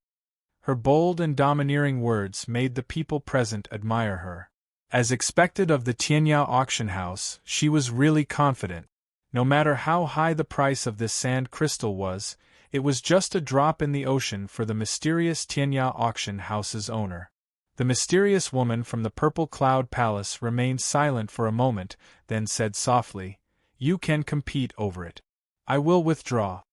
Her bold and domineering words made the people present admire her. As expected of the Tianya auction house, she was really confident. No matter how high the price of this sand crystal was, it was just a drop in the ocean for the mysterious Tianya auction house's owner. The mysterious woman from the Purple Cloud Palace remained silent for a moment, then said softly, "You can compete over it. I will withdraw."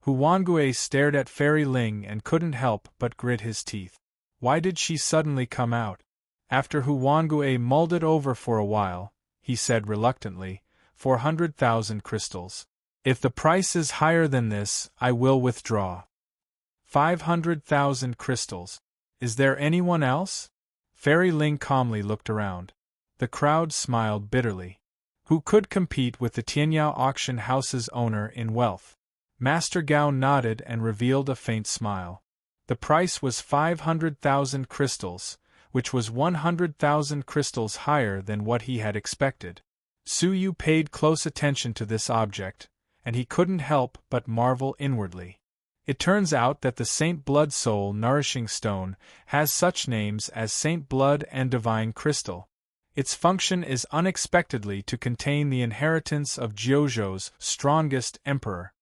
Huangui stared at Fairy Ling and couldn't help but grit his teeth. Why did she suddenly come out? After Huangui mulled it over for a while, he said reluctantly, 400,000 crystals. If the price is higher than this, I will withdraw. 500,000 crystals. Is there anyone else? Fairy Ling calmly looked around. The crowd smiled bitterly. Who could compete with the Tianya auction house's owner in wealth? Master Gao nodded and revealed a faint smile. The price was 500,000 crystals, which was 100,000 crystals higher than what he had expected. Su Yu paid close attention to this object, and he couldn't help but marvel inwardly. It turns out that the Saint Blood Soul Nourishing Stone has such names as Saint Blood and Divine Crystal. Its function is unexpectedly to contain the inheritance of Jiuzhou's strongest emperor.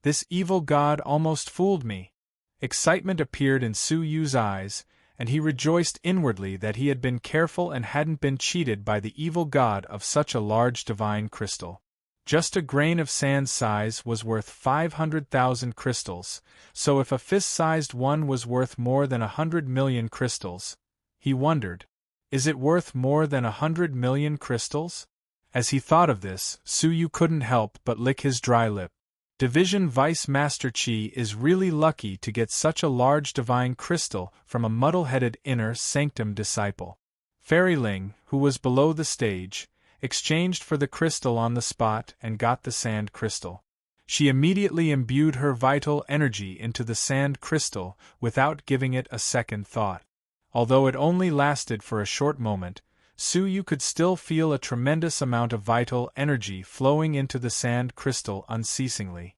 This evil god almost fooled me. Excitement appeared in Su Yu's eyes, and he rejoiced inwardly that he had been careful and hadn't been cheated by the evil god of such a large divine crystal. Just a grain of sand size was worth 500,000 crystals, so if a fist-sized one was worth more than 100 million crystals, he wondered, is it worth more than 100 million crystals? As he thought of this, Su Yu couldn't help but lick his dry lip. Division Vice Master Qi is really lucky to get such a large divine crystal from a muddle-headed inner sanctum disciple. Fairy Ling, who was below the stage, exchanged for the crystal on the spot and got the sand crystal. She immediately imbued her vital energy into the sand crystal without giving it a second thought. Although it only lasted for a short moment, Su Yu could still feel a tremendous amount of vital energy flowing into the sand crystal unceasingly.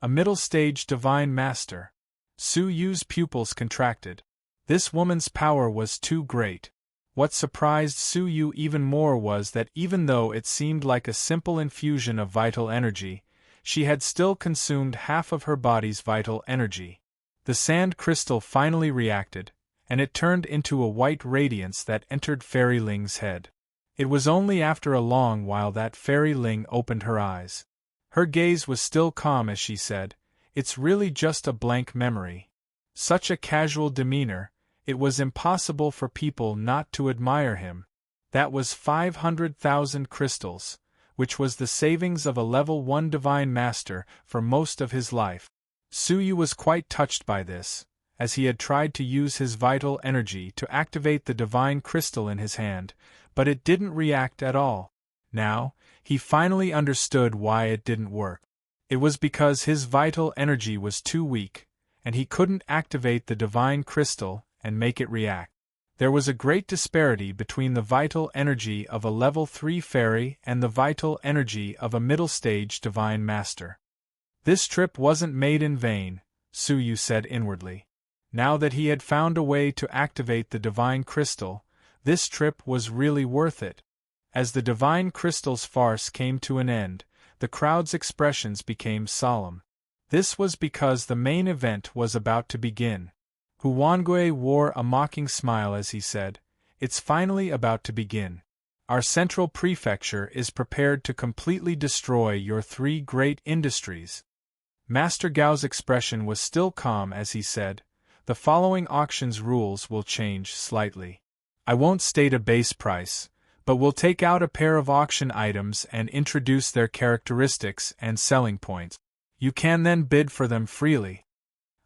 A middle-stage divine master. Su Yu's pupils contracted. This woman's power was too great. What surprised Su Yu even more was that even though it seemed like a simple infusion of vital energy, she had still consumed half of her body's vital energy. The sand crystal finally reacted, and it turned into a white radiance that entered Fairy Ling's head. It was only after a long while that Fairy Ling opened her eyes. Her gaze was still calm as she said, "It's really just a blank memory." Such a casual demeanor, it was impossible for people not to admire him. That was 500,000 crystals, which was the savings of a level 1 divine master for most of his life. Su Yu was quite touched by this, as he had tried to use his vital energy to activate the divine crystal in his hand, but it didn't react at all. Now, he finally understood why it didn't work. It was because his vital energy was too weak, and he couldn't activate the divine crystal and make it react. There was a great disparity between the vital energy of a level 3 fairy and the vital energy of a middle-stage divine master. This trip wasn't made in vain, Su Yu said inwardly. Now that he had found a way to activate the divine crystal, this trip was really worth it. As the divine crystal's farce came to an end, the crowd's expressions became solemn. This was because the main event was about to begin. Huangui wore a mocking smile as he said, "It's finally about to begin. Our central prefecture is prepared to completely destroy your 3 great industries." Master Gao's expression was still calm as he said, "The following auction's rules will change slightly. I won't state a base price, but we'll take out a pair of auction items and introduce their characteristics and selling points. You can then bid for them freely."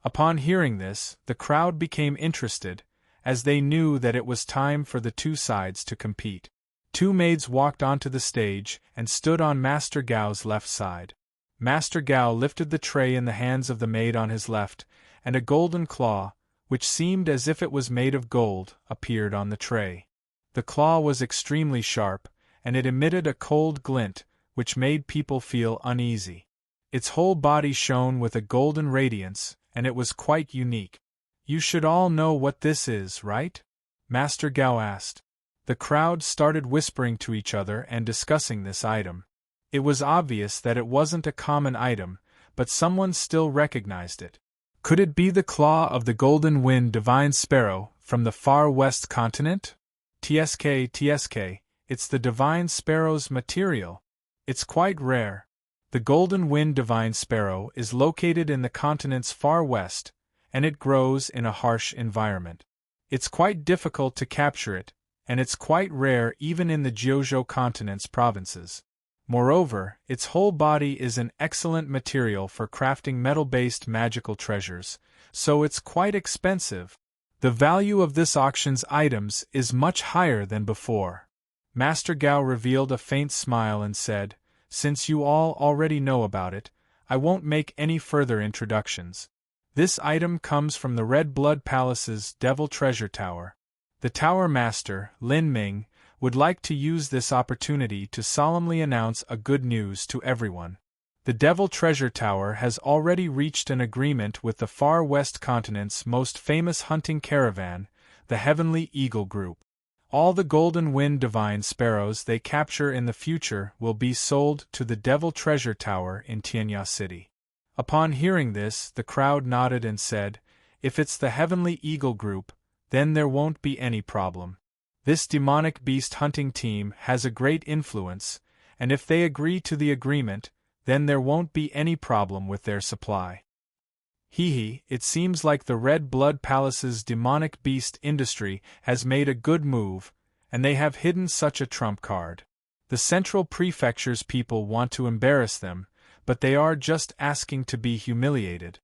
Upon hearing this, the crowd became interested, as they knew that it was time for the 2 sides to compete. 2 maids walked onto the stage and stood on Master Gao's left side. Master Gao lifted the tray in the hands of the maid on his left, and a golden claw, which seemed as if it was made of gold, appeared on the tray. The claw was extremely sharp, and it emitted a cold glint, which made people feel uneasy. Its whole body shone with a golden radiance, and it was quite unique. "You should all know what this is, right?" Master Gao asked. The crowd started whispering to each other and discussing this item. It was obvious that it wasn't a common item, but someone still recognized it. Could it be the claw of the Golden Wind Divine Sparrow from the far west continent? TSK, it's the Divine Sparrow's material. It's quite rare. The Golden Wind Divine Sparrow is located in the continent's far west, and it grows in a harsh environment. It's quite difficult to capture it, and it's quite rare even in the Jiuzhou continent's provinces. Moreover, its whole body is an excellent material for crafting metal-based magical treasures, so it's quite expensive. The value of this auction's items is much higher than before. Master Gao revealed a faint smile and said, "Since you all already know about it, I won't make any further introductions. This item comes from the Red Blood Palace's Devil Treasure Tower. The Tower Master, Lin Ming, would like to use this opportunity to solemnly announce a good news to everyone. The Devil Treasure Tower has already reached an agreement with the far west continent's most famous hunting caravan, the Heavenly Eagle Group. All the Golden Wind Divine Sparrows they capture in the future will be sold to the Devil Treasure Tower in Tianya City." Upon hearing this, the crowd nodded and said, If it's the Heavenly Eagle group, then there won't be any problem. This demonic beast hunting team has a great influence, and if they agree to the agreement, then there won't be any problem with their supply. It seems like the Red Blood Palace's demonic beast industry has made a good move, and they have hidden such a trump card. The Central Prefecture's people want to embarrass them, but they are just asking to be humiliated.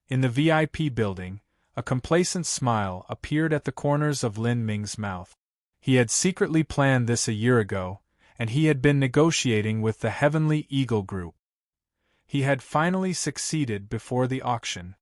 In the VIP building, a complacent smile appeared at the corners of Lin Ming's mouth. He had secretly planned this a year ago, and he had been negotiating with the Heavenly Eagle group. He had finally succeeded before the auction.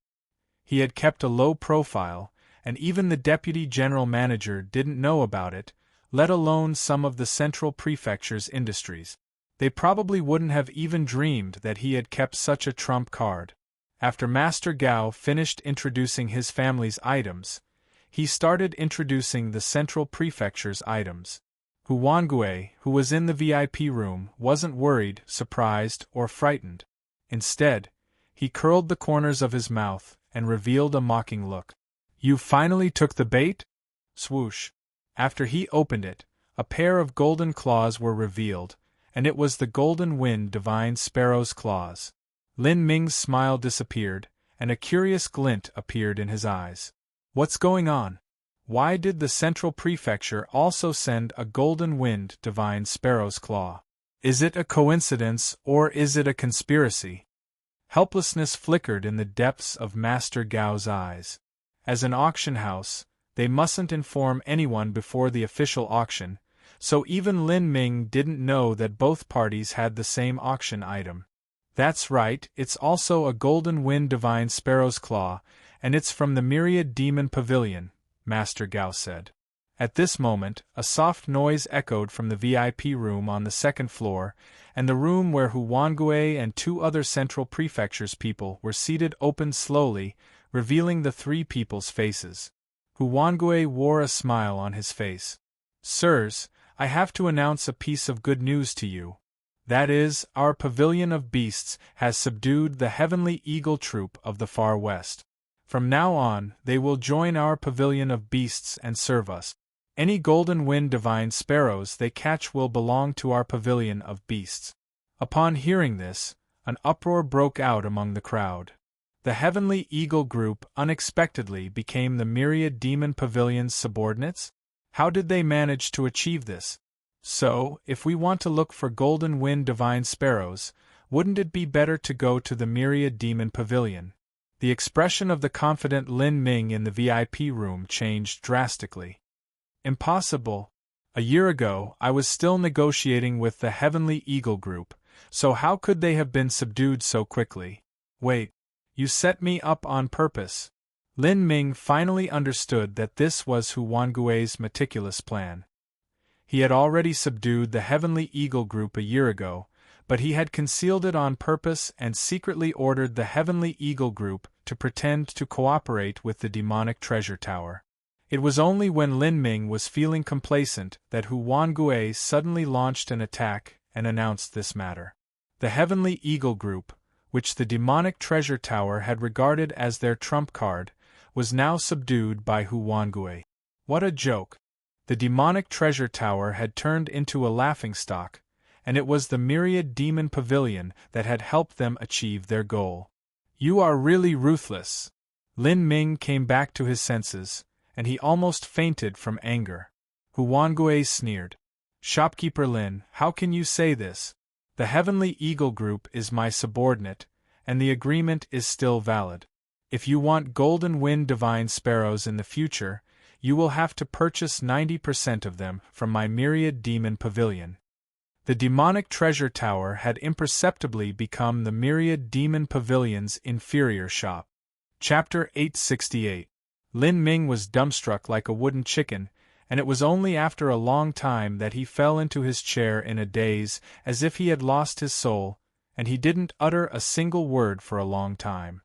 He had kept a low profile, and even the deputy general manager didn't know about it, let alone some of the Central Prefecture's industries. They probably wouldn't have even dreamed that he had kept such a trump card. After Master Gao finished introducing his family's items, he started introducing the Central Prefecture's items. Huangui, who was in the VIP room, wasn't worried, surprised, or frightened. Instead, he curled the corners of his mouth and revealed a mocking look. "You finally took the bait?" Swoosh. After he opened it, a pair of golden claws were revealed, and it was the Golden Wind Divine Sparrow's claws. Lin Ming's smile disappeared, and a curious glint appeared in his eyes. What's going on? Why did the Central Prefecture also send a Golden Wind Divine Sparrow's claw? Is it a coincidence or is it a conspiracy? Helplessness flickered in the depths of Master Gao's eyes. As an auction house, they mustn't inform anyone before the official auction, so even Lin Ming didn't know that both parties had the same auction item. That's right, it's also a Golden Wind Divine Sparrow's claw, and it's from the Myriad Demon Pavilion, Master Gao said. At this moment, a soft noise echoed from the VIP room on the second floor, and the room where Huangui and 2 other Central Prefecture's people were seated opened slowly, revealing the 3 people's faces. Huangui wore a smile on his face. "Sirs, I have to announce a piece of good news to you. That is, our Pavilion of Beasts has subdued the Heavenly Eagle troop of the Far West. From now on, they will join our Pavilion of Beasts and serve us. Any Golden Wind Divine Sparrows they catch will belong to our Pavilion of Beasts." Upon hearing this, an uproar broke out among the crowd. The Heavenly Eagle group unexpectedly became the Myriad Demon Pavilion's subordinates? How did they manage to achieve this? So, if we want to look for Golden Wind Divine Sparrows, wouldn't it be better to go to the Myriad Demon Pavilion? The expression of the confident Lin Ming in the VIP room changed drastically. Impossible. A year ago, I was still negotiating with the Heavenly Eagle group, so how could they have been subdued so quickly? Wait. You set me up on purpose. Lin Ming finally understood that this was Huangui's meticulous plan. He had already subdued the Heavenly Eagle group a year ago, but he had concealed it on purpose and secretly ordered the Heavenly Eagle group to pretend to cooperate with the demonic treasure tower. It was only when Lin Ming was feeling complacent that Huangui suddenly launched an attack and announced this matter. The Heavenly Eagle group, which the demonic treasure tower had regarded as their trump card, was now subdued by Huangui. What a joke! The demonic treasure tower had turned into a laughingstock, and it was the Myriad Demon Pavilion that had helped them achieve their goal. You are really ruthless. Lin Ming came back to his senses, and he almost fainted from anger. Huangui sneered. Shopkeeper Lin, how can you say this? The Heavenly Eagle group is my subordinate, and the agreement is still valid. If you want Golden Wind Divine Sparrows in the future, you will have to purchase 90% of them from my Myriad Demon Pavilion. The demonic treasure tower had imperceptibly become the Myriad Demon Pavilion's inferior shop. Chapter 868. Lin Ming was dumbstruck like a wooden chicken, and it was only after a long time that he fell into his chair in a daze, as if he had lost his soul, and he didn't utter a single word for a long time.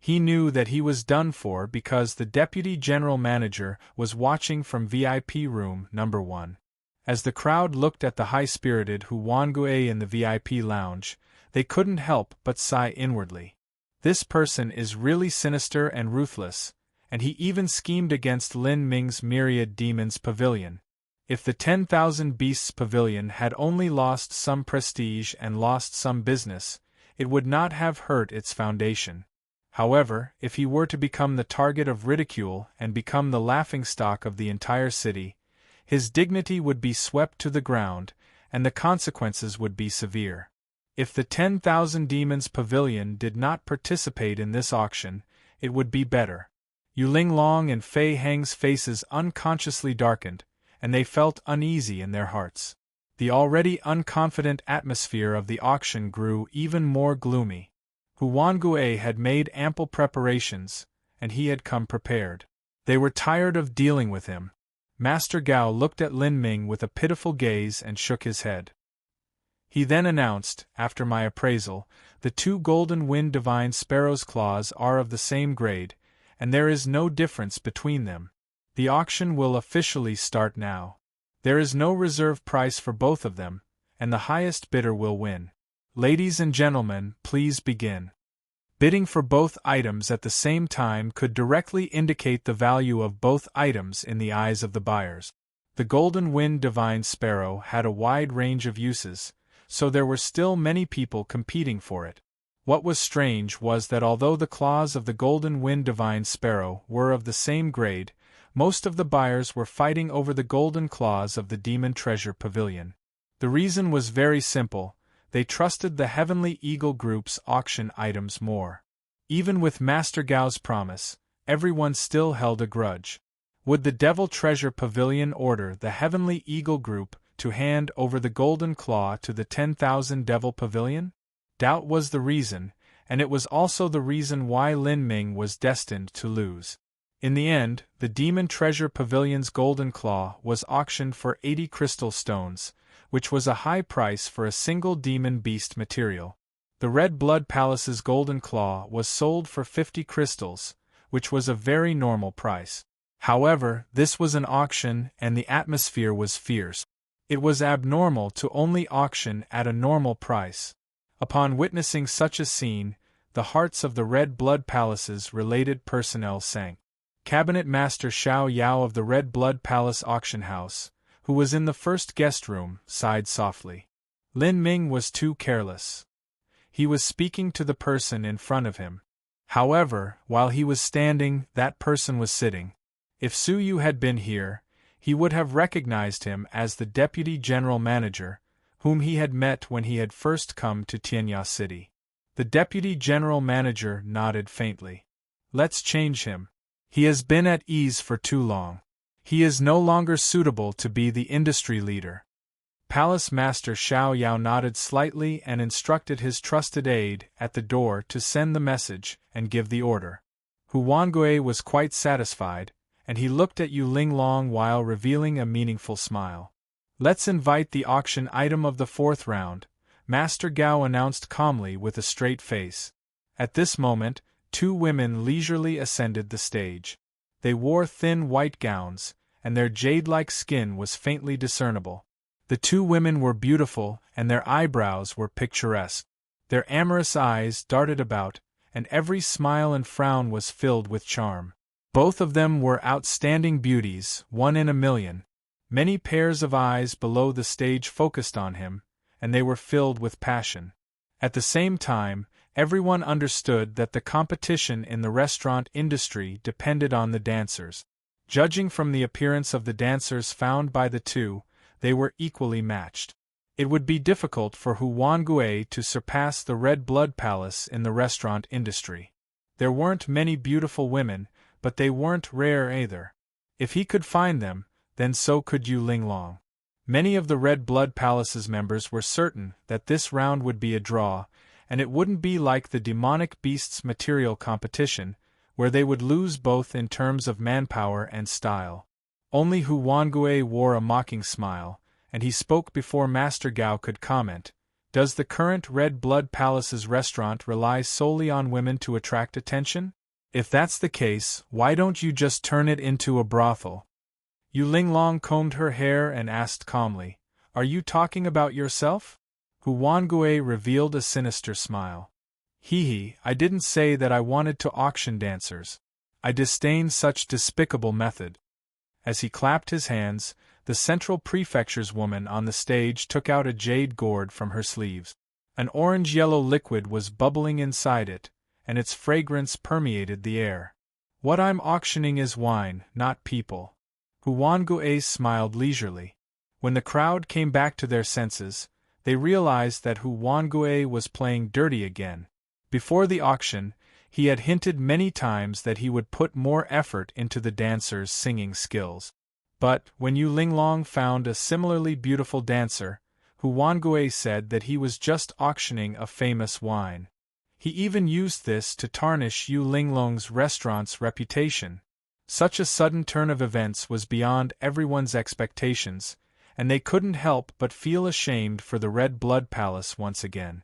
He knew that he was done for because the deputy general manager was watching from VIP room number 1. As the crowd looked at the high-spirited Huangui in the VIP lounge, they couldn't help but sigh inwardly. This person is really sinister and ruthless, and he even schemed against Lin Ming's Myriad Demons Pavilion. If the 10,000 Beasts Pavilion had only lost some prestige and lost some business, it would not have hurt its foundation. However, if he were to become the target of ridicule and become the laughingstock of the entire city, his dignity would be swept to the ground, and the consequences would be severe. If the 10,000 Demons Pavilion did not participate in this auction, it would be better. Yuling Long and Fei Heng's faces unconsciously darkened, and they felt uneasy in their hearts. The already unconfident atmosphere of the auction grew even more gloomy. Huan Gui had made ample preparations, and he had come prepared. They were tired of dealing with him. Master Gao looked at Lin Ming with a pitiful gaze and shook his head. He then announced, after my appraisal, the 2 Golden Wind Divine Sparrow's claws are of the same grade, and there is no difference between them. The auction will officially start now. There is no reserve price for both of them, and the highest bidder will win. Ladies and gentlemen, please begin. Bidding for both items at the same time could directly indicate the value of both items in the eyes of the buyers. The Golden Wind Divine Sparrow had a wide range of uses, so there were still many people competing for it. What was strange was that although the claws of the Golden Wind Divine Sparrow were of the same grade, most of the buyers were fighting over the golden claws of the Demon Treasure Pavilion. The reason was very simple: they trusted the Heavenly Eagle Group's auction items more. Even with Master Gao's promise, everyone still held a grudge. Would the Devil Treasure Pavilion order the Heavenly Eagle Group to hand over the Golden Claw to the 10,000 Devil Pavilion? Doubt was the reason, and it was also the reason why Lin Ming was destined to lose. In the end, the Demon Treasure Pavilion's Golden Claw was auctioned for 80 crystal stones, which was a high price for a single demon beast material. The Red Blood Palace's Golden Claw was sold for 50 crystals, which was a very normal price. However, this was an auction and the atmosphere was fierce. It was abnormal to only auction at a normal price. Upon witnessing such a scene, the hearts of the Red Blood Palace's related personnel sank. Cabinet Master Xiao Yao of the Red Blood Palace auction house, who was in the first guest room, sighed softly. Lin Ming was too careless. He was speaking to the person in front of him. However, while he was standing, that person was sitting. If Su Yu had been here, he would have recognized him as the Deputy General Manager, whom he had met when he had first come to Tianya City. The Deputy General Manager nodded faintly. Let's change him. He has been at ease for too long. He is no longer suitable to be the industry leader. Palace Master Xiao Yao nodded slightly and instructed his trusted aide at the door to send the message and give the order. Huan Gui was quite satisfied, and he looked at Yuling Long while revealing a meaningful smile. Let's invite the auction item of the 4th round, Master Gao announced calmly with a straight face. At this moment, 2 women leisurely ascended the stage. They wore thin white gowns, and their jade-like skin was faintly discernible. The 2 women were beautiful, and their eyebrows were picturesque. Their amorous eyes darted about, and every smile and frown was filled with charm. Both of them were outstanding beauties, 1 in a million. Many pairs of eyes below the stage focused on him, and they were filled with passion. At the same time, everyone understood that the competition in the restaurant industry depended on the dancers. Judging from the appearance of the dancers found by the 2, they were equally matched. It would be difficult for Huan Gui to surpass the Red Blood Palace in the restaurant industry. There weren't many beautiful women, but they weren't rare either. If he could find them, then so could Yuling Long. Many of the Red Blood Palace's members were certain that this round would be a draw, and it wouldn't be like the Demonic Beasts material competition, where they would lose both in terms of manpower and style. Only Huan Gui wore a mocking smile, and he spoke before Master Gao could comment. Does the current Red Blood Palace's restaurant rely solely on women to attract attention? If that's the case, why don't you just turn it into a brothel? Yuling Long combed her hair and asked calmly, Are you talking about yourself? Huan Gui revealed a sinister smile. Hee, I didn't say that I wanted to auction dancers. I disdain such despicable method. As he clapped his hands, the Central Prefecture's woman on the stage took out a jade gourd from her sleeves. An orange-yellow liquid was bubbling inside it, and its fragrance permeated the air. What I'm auctioning is wine, not people. Huanggue smiled leisurely. When the crowd came back to their senses, they realized that Huanggue was playing dirty again. Before the auction, he had hinted many times that he would put more effort into the dancers' singing skills. But, when Yu Linglong found a similarly beautiful dancer, Huanggue said that he was just auctioning a famous wine. He even used this to tarnish Yu Linglong's restaurant's reputation. Such a sudden turn of events was beyond everyone's expectations, and they couldn't help but feel ashamed for the Red Blood Palace once again.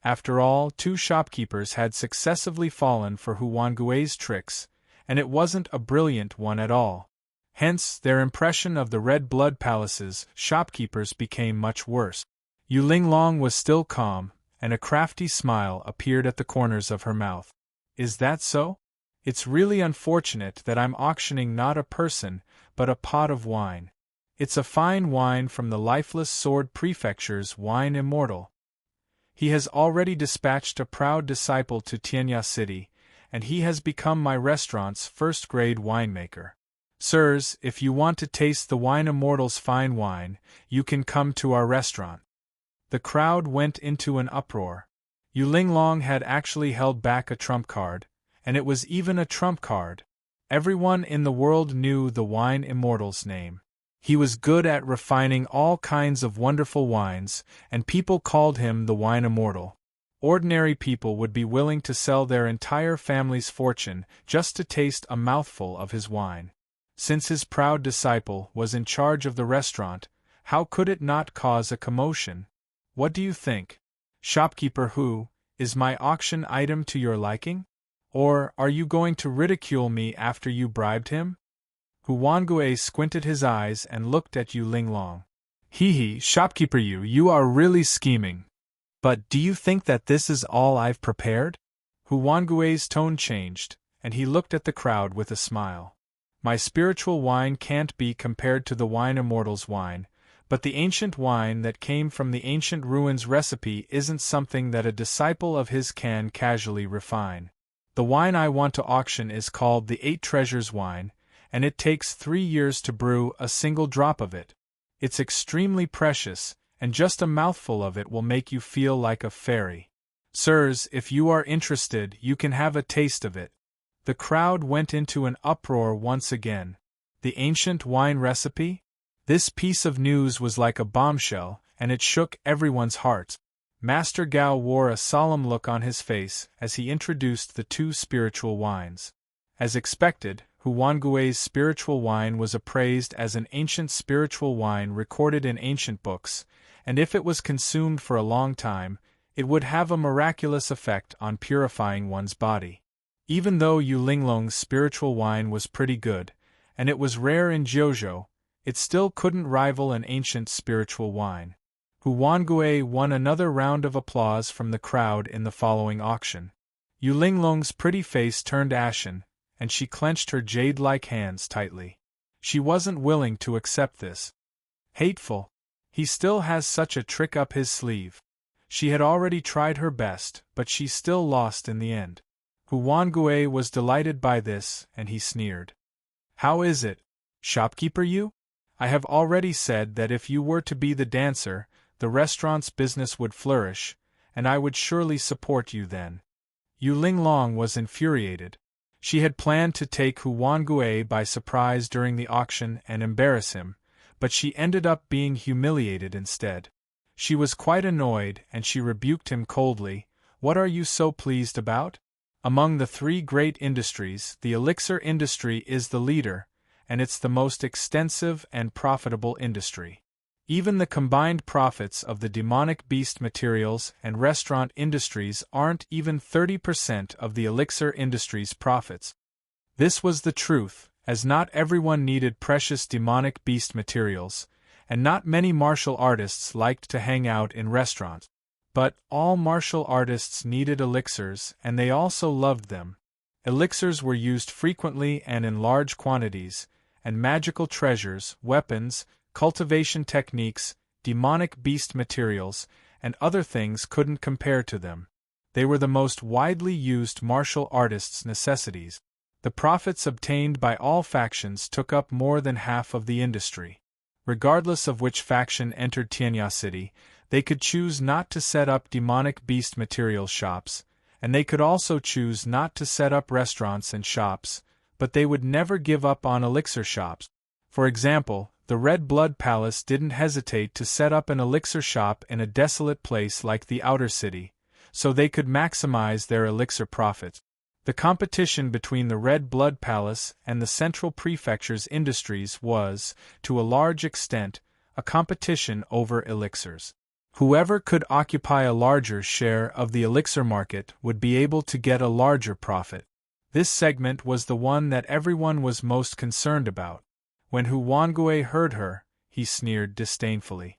After all, 2 shopkeepers had successively fallen for Huanggue's tricks, and it wasn't a brilliant one at all. Hence, their impression of the Red Blood Palace's shopkeepers became much worse. Yu Linglong was still calm, and a crafty smile appeared at the corners of her mouth. Is that so? It's really unfortunate that I'm auctioning not a person, but a pot of wine. It's a fine wine from the Lifeless Sword Prefecture's Wine Immortal. He has already dispatched a proud disciple to Tianya City, and he has become my restaurant's first-grade winemaker. Sirs, if you want to taste the Wine Immortal's fine wine, you can come to our restaurant. The crowd went into an uproar. Yu Linglong had actually held back a trump card, and it was even a trump card. Everyone in the world knew the Wine Immortal's name. He was good at refining all kinds of wonderful wines, and people called him the Wine Immortal. Ordinary people would be willing to sell their entire family's fortune just to taste a mouthful of his wine. Since his proud disciple was in charge of the restaurant, how could it not cause a commotion? What do you think? Shopkeeper Hu, is my auction item to your liking? Or are you going to ridicule me after you bribed him? Huanggue squinted his eyes and looked at Yu Linglong. Hee, shopkeeper you are really scheming. But do you think that this is all I've prepared? Huanggue's tone changed, and he looked at the crowd with a smile. My spiritual wine can't be compared to the Wine Immortal's wine, but the ancient wine that came from the ancient ruins recipe isn't something that a disciple of his can casually refine. The wine I want to auction is called the 8 Treasures wine, and it takes 3 years to brew a single drop of it. It's extremely precious, and just a mouthful of it will make you feel like a fairy. Sirs, if you are interested, you can have a taste of it. The crowd went into an uproar once again. The ancient wine recipe? This piece of news was like a bombshell, and it shook everyone's hearts. Master Gao wore a solemn look on his face as he introduced the 2 spiritual wines. As expected, Huanggue's spiritual wine was appraised as an ancient spiritual wine recorded in ancient books, and if it was consumed for a long time, it would have a miraculous effect on purifying one's body. Even though Yu Linglong's spiritual wine was pretty good, and it was rare in Jiuzhou, it still couldn't rival an ancient spiritual wine. Huanggue won another round of applause from the crowd in the following auction. Yu Linglong's pretty face turned ashen, and she clenched her jade-like hands tightly. She wasn't willing to accept this. Hateful. He still has such a trick up his sleeve. She had already tried her best, but she still lost in the end. Huanggue was delighted by this, and he sneered. How is it, shopkeeper you? I have already said that if you were to be the dancer, the restaurant's business would flourish, and I would surely support you then. Yu Linglong was infuriated. She had planned to take Huanggue by surprise during the auction and embarrass him, but she ended up being humiliated instead. She was quite annoyed, and she rebuked him coldly. What are you so pleased about? Among the 3 great industries, the elixir industry is the leader, and it's the most extensive and profitable industry. Even the combined profits of the demonic beast materials and restaurant industries aren't even 30% of the elixir industry's profits. This was the truth, as not everyone needed precious demonic beast materials, and not many martial artists liked to hang out in restaurants. But all martial artists needed elixirs, and they also loved them. Elixirs were used frequently and in large quantities, and magical treasures, weapons, cultivation techniques, demonic beast materials, and other things couldn't compare to them. They were the most widely used martial artists' necessities. The profits obtained by all factions took up more than half of the industry. Regardless of which faction entered Tianya City, they could choose not to set up demonic beast material shops, and they could also choose not to set up restaurants and shops, but they would never give up on elixir shops. For example, the Red Blood Palace didn't hesitate to set up an elixir shop in a desolate place like the Outer City, so they could maximize their elixir profits. The competition between the Red Blood Palace and the Central Prefecture's industries was, to a large extent, a competition over elixirs. Whoever could occupy a larger share of the elixir market would be able to get a larger profit. This segment was the one that everyone was most concerned about. When Huanggue heard her, he sneered disdainfully.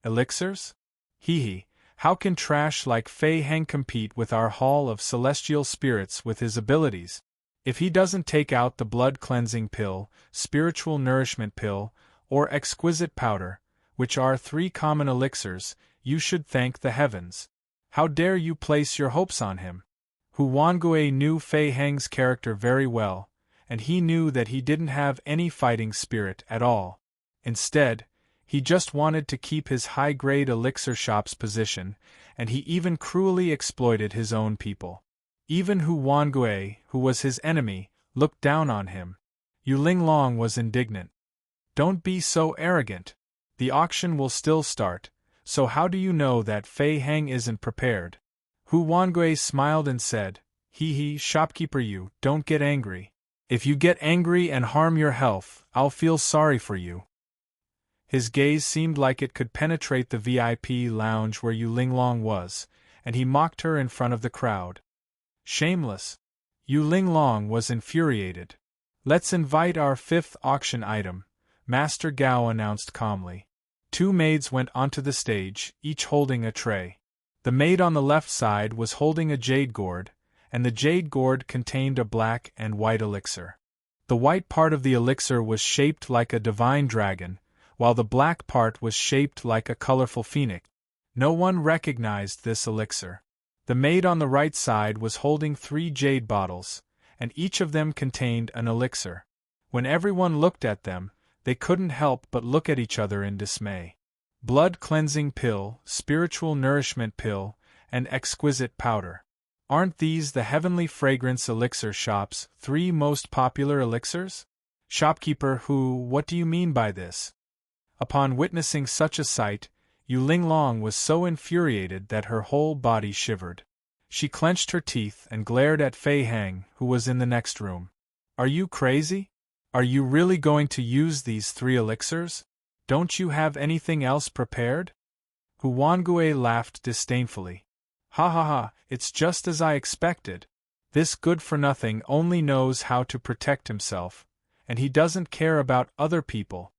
Elixirs? Hee. How can trash like Fei Heng compete with our Hall of Celestial Spirits with his abilities? If he doesn't take out the blood-cleansing pill, spiritual nourishment pill, or exquisite powder, which are 3 common elixirs, you should thank the heavens. How dare you place your hopes on him? Huanggue knew Fei Heng's character very well, and he knew that he didn't have any fighting spirit at all. Instead, he just wanted to keep his high-grade elixir shop's position, and he even cruelly exploited his own people. Even Huanggue, who was his enemy, looked down on him. Yu Linglong was indignant. Don't be so arrogant. The auction will still start, so how do you know that Fei Heng isn't prepared? Huanggue smiled and said, Hee, shopkeeper, you don't get angry. If you get angry and harm your health, I'll feel sorry for you. His gaze seemed like it could penetrate the VIP lounge where Yu Linglong was, and he mocked her in front of the crowd. Shameless! Yu Linglong was infuriated. Let's invite our 5th auction item, Master Gao announced calmly. 2 maids went onto the stage, each holding a tray. The maid on the left side was holding a jade gourd, and the jade gourd contained a black and white elixir. The white part of the elixir was shaped like a divine dragon, while the black part was shaped like a colorful phoenix. No one recognized this elixir. The maid on the right side was holding 3 jade bottles, and each of them contained an elixir. When everyone looked at them, they couldn't help but look at each other in dismay. Blood-cleansing pill, spiritual nourishment pill, and exquisite powder. Aren't these the heavenly fragrance elixir shop's 3 most popular elixirs? Shopkeeper, what do you mean by this? Upon witnessing such a sight, Yu Linglong was so infuriated that her whole body shivered. She clenched her teeth and glared at Fei Heng, who was in the next room. Are you crazy? Are you really going to use these 3 elixirs? Don't you have anything else prepared? Huanggue laughed disdainfully. Ha, it's just as I expected. This good-for-nothing only knows how to protect himself, and he doesn't care about other people.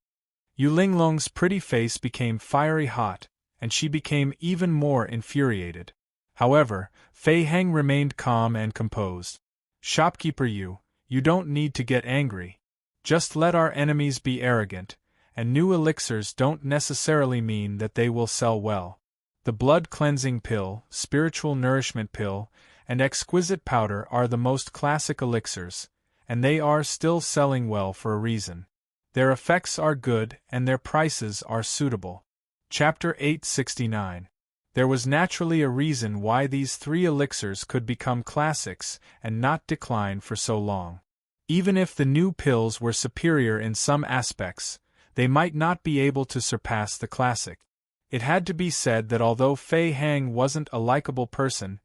Yu Linglong's pretty face became fiery hot, and she became even more infuriated. However, Fei Heng remained calm and composed. Shopkeeper, you don't need to get angry. Just let our enemies be arrogant, and new elixirs don't necessarily mean that they will sell well. The blood-cleansing pill, spiritual nourishment pill, and exquisite powder are the most classic elixirs, and they are still selling well for a reason. Their effects are good and their prices are suitable. Chapter 869. There was naturally a reason why these 3 elixirs could become classics and not decline for so long. Even if the new pills were superior in some aspects, they might not be able to surpass the classic. It had to be said that although Fei Heng wasn't a likable person,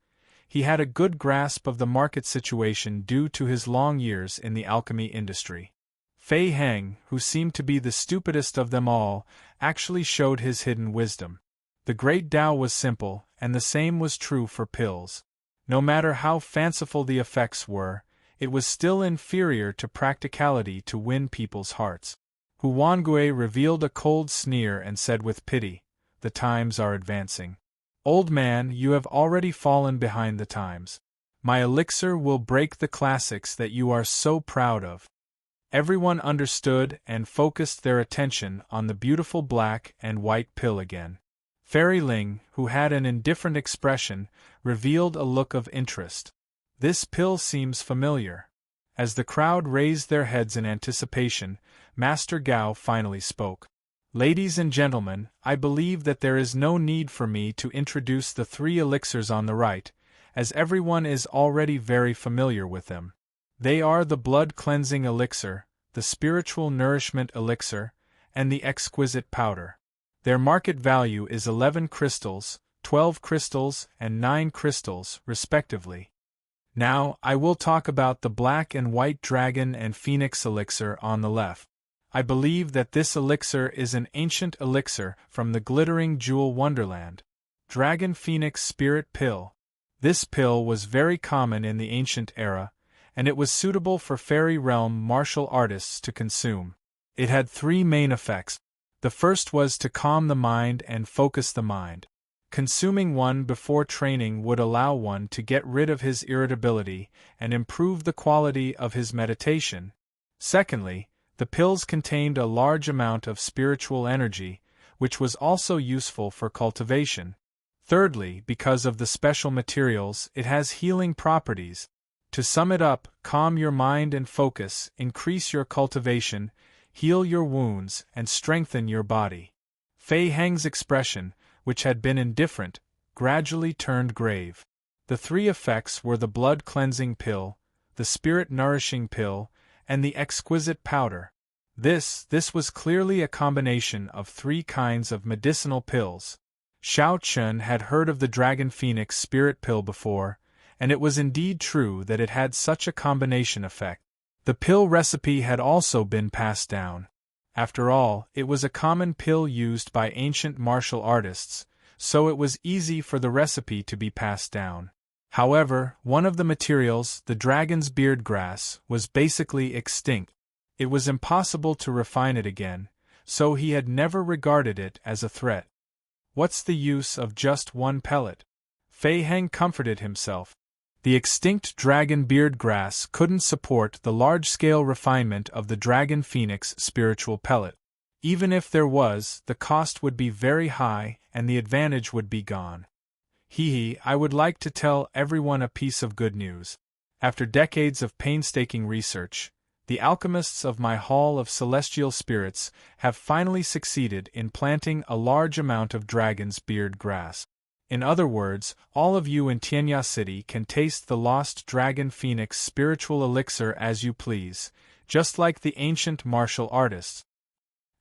he had a good grasp of the market situation due to his long years in the alchemy industry. Fei Heng, who seemed to be the stupidest of them all, actually showed his hidden wisdom. The great Tao was simple, and the same was true for pills. No matter how fanciful the effects were, it was still inferior to practicality to win people's hearts. Huanggue revealed a cold sneer and said with pity, "The times are advancing. Old man, you have already fallen behind the times. My elixir will break the classics that you are so proud of. Everyone understood and focused their attention on the beautiful black and white pill again. Fairy Ling, who had an indifferent expression, revealed a look of interest. This pill seems familiar. As the crowd raised their heads in anticipation, Master Gao finally spoke. Ladies and gentlemen, I believe that there is no need for me to introduce the 3 elixirs on the right, as everyone is already very familiar with them. They are the blood-cleansing elixir, the spiritual nourishment elixir, and the exquisite powder. Their market value is 11 crystals, 12 crystals, and 9 crystals, respectively. Now, I will talk about the black and white dragon and phoenix elixir on the left. I believe that this elixir is an ancient elixir from the glittering jewel wonderland. Dragon Phoenix Spirit Pill. This pill was very common in the ancient era, and it was suitable for fairy realm martial artists to consume. It had 3 main effects. The first was to calm the mind and focus the mind. Consuming one before training would allow one to get rid of his irritability and improve the quality of his meditation. Secondly, the pills contained a large amount of spiritual energy, which was also useful for cultivation. Thirdly, because of the special materials, it has healing properties. To sum it up, calm your mind and focus, increase your cultivation, heal your wounds, and strengthen your body. Fei Heng's expression, which had been indifferent, gradually turned grave. The 3 effects were the blood-cleansing pill, the spirit-nourishing pill, and the exquisite powder. This was clearly a combination of 3 kinds of medicinal pills. Xiao Chun had heard of the Dragon Phoenix Spirit Pill before, and it was indeed true that it had such a combination effect. The pill recipe had also been passed down. After all, it was a common pill used by ancient martial artists, so it was easy for the recipe to be passed down. However, one of the materials, the dragon's beard grass, was basically extinct. It was impossible to refine it again, so he had never regarded it as a threat. What's the use of just one pellet? Fei Heng comforted himself. The extinct dragon beard grass couldn't support the large-scale refinement of the Dragon Phoenix spiritual pellet. Even if there was, the cost would be very high and the advantage would be gone. I would like to tell everyone a piece of good news. After decades of painstaking research, the alchemists of my Hall of Celestial Spirits have finally succeeded in planting a large amount of dragon's beard grass. In other words, all of you in Tianya City can taste the lost Dragon Phoenix spiritual elixir as you please, just like the ancient martial artists.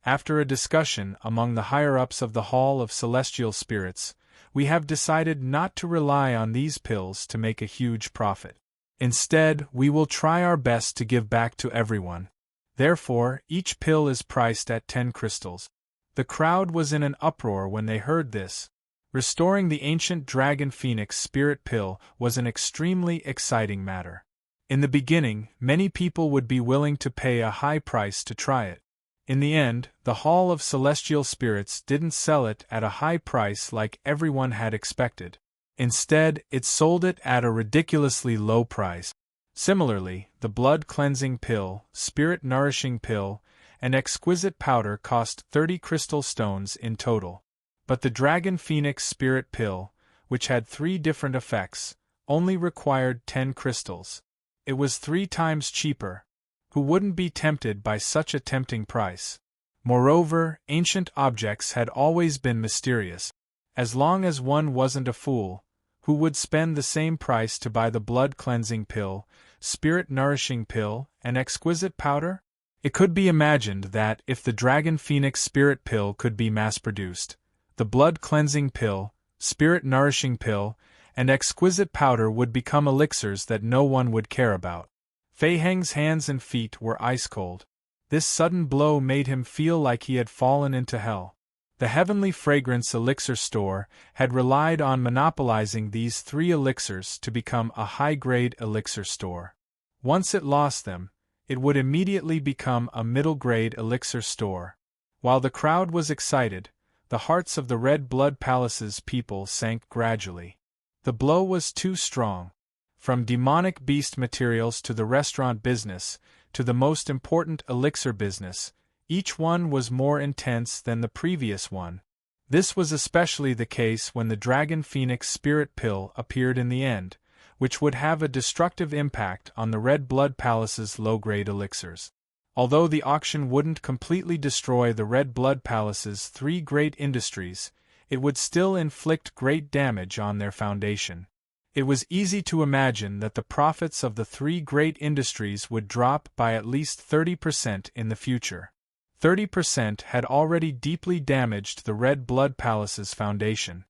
After a discussion among the higher-ups of the Hall of Celestial Spirits, we have decided not to rely on these pills to make a huge profit. Instead, we will try our best to give back to everyone. Therefore, each pill is priced at 10 crystals. The crowd was in an uproar when they heard this. Restoring the ancient Dragon Phoenix Spirit Pill was an extremely exciting matter. In the beginning, many people would be willing to pay a high price to try it. In the end, the Hall of Celestial Spirits didn't sell it at a high price like everyone had expected. Instead, it sold it at a ridiculously low price. Similarly, the blood-cleansing pill, spirit-nourishing pill, and exquisite powder cost 30 crystal stones in total. But the Dragon Phoenix Spirit Pill, which had 3 different effects, only required 10 crystals. It was 3 times cheaper. Who wouldn't be tempted by such a tempting price? Moreover, ancient objects had always been mysterious. As long as one wasn't a fool, who would spend the same price to buy the blood-cleansing pill, spirit-nourishing pill, and exquisite powder? It could be imagined that, if the Dragon Phoenix Spirit Pill could be mass-produced, the blood-cleansing pill, spirit-nourishing pill, and exquisite powder would become elixirs that no one would care about. Fei Heng's hands and feet were ice-cold. This sudden blow made him feel like he had fallen into hell. The Heavenly Fragrance Elixir Store had relied on monopolizing these 3 elixirs to become a high-grade elixir store. Once it lost them, it would immediately become a middle-grade elixir store. While the crowd was excited, the hearts of the Red Blood Palace's people sank gradually. The blow was too strong. From demonic beast materials to the restaurant business, to the most important elixir business, each one was more intense than the previous one. This was especially the case when the Dragon Phoenix Spirit Pill appeared in the end, which would have a destructive impact on the Red Blood Palace's low-grade elixirs. Although the auction wouldn't completely destroy the Red Blood Palace's three great industries, it would still inflict great damage on their foundation. It was easy to imagine that the profits of the three great industries would drop by at least 30% in the future. 30% had already deeply damaged the Red Blood Palace's foundation.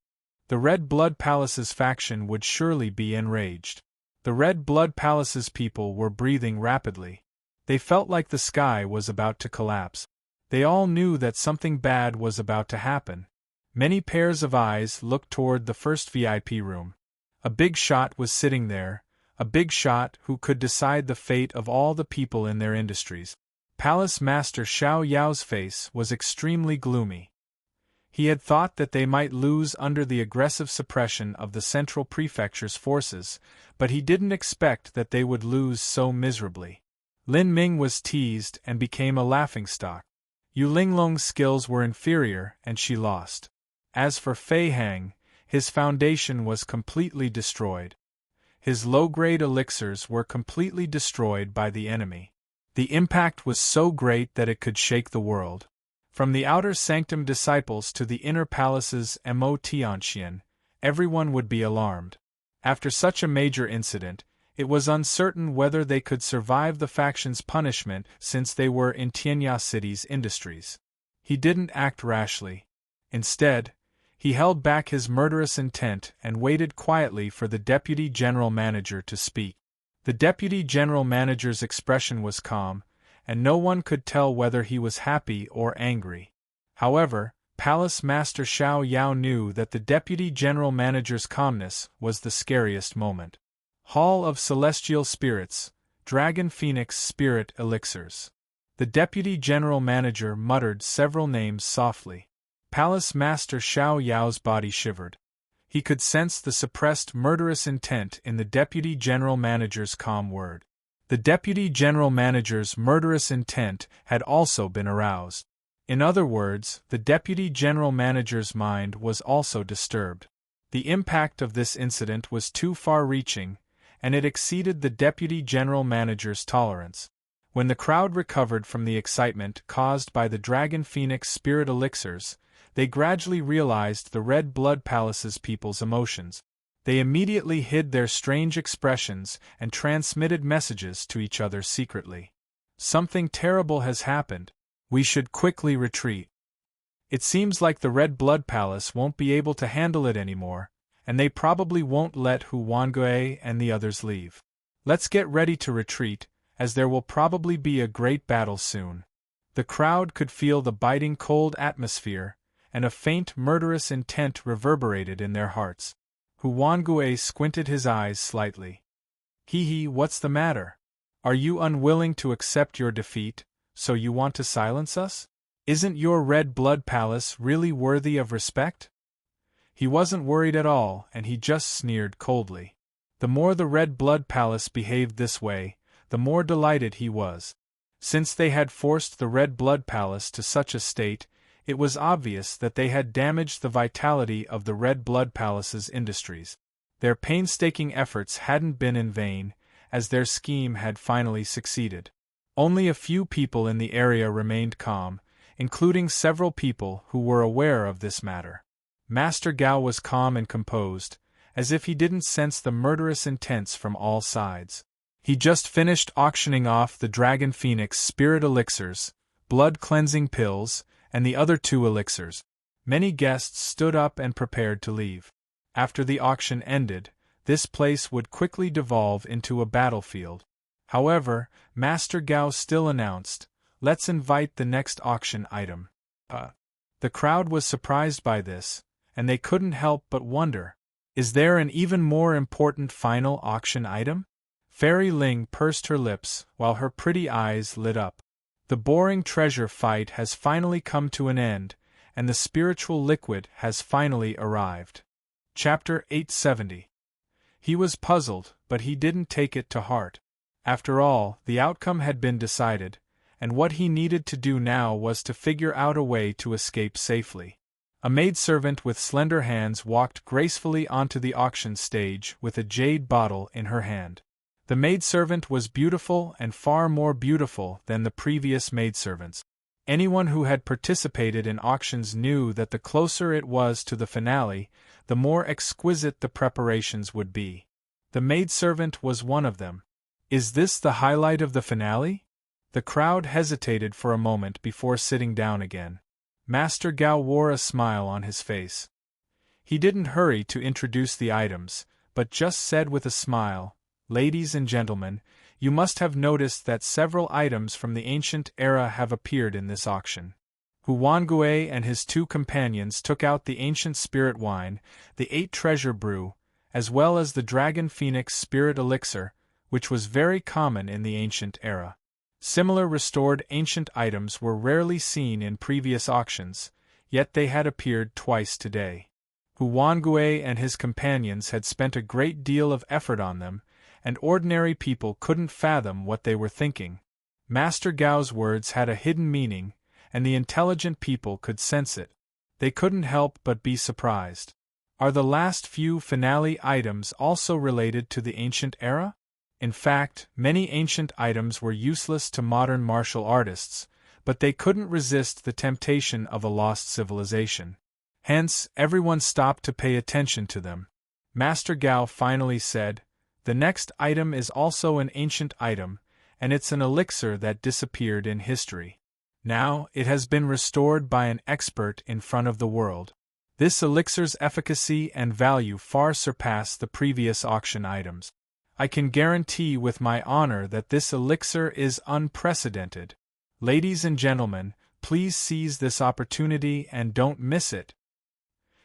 The Red Blood Palace's faction would surely be enraged. The Red Blood Palace's people were breathing rapidly. They felt like the sky was about to collapse. They all knew that something bad was about to happen. Many pairs of eyes looked toward the first VIP room. A big shot was sitting there, a big shot who could decide the fate of all the people in their industries. Palace Master Xiao Yao's face was extremely gloomy. He had thought that they might lose under the aggressive suppression of the Central Prefecture's forces, but he didn't expect that they would lose so miserably. Lin Ming was teased and became a laughingstock. Yu Linglong's skills were inferior and she lost. As for Fei Hang, his foundation was completely destroyed. His low-grade elixirs were completely destroyed by the enemy. The impact was so great that it could shake the world. From the outer sanctum disciples to the inner palace's Mo Tianxian, everyone would be alarmed. After such a major incident, it was uncertain whether they could survive the faction's punishment since they were in Tianya City's industries. He didn't act rashly. Instead, he held back his murderous intent and waited quietly for the Deputy General Manager to speak. The Deputy General Manager's expression was calm, and no one could tell whether he was happy or angry. However, Palace Master Xiao Yao knew that the Deputy General Manager's calmness was the scariest moment. Hall of Celestial Spirits, Dragon Phoenix Spirit Elixirs. The Deputy General Manager muttered several names softly. Palace Master Xiao Yao's body shivered. He could sense the suppressed murderous intent in the Deputy General Manager's calm word. The Deputy General Manager's murderous intent had also been aroused. In other words, the Deputy General Manager's mind was also disturbed. The impact of this incident was too far-reaching, and it exceeded the Deputy General Manager's tolerance. When the crowd recovered from the excitement caused by the Dragon Phoenix Spirit Elixirs, they gradually realized the Red Blood Palace's people's emotions. They immediately hid their strange expressions and transmitted messages to each other secretly. Something terrible has happened. We should quickly retreat. It seems like the Red Blood Palace won't be able to handle it anymore, and they probably won't let Hu Wangui and the others leave. Let's get ready to retreat, as there will probably be a great battle soon. The crowd could feel the biting cold atmosphere, and a faint murderous intent reverberated in their hearts. Hu Wangui squinted his eyes slightly. Hee, what's the matter? Are you unwilling to accept your defeat, so you want to silence us? Isn't your Red Blood Palace really worthy of respect? He wasn't worried at all, and he just sneered coldly. The more the Red Blood Palace behaved this way, the more delighted he was. Since they had forced the Red Blood Palace to such a state, it was obvious that they had damaged the vitality of the Red Blood Palace's industries. Their painstaking efforts hadn't been in vain, as their scheme had finally succeeded. Only a few people in the area remained calm, including several people who were aware of this matter. Master Gao was calm and composed, as if he didn't sense the murderous intents from all sides. He just finished auctioning off the Dragon Phoenix Spirit Elixirs, blood cleansing pills, and the other 2 elixirs. Many guests stood up and prepared to leave. After the auction ended, this place would quickly devolve into a battlefield. However, Master Gao still announced, "Let's invite the next auction item." The crowd was surprised by this, and they couldn't help but wonder, is there an even more important final auction item? Fairy Ling pursed her lips while her pretty eyes lit up. The boring treasure fight has finally come to an end, and the spiritual liquid has finally arrived. Chapter 870. He was puzzled, but he didn't take it to heart. After all, the outcome had been decided, and what he needed to do now was to figure out a way to escape safely. A maidservant with slender hands walked gracefully onto the auction stage with a jade bottle in her hand. The maidservant was beautiful and far more beautiful than the previous maidservants. Anyone who had participated in auctions knew that the closer it was to the finale, the more exquisite the preparations would be. The maidservant was one of them. Is this the highlight of the finale? The crowd hesitated for a moment before sitting down again. Master Gao wore a smile on his face. He didn't hurry to introduce the items, but just said with a smile, "Ladies and gentlemen, you must have noticed that several items from the ancient era have appeared in this auction." Huangui and his two companions took out the ancient spirit wine, the 8 treasure brew, as well as the dragon phoenix spirit elixir, which was very common in the ancient era. Similar restored ancient items were rarely seen in previous auctions, yet they had appeared twice today. Huangui and his companions had spent a great deal of effort on them, and ordinary people couldn't fathom what they were thinking. Master Gao's words had a hidden meaning, and the intelligent people could sense it. They couldn't help but be surprised. Are the last few finale items also related to the ancient era? In fact, many ancient items were useless to modern martial artists, but they couldn't resist the temptation of a lost civilization. Hence, everyone stopped to pay attention to them. Master Gao finally said, "The next item is also an ancient item, and it's an elixir that disappeared in history. Now, it has been restored by an expert in front of the world. This elixir's efficacy and value far surpass the previous auction items. I can guarantee with my honor that this elixir is unprecedented. Ladies and gentlemen, please seize this opportunity and don't miss it."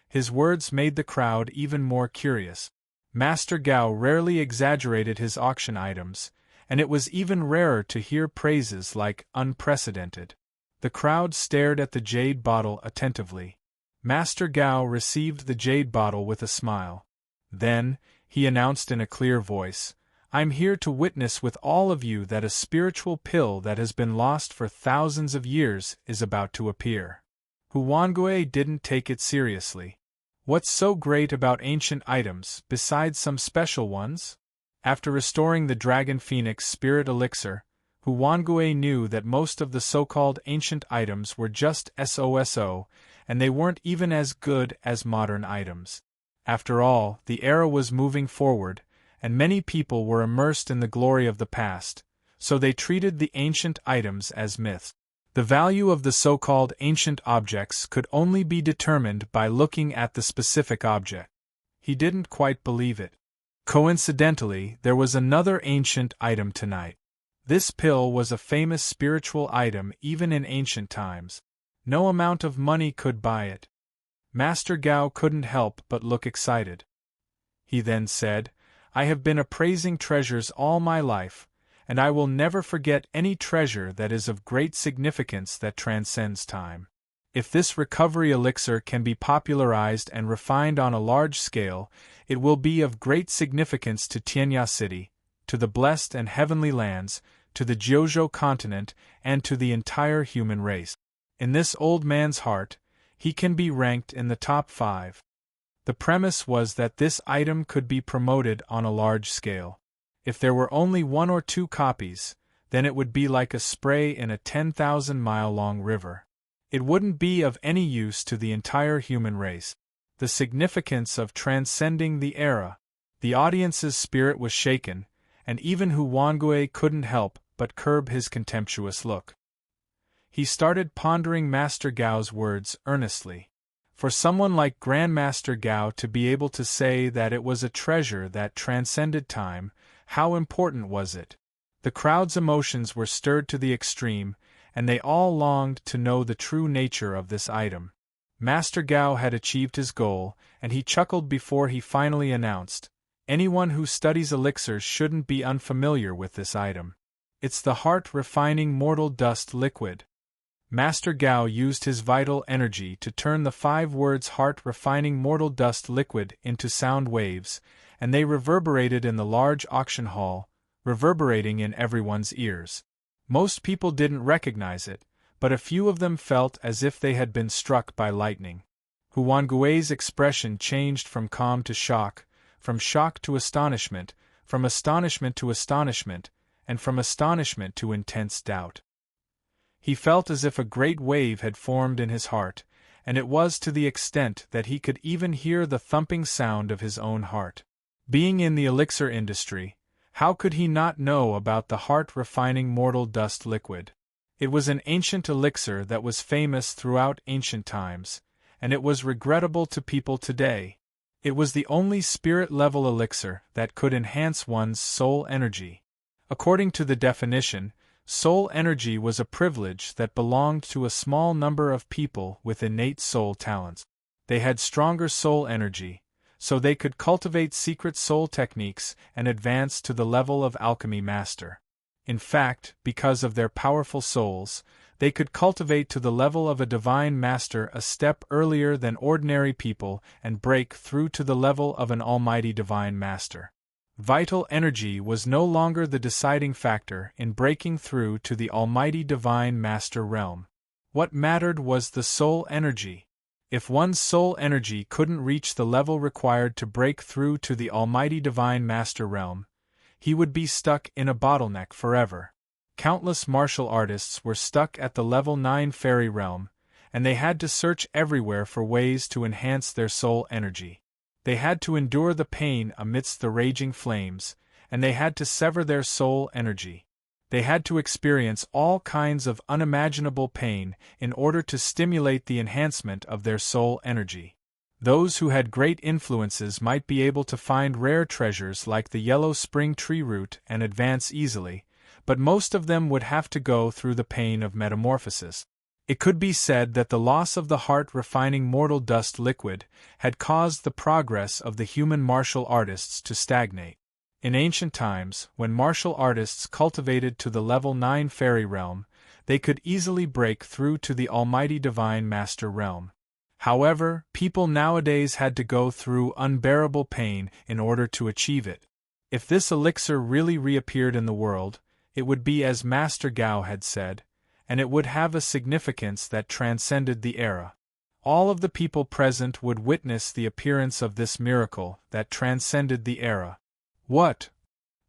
His words made the crowd even more curious. Master Gao rarely exaggerated his auction items, and it was even rarer to hear praises like unprecedented. The crowd stared at the jade bottle attentively. Master Gao received the jade bottle with a smile. Then, he announced in a clear voice, "I'm here to witness with all of you that a spiritual pill that has been lost for thousands of years is about to appear." Huangui didn't take it seriously. What's so great about ancient items, besides some special ones? After restoring the Dragon Phoenix Spirit Elixir, Huangui knew that most of the so-called ancient items were just SOSO, and they weren't even as good as modern items. After all, the era was moving forward, and many people were immersed in the glory of the past, so they treated the ancient items as myths. The value of the so-called ancient objects could only be determined by looking at the specific object. He didn't quite believe it. Coincidentally, there was another ancient item tonight. This pill was a famous spiritual item even in ancient times. No amount of money could buy it. Master Gao couldn't help but look excited. He then said, "I have been appraising treasures all my life, and I will never forget any treasure that is of great significance that transcends time. If this recovery elixir can be popularized and refined on a large scale, it will be of great significance to Tianya City, to the blessed and heavenly lands, to the Jiuzhou continent, and to the entire human race. In this old man's heart, he can be ranked in the top 5. The premise was that this item could be promoted on a large scale. If there were only 1 or 2 copies, then it would be like a spray in a 10,000-mile-long river. It wouldn't be of any use to the entire human race. The significance of transcending the era. The audience's spirit was shaken, and even Huangui couldn't help but curb his contemptuous look. He started pondering Master Gao's words earnestly. For someone like Grandmaster Gao to be able to say that it was a treasure that transcended time, how important was it? The crowd's emotions were stirred to the extreme, and they all longed to know the true nature of this item. Master Gao had achieved his goal, and he chuckled before he finally announced, "Anyone who studies elixirs shouldn't be unfamiliar with this item. It's the heart-refining mortal dust liquid." Master Gao used his vital energy to turn the 5 words heart-refining mortal dust liquid into sound waves, and they reverberated in the large auction hall, reverberating in everyone's ears. Most people didn't recognize it, but a few of them felt as if they had been struck by lightning. Huangui's expression changed from calm to shock, from shock to astonishment, from astonishment to astonishment, and from astonishment to intense doubt. He felt as if a great wave had formed in his heart, and it was to the extent that he could even hear the thumping sound of his own heart. Being in the elixir industry, how could he not know about the heart-refining mortal dust liquid? It was an ancient elixir that was famous throughout ancient times, and it was regrettable to people today. It was the only spirit-level elixir that could enhance one's soul energy. According to the definition, soul energy was a privilege that belonged to a small number of people with innate soul talents. They had stronger soul energy, so they could cultivate secret soul techniques and advance to the level of alchemy master. In fact, because of their powerful souls, they could cultivate to the level of a divine master a step earlier than ordinary people and break through to the level of an almighty divine master. Vital energy was no longer the deciding factor in breaking through to the almighty divine master realm. What mattered was the soul energy. If one's soul energy couldn't reach the level required to break through to the almighty divine master realm, he would be stuck in a bottleneck forever. Countless martial artists were stuck at the level 9 fairy realm, and they had to search everywhere for ways to enhance their soul energy. They had to endure the pain amidst the raging flames, and they had to sever their soul energy. They had to experience all kinds of unimaginable pain in order to stimulate the enhancement of their soul energy. Those who had great influences might be able to find rare treasures like the yellow spring tree root and advance easily, but most of them would have to go through the pain of metamorphosis. It could be said that the loss of the heart-refining mortal dust liquid had caused the progress of the human martial artists to stagnate. In ancient times, when martial artists cultivated to the level 9 fairy realm, they could easily break through to the almighty divine master realm. However, people nowadays had to go through unbearable pain in order to achieve it. If this elixir really reappeared in the world, it would be as Master Gao had said, and it would have a significance that transcended the era. All of the people present would witness the appearance of this miracle that transcended the era. What?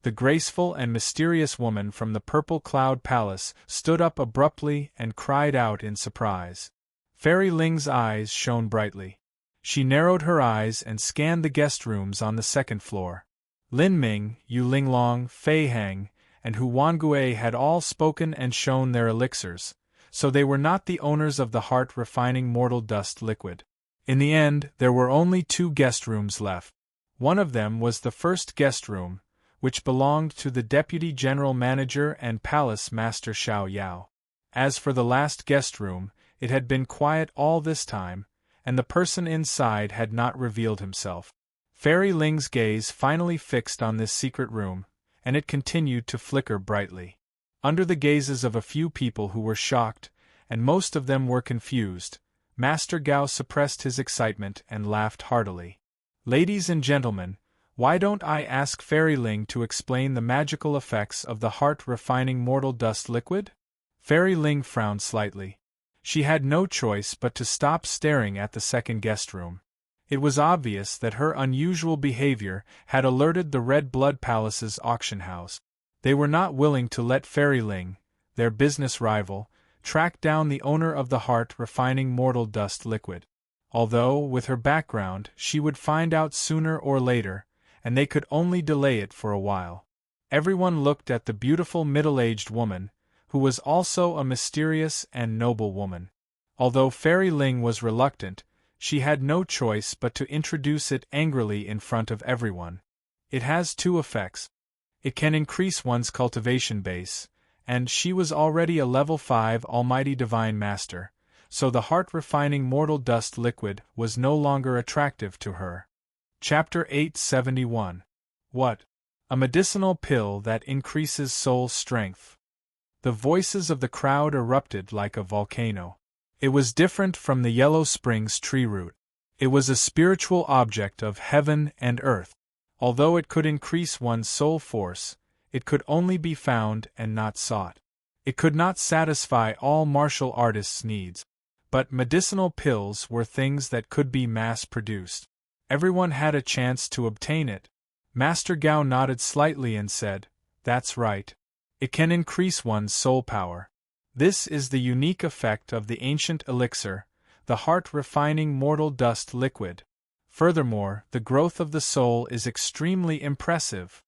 The graceful and mysterious woman from the Purple Cloud Palace stood up abruptly and cried out in surprise. Fairy Ling's eyes shone brightly. She narrowed her eyes and scanned the guest rooms on the second floor. Lin Ming, Yu Linglong, Fei Hang, and Huangui had all spoken and shown their elixirs, so they were not the owners of the heart-refining mortal dust liquid. In the end, there were only 2 guest rooms left. One of them was the first guest room, which belonged to the Deputy General Manager and Palace Master Xiao Yao. As for the last guest room, it had been quiet all this time, and the person inside had not revealed himself. Fairy Ling's gaze finally fixed on this secret room, and it continued to flicker brightly. Under the gazes of a few people who were shocked, and most of them were confused, Master Gao suppressed his excitement and laughed heartily. Ladies and gentlemen, why don't I ask Fairy Ling to explain the magical effects of the heart-refining mortal dust liquid? Fairy Ling frowned slightly. She had no choice but to stop staring at the second guest room. It was obvious that her unusual behavior had alerted the Red Blood Palace's auction house. They were not willing to let Fairy Ling, their business rival, track down the owner of the heart-refining mortal dust liquid. Although, with her background, she would find out sooner or later, and they could only delay it for a while. Everyone looked at the beautiful middle-aged woman, who was also a mysterious and noble woman. Although Fairy Ling was reluctant, she had no choice but to introduce it angrily in front of everyone. It has 2 effects. It can increase one's cultivation base, and she was already a level 5 Almighty Divine Master, so the heart-refining mortal dust liquid was no longer attractive to her. Chapter 871. What? A medicinal pill that increases soul strength. The voices of the crowd erupted like a volcano. It was different from the Yellow Springs tree root. It was a spiritual object of heaven and earth. Although it could increase one's soul force, it could only be found and not sought. It could not satisfy all martial artists' needs. But medicinal pills were things that could be mass-produced. Everyone had a chance to obtain it. Master Gao nodded slightly and said, "That's right. It can increase one's soul power. This is the unique effect of the ancient elixir, the heart-refining mortal dust liquid. Furthermore, the growth of the soul is extremely impressive."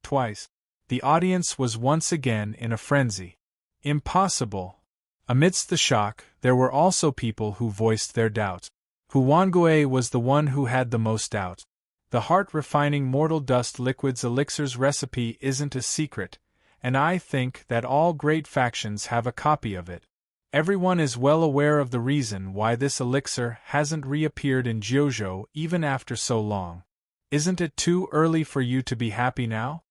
Twice. The audience was once again in a frenzy. Impossible! Amidst the shock, there were also people who voiced their doubts. Huanggue was the one who had the most doubt. The heart-refining mortal dust liquid's elixir's recipe isn't a secret, and I think that all great factions have a copy of it. Everyone is well aware of the reason why this elixir hasn't reappeared in Jiuzhou even after so long. Isn't it too early for you to be happy now?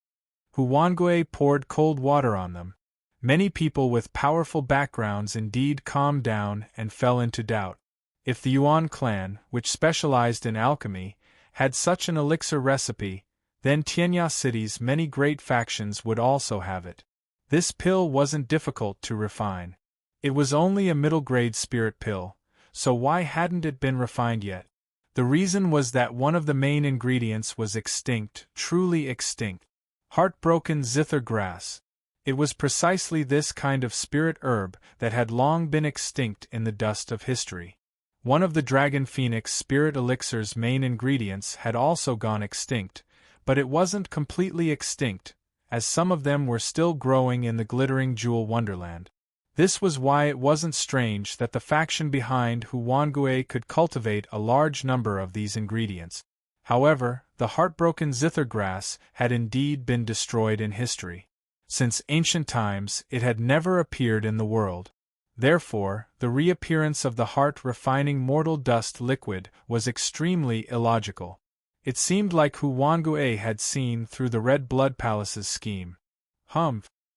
Huanggue poured cold water on them. Many people with powerful backgrounds indeed calmed down and fell into doubt. If the Yuan clan, which specialized in alchemy, had such an elixir recipe, then Tianya City's many great factions would also have it. This pill wasn't difficult to refine. It was only a middle-grade spirit pill, so why hadn't it been refined yet? The reason was that one of the main ingredients was extinct, truly extinct. Heartbroken zither grass. It was precisely this kind of spirit herb that had long been extinct in the dust of history. One of the Dragon Phoenix spirit elixir's main ingredients had also gone extinct, but it wasn't completely extinct, as some of them were still growing in the glittering jewel wonderland. This was why it wasn't strange that the faction behind Huanggue could cultivate a large number of these ingredients. However, the heartbroken zither grass had indeed been destroyed in history. Since ancient times, it had never appeared in the world. Therefore, the reappearance of the heart-refining mortal dust liquid was extremely illogical. It seemed like Huanggue had seen through the Red Blood Palace's scheme.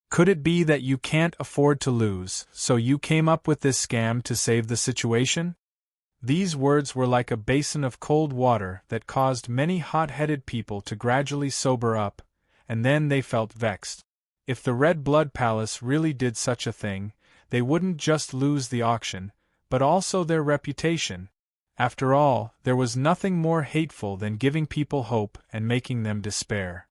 Could it be that you can't afford to lose, so you came up with this scam to save the situation? These words were like a basin of cold water that caused many hot-headed people to gradually sober up, and then they felt vexed. If the Red Blood Palace really did such a thing, they wouldn't just lose the auction, but also their reputation. After all, there was nothing more hateful than giving people hope and making them despair.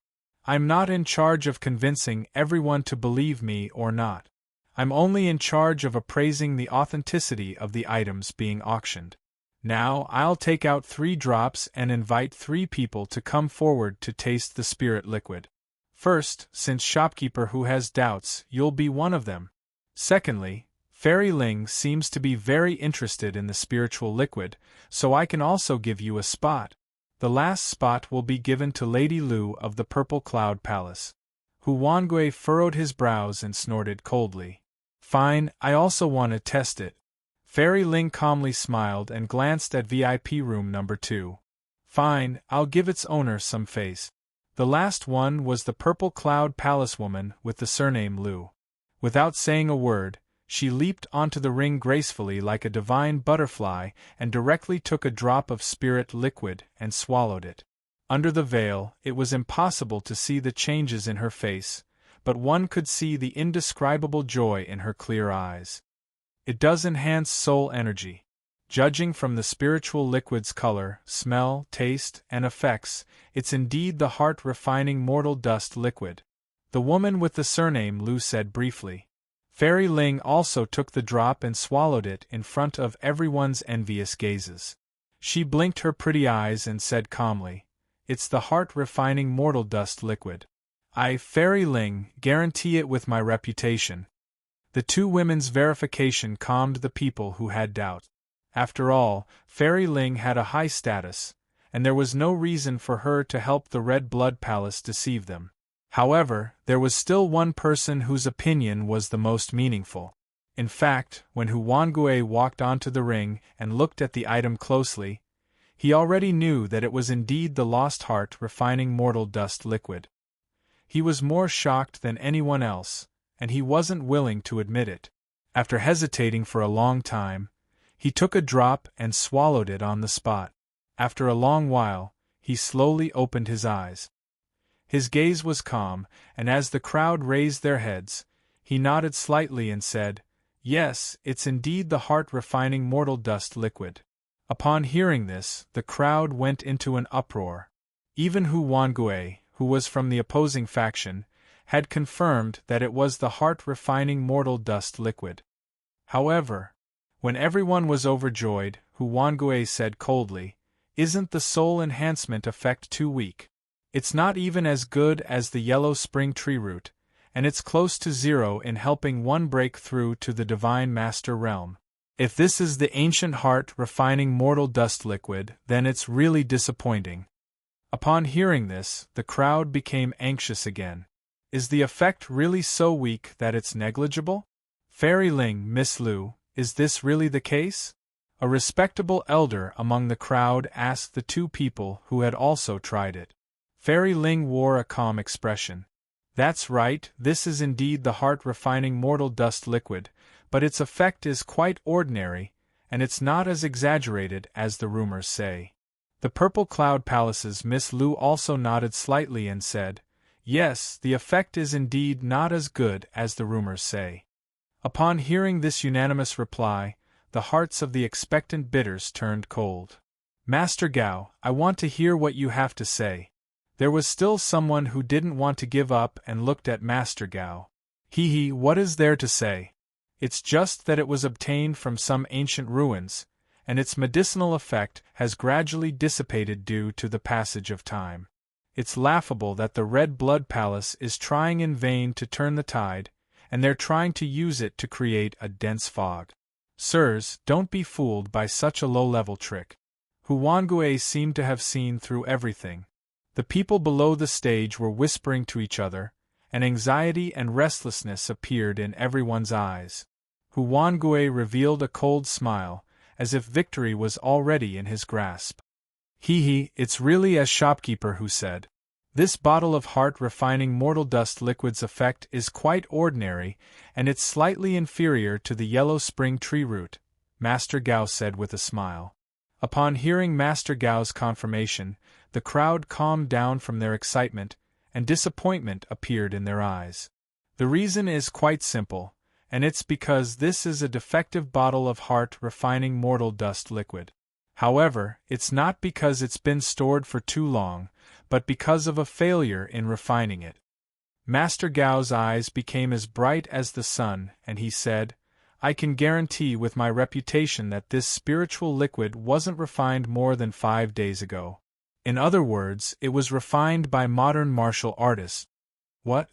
I'm not in charge of convincing everyone to believe me or not. I'm only in charge of appraising the authenticity of the items being auctioned. Now I'll take out 3 drops and invite 3 people to come forward to taste the spirit liquid. First, since shopkeeper who has doubts, you'll be one of them. Secondly, Fairy Ling seems to be very interested in the spiritual liquid, so I can also give you a spot. The last spot will be given to Lady Lu of the Purple Cloud Palace. Huanggue furrowed his brows and snorted coldly. Fine, I also want to test it. Fairy Ling calmly smiled and glanced at VIP room number 2. Fine, I'll give its owner some face. The last one was the Purple Cloud Palace woman with the surname Lu. Without saying a word, she leaped onto the ring gracefully like a divine butterfly and directly took a drop of spirit liquid and swallowed it. Under the veil, it was impossible to see the changes in her face, but one could see the indescribable joy in her clear eyes. It does enhance soul energy. Judging from the spiritual liquid's color, smell, taste, and effects, it's indeed the heart-refining mortal dust liquid. The woman with the surname Lu said briefly. Fairy Ling also took the drop and swallowed it in front of everyone's envious gazes. She blinked her pretty eyes and said calmly, "It's the heart-refining mortal dust liquid. I, Fairy Ling, guarantee it with my reputation." The 2 women's verification calmed the people who had doubt. After all, Fairy Ling had a high status, and there was no reason for her to help the Red Blood Palace deceive them. However, there was still one person whose opinion was the most meaningful. In fact, when Huanggue walked onto the ring and looked at the item closely, he already knew that it was indeed the lost heart refining mortal dust liquid. He was more shocked than anyone else, and he wasn't willing to admit it. After hesitating for a long time, he took a drop and swallowed it on the spot. After a long while, he slowly opened his eyes. His gaze was calm, and as the crowd raised their heads, he nodded slightly and said, "Yes, it's indeed the heart-refining mortal dust liquid." Upon hearing this, the crowd went into an uproar. Even Hu Wangue, who was from the opposing faction, had confirmed that it was the heart-refining mortal dust liquid. However, when everyone was overjoyed, Hu Wangue said coldly, "Isn't the soul enhancement effect too weak? It's not even as good as the yellow spring tree root, and it's close to zero in helping one break through to the divine master realm. If this is the ancient heart-refining mortal dust liquid, then it's really disappointing." Upon hearing this, the crowd became anxious again. Is the effect really so weak that it's negligible? Fairy Ling, Miss Lu, is this really the case? A respectable elder among the crowd asked the two people who had also tried it. Fairy Ling wore a calm expression. "That's right, this is indeed the heart-refining mortal dust liquid, but its effect is quite ordinary, and it's not as exaggerated as the rumors say." The Purple Cloud Palace's Miss Lu also nodded slightly and said, "Yes, the effect is indeed not as good as the rumors say." Upon hearing this unanimous reply, the hearts of the expectant bidders turned cold. "Master Gao, I want to hear what you have to say." There was still someone who didn't want to give up and looked at Master Gao. "Hee, what is there to say? It's just that it was obtained from some ancient ruins, and its medicinal effect has gradually dissipated due to the passage of time. It's laughable that the Red Blood Palace is trying in vain to turn the tide, and they're trying to use it to create a dense fog. Sirs, don't be fooled by such a low-level trick." Hu Wangue seemed to have seen through everything. The people below the stage were whispering to each other, and anxiety and restlessness appeared in everyone's eyes. Hu Wangue revealed a cold smile, as if victory was already in his grasp. It's really as shopkeeper who said. This bottle of heart-refining mortal dust liquid's effect is quite ordinary, and it's slightly inferior to the yellow spring tree root," Master Gao said with a smile. Upon hearing Master Gao's confirmation, the crowd calmed down from their excitement, and disappointment appeared in their eyes. The reason is quite simple, and it's because this is a defective bottle of heart-refining mortal dust liquid. However, it's not because it's been stored for too long, but because of a failure in refining it. Master Gao's eyes became as bright as the sun, and he said, "I can guarantee with my reputation that this spiritual liquid wasn't refined more than 5 days ago. In other words, it was refined by modern martial artists." "What?"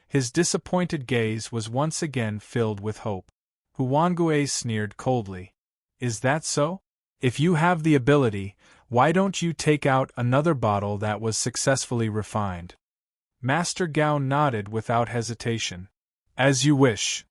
His disappointed gaze was once again filled with hope. Hu Wangue sneered coldly. "Is that so? If you have the ability, why don't you take out another bottle that was successfully refined?" Master Gao nodded without hesitation. "As you wish."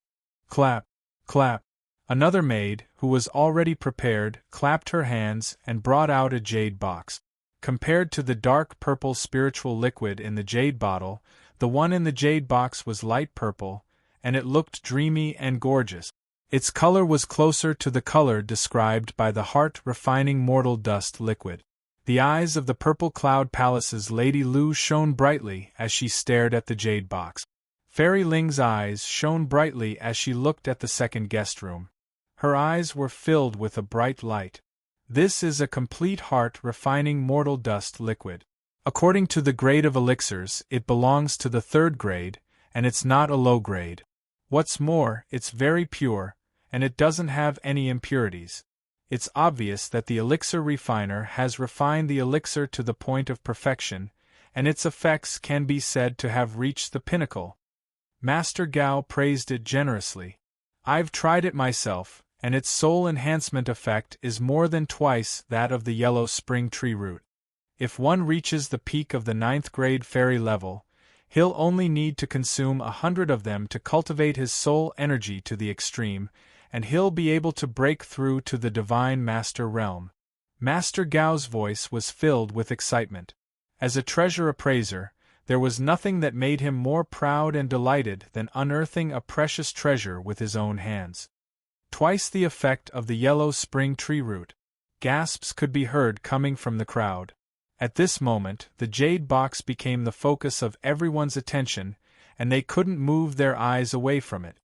Clap, clap. Another maid, who was already prepared, clapped her hands and brought out a jade box. Compared to the dark purple spiritual liquid in the jade bottle, the one in the jade box was light purple, and it looked dreamy and gorgeous. Its color was closer to the color described by the heart-refining mortal dust liquid. The eyes of the Purple Cloud Palace's Lady Lu shone brightly as she stared at the jade box. Fairy Ling's eyes shone brightly as she looked at the second guest room. Her eyes were filled with a bright light. This is a complete heart-refining mortal dust liquid. According to the grade of elixirs, it belongs to the 3rd grade, and it's not a low grade. What's more, it's very pure, and it doesn't have any impurities. It's obvious that the elixir refiner has refined the elixir to the point of perfection, and its effects can be said to have reached the pinnacle. Master Gao praised it generously. "I've tried it myself, and its soul enhancement effect is more than twice that of the yellow spring tree root. If one reaches the peak of the 9th grade fairy level, he'll only need to consume 100 of them to cultivate his soul energy to the extreme, and he'll be able to break through to the divine master realm." Master Gao's voice was filled with excitement. As a treasure appraiser, There was nothing that made him more proud and delighted than unearthing a precious treasure with his own hands. Twice the effect of the yellow spring tree root. Gasps could be heard coming from the crowd. At this moment, the jade box became the focus of everyone's attention, and they couldn't move their eyes away from it.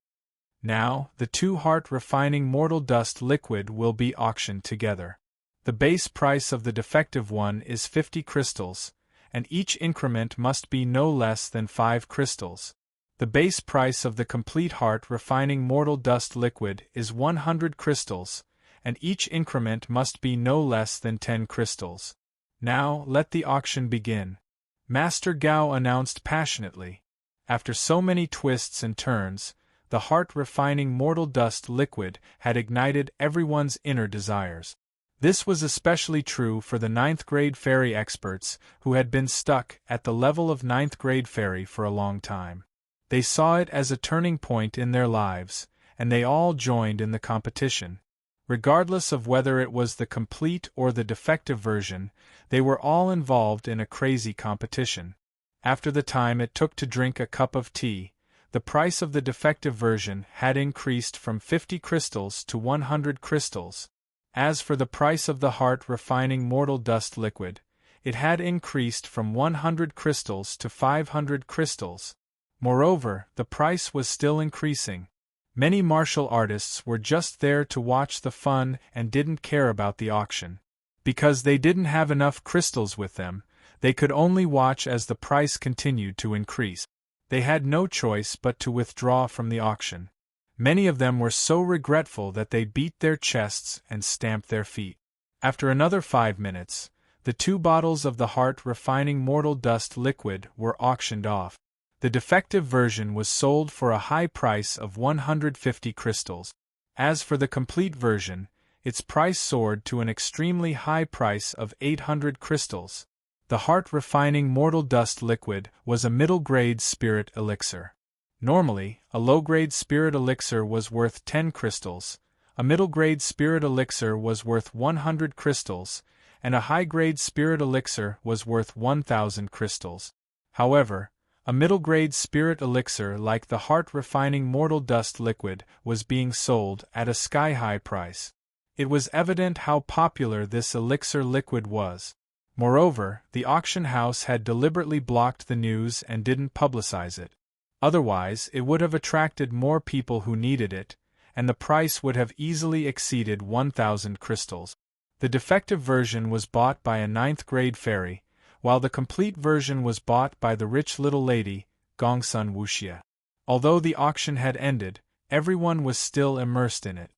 Now, the two heart-refining mortal dust liquid will be auctioned together. The base price of the defective one is 50 crystals, and each increment must be no less than 5 crystals. The base price of the complete heart-refining mortal dust liquid is 100 crystals, and each increment must be no less than 10 crystals. Now, let the auction begin, Master Gao announced passionately. After so many twists and turns, the heart-refining mortal dust liquid had ignited everyone's inner desires. This was especially true for the 9th grade fairy experts who had been stuck at the level of 9th grade fairy for a long time. They saw it as a turning point in their lives, and they all joined in the competition. Regardless of whether it was the complete or the defective version, they were all involved in a crazy competition. After the time it took to drink a cup of tea, the price of the defective version had increased from 50 crystals to 100 crystals. As for the price of the heart-refining mortal dust liquid, it had increased from 100 crystals to 500 crystals. Moreover, the price was still increasing. Many martial artists were just there to watch the fun and didn't care about the auction. Because they didn't have enough crystals with them, they could only watch as the price continued to increase. They had no choice but to withdraw from the auction. Many of them were so regretful that they beat their chests and stamped their feet. After another 5 minutes, the 2 bottles of the heart-refining mortal dust liquid were auctioned off. The defective version was sold for a high price of 150 crystals. As for the complete version, its price soared to an extremely high price of 800 crystals. The heart-refining mortal dust liquid was a middle-grade spirit elixir. Normally, a low-grade spirit elixir was worth 10 crystals, a middle-grade spirit elixir was worth 100 crystals, and a high-grade spirit elixir was worth 1,000 crystals. However, a middle-grade spirit elixir like the heart-refining mortal dust liquid was being sold at a sky-high price. It was evident how popular this elixir liquid was. Moreover, the auction house had deliberately blocked the news and didn't publicize it. Otherwise, it would have attracted more people who needed it, and the price would have easily exceeded 1,000 crystals. The defective version was bought by a 9th-grade fairy, while the complete version was bought by the rich little lady, Gongsun Wuxia. Although the auction had ended, everyone was still immersed in it.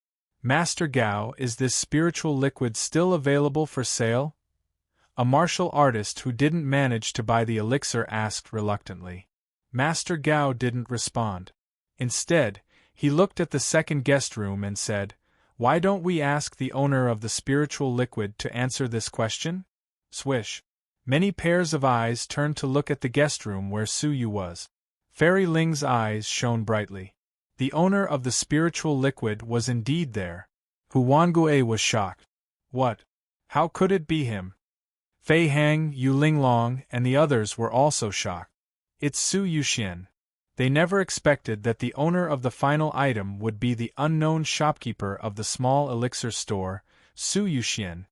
Master Gao, is this spiritual liquid still available for sale? A martial artist who didn't manage to buy the elixir asked reluctantly. Master Gao didn't respond. Instead, he looked at the second guest room and said, "Why don't we ask the owner of the spiritual liquid to answer this question?" Swish. Many pairs of eyes turned to look at the guest room where Su Yu was. Fairy Ling's eyes shone brightly. The owner of the spiritual liquid was indeed there. Huanggue was shocked. What? How could it be him? Fei Hang, Yu Linglong, and the others were also shocked. It's Su Yuxian. They never expected that the owner of the final item would be the unknown shopkeeper of the small elixir store, Su Yuxian.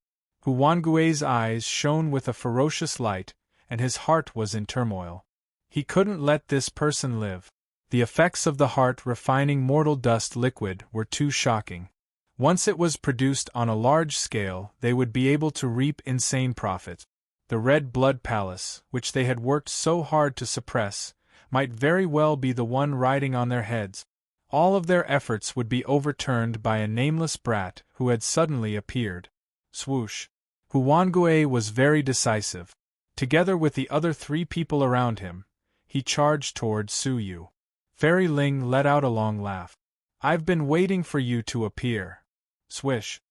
Huanggue's eyes shone with a ferocious light, and his heart was in turmoil. He couldn't let this person live. The effects of the heart-refining mortal dust liquid were too shocking. Once it was produced on a large scale, they would be able to reap insane profits. The Red Blood Palace, which they had worked so hard to suppress, might very well be the one riding on their heads. All of their efforts would be overturned by a nameless brat who had suddenly appeared. Swoosh. Huanggue was very decisive. Together with the other 3 people around him, he charged toward Su Yu. Fairy Ling let out a long laugh. "I've been waiting for you to appear." Swish.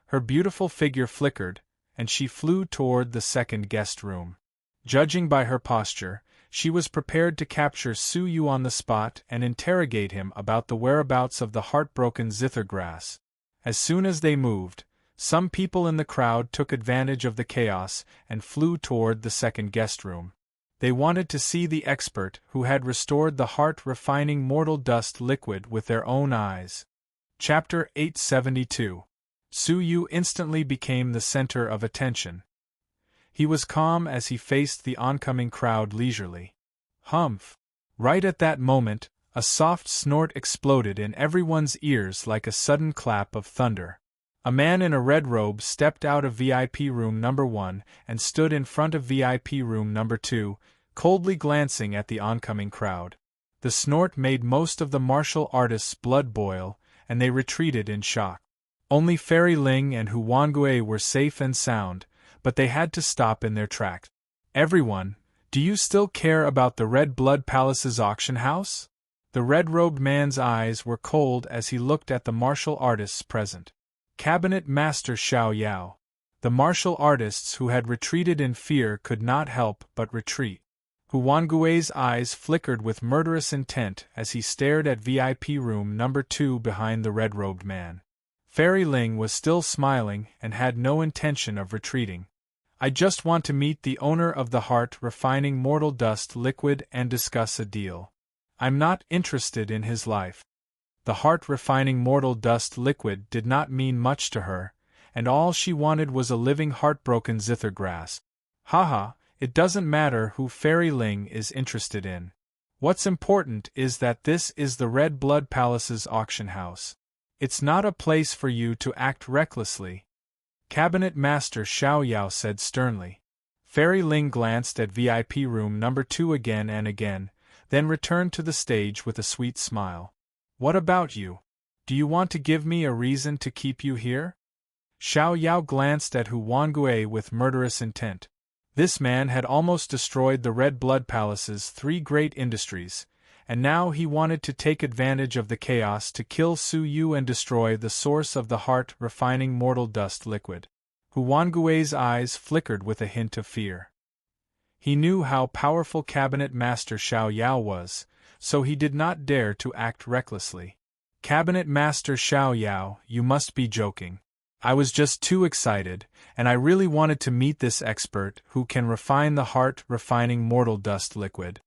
Her beautiful figure flickered, and she flew toward the second guest room. Judging by her posture, she was prepared to capture Su Yu on the spot and interrogate him about the whereabouts of the heartbroken zither grass. As soon as they moved, some people in the crowd took advantage of the chaos and flew toward the second guest room. They wanted to see the expert who had restored the heart-refining mortal dust liquid with their own eyes. Chapter 872. Su Yu instantly became the center of attention. He was calm as he faced the oncoming crowd leisurely. Humph! Right at that moment, a soft snort exploded in everyone's ears like a sudden clap of thunder. A man in a red robe stepped out of VIP room number 1 and stood in front of VIP room number 2, coldly glancing at the oncoming crowd. The snort made most of the martial artists' blood boil, and they retreated in shock. Only Fairy Ling and Huanggue were safe and sound, but they had to stop in their tracks. Everyone, do you still care about the Red Blood Palace's auction house? The red-robed man's eyes were cold as he looked at the martial artists present. Cabinet Master Xiao Yao. The martial artists who had retreated in fear could not help but retreat. Huanggue's eyes flickered with murderous intent as he stared at VIP room number 2 behind the red-robed man. Fairy Ling was still smiling and had no intention of retreating. I just want to meet the owner of the heart-refining mortal dust liquid and discuss a deal. I'm not interested in his life. The heart-refining mortal dust liquid did not mean much to her, and all she wanted was a living heartbroken zither grass. Haha, it doesn't matter who Fairy Ling is interested in. What's important is that this is the Red Blood Palace's auction house. It's not a place for you to act recklessly. Cabinet Master Xiao Yao said sternly. Fairy Ling glanced at VIP room number 2 again and again, then returned to the stage with a sweet smile. What about you? Do you want to give me a reason to keep you here? Xiao Yao glanced at Huanggue with murderous intent. This man had almost destroyed the Red Blood Palace's 3 great industries, and now he wanted to take advantage of the chaos to kill Su Yu and destroy the source of the heart-refining mortal dust liquid. Huanggue's eyes flickered with a hint of fear. He knew how powerful Cabinet Master Xiao Yao was, so he did not dare to act recklessly. Cabinet Master Xiao Yao, you must be joking. I was just too excited, and I really wanted to meet this expert who can refine the heart-refining mortal dust liquid.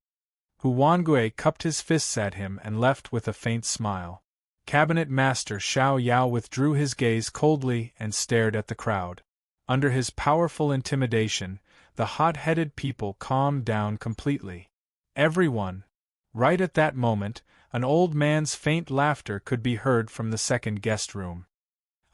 Huanggue cupped his fists at him and left with a faint smile. Cabinet Master Xiao Yao withdrew his gaze coldly and stared at the crowd. Under his powerful intimidation, the hot-headed people calmed down completely. Everyone. Right at that moment, an old man's faint laughter could be heard from the second guest room.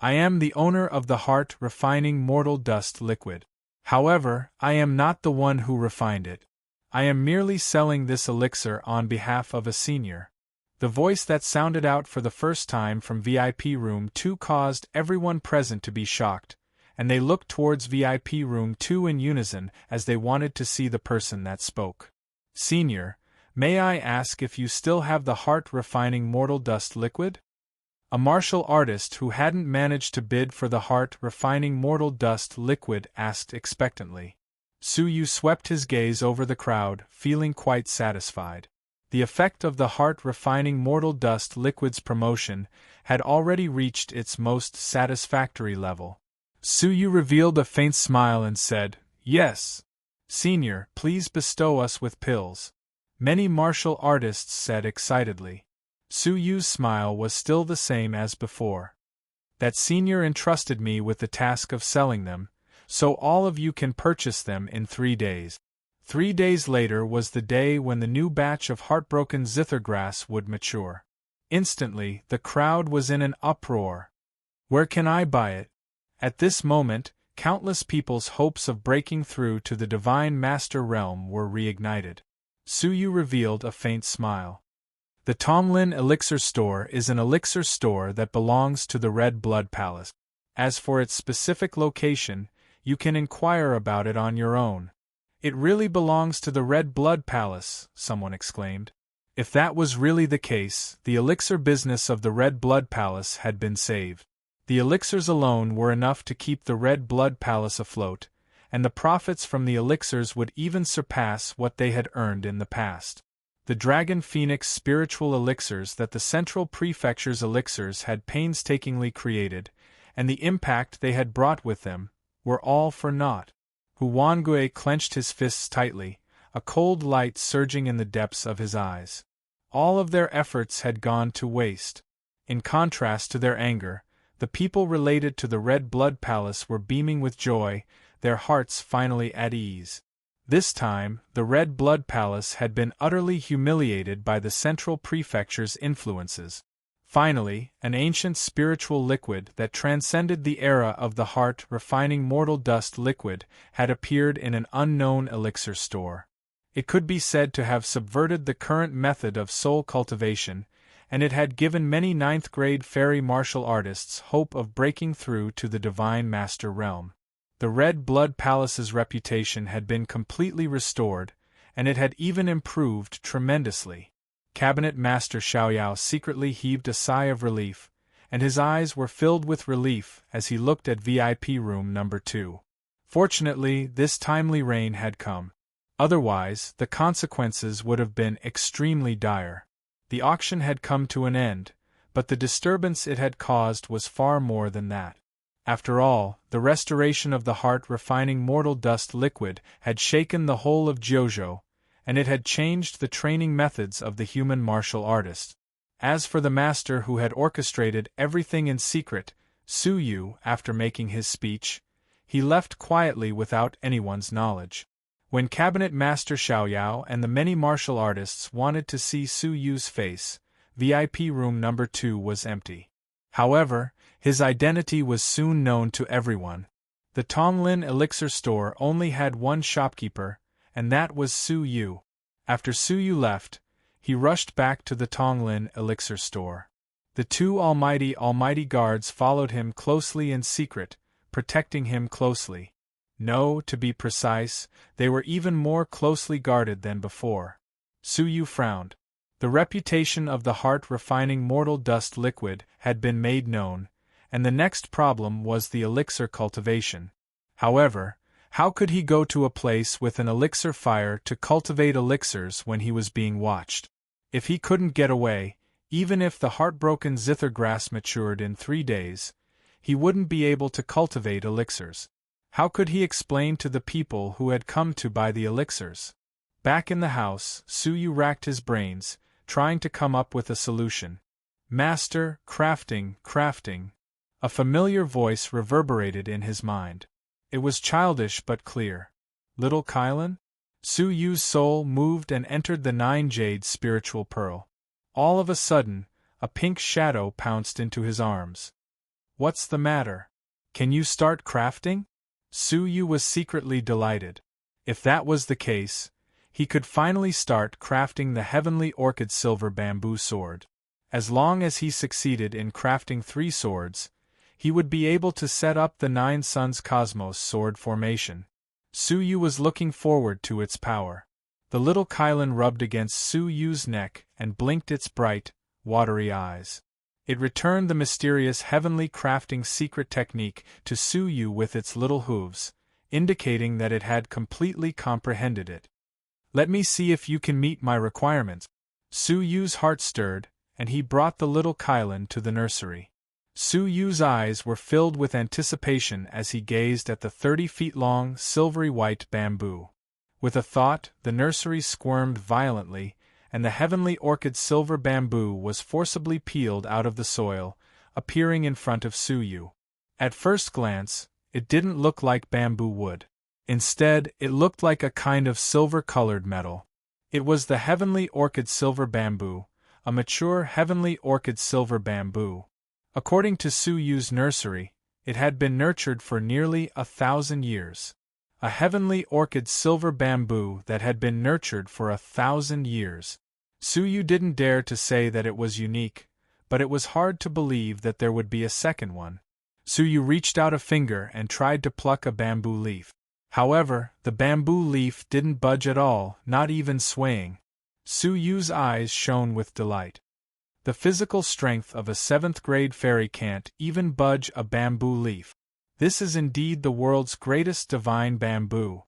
I am the owner of the heart-refining mortal dust liquid. However, I am not the one who refined it. I am merely selling this elixir on behalf of a senior. The voice that sounded out for the first time from VIP room 2 caused everyone present to be shocked, and they looked towards VIP room 2 in unison as they wanted to see the person that spoke. Senior, may I ask if you still have the heart-refining mortal dust liquid? A martial artist who hadn't managed to bid for the heart-refining mortal dust liquid asked expectantly. Su Yu swept his gaze over the crowd, feeling quite satisfied. The effect of the heart-refining mortal dust liquid's promotion had already reached its most satisfactory level. Su Yu revealed a faint smile and said, Yes. Senior, please bestow us with pills. Many martial artists said excitedly. Su Yu's smile was still the same as before. That senior entrusted me with the task of selling them, so all of you can purchase them in 3 days. 3 days later was the day when the new batch of heartbroken zithergrass would mature. Instantly, the crowd was in an uproar. Where can I buy it? At this moment, countless people's hopes of breaking through to the Divine Master Realm were reignited. Su Yu revealed a faint smile. The Tomlin Elixir Store is an elixir store that belongs to the Red Blood Palace. As for its specific location, you can inquire about it on your own. It really belongs to the Red Blood Palace, someone exclaimed. If that was really the case, the elixir business of the Red Blood Palace had been saved. The elixirs alone were enough to keep the Red Blood Palace afloat, and the profits from the elixirs would even surpass what they had earned in the past. The Dragon Phoenix spiritual elixirs that the Central Prefecture's elixirs had painstakingly created, and the impact they had brought with them, were all for naught. Huanggue clenched his fists tightly, a cold light surging in the depths of his eyes. All of their efforts had gone to waste. In contrast to their anger, the people related to the Red Blood Palace were beaming with joy, their hearts finally at ease. This time, the Red Blood Palace had been utterly humiliated by the Central Prefecture's influences. Finally, an ancient spiritual liquid that transcended the era of the heart-refining mortal dust liquid had appeared in an unknown elixir store. It could be said to have subverted the current method of soul cultivation, and it had given many ninth-grade fairy martial artists hope of breaking through to the Divine Master realm. The Red Blood Palace's reputation had been completely restored, and it had even improved tremendously. Cabinet Master Xiaoyao secretly heaved a sigh of relief, and his eyes were filled with relief as he looked at VIP room number 2. Fortunately, this timely rain had come. Otherwise, the consequences would have been extremely dire. The auction had come to an end, but the disturbance it had caused was far more than that. After all, the restoration of the heart-refining mortal dust liquid had shaken the whole of Jiuzhou, and it had changed the training methods of the human martial artist. As for the master who had orchestrated everything in secret, Su Yu, after making his speech, he left quietly without anyone's knowledge. When Cabinet Master Xiaoyao and the many martial artists wanted to see Su Yu's face, VIP room number 2 was empty. However, his identity was soon known to everyone. The Tonglin elixir store only had one shopkeeper, and that was Su Yu. After Su Yu left, he rushed back to the Tonglin elixir store. The two almighty guards followed him closely in secret, protecting him closely. No, to be precise, they were even more closely guarded than before. Su Yu frowned. The reputation of the heart-refining mortal dust liquid had been made known, and the next problem was the elixir cultivation. However, how could he go to a place with an elixir fire to cultivate elixirs when he was being watched? If he couldn't get away, even if the heartbroken zither grass matured in 3 days, he wouldn't be able to cultivate elixirs. How could he explain to the people who had come to buy the elixirs? Back in the house, Su Yu racked his brains, trying to come up with a solution. Master, crafting. A familiar voice reverberated in his mind. It was childish but clear. Little Kylan? Su Yu's soul moved and entered the 9-jade spiritual pearl. All of a sudden, a pink shadow pounced into his arms. What's the matter? Can you start crafting? Su Yu was secretly delighted. If that was the case, he could finally start crafting the heavenly orchid silver bamboo sword. As long as he succeeded in crafting 3 swords, he would be able to set up the 9 Suns Cosmos sword formation. Su Yu was looking forward to its power. The little Kylan rubbed against Su Yu's neck and blinked its bright, watery eyes. It returned the mysterious heavenly crafting secret technique to Su Yu with its little hooves, indicating that it had completely comprehended it. Let me see if you can meet my requirements. Su Yu's heart stirred, and he brought the little Kylan to the nursery. Su Yu's eyes were filled with anticipation as he gazed at the 30-feet-long, silvery-white bamboo. With a thought, the nursery squirmed violently, and the heavenly orchid silver bamboo was forcibly peeled out of the soil, appearing in front of Su Yu. At first glance, it didn't look like bamboo wood. Instead, it looked like a kind of silver-colored metal. It was the heavenly orchid silver bamboo, a mature heavenly orchid silver bamboo. According to Su Yu's nursery, it had been nurtured for nearly 1,000 years. A heavenly orchid silver bamboo that had been nurtured for 1,000 years. Su Yu didn't dare to say that it was unique, but it was hard to believe that there would be a second one. Su Yu reached out a finger and tried to pluck a bamboo leaf. However, the bamboo leaf didn't budge at all, not even swaying. Su Yu's eyes shone with delight. The physical strength of a 7th-grade fairy can't even budge a bamboo leaf. This is indeed the world's greatest divine bamboo.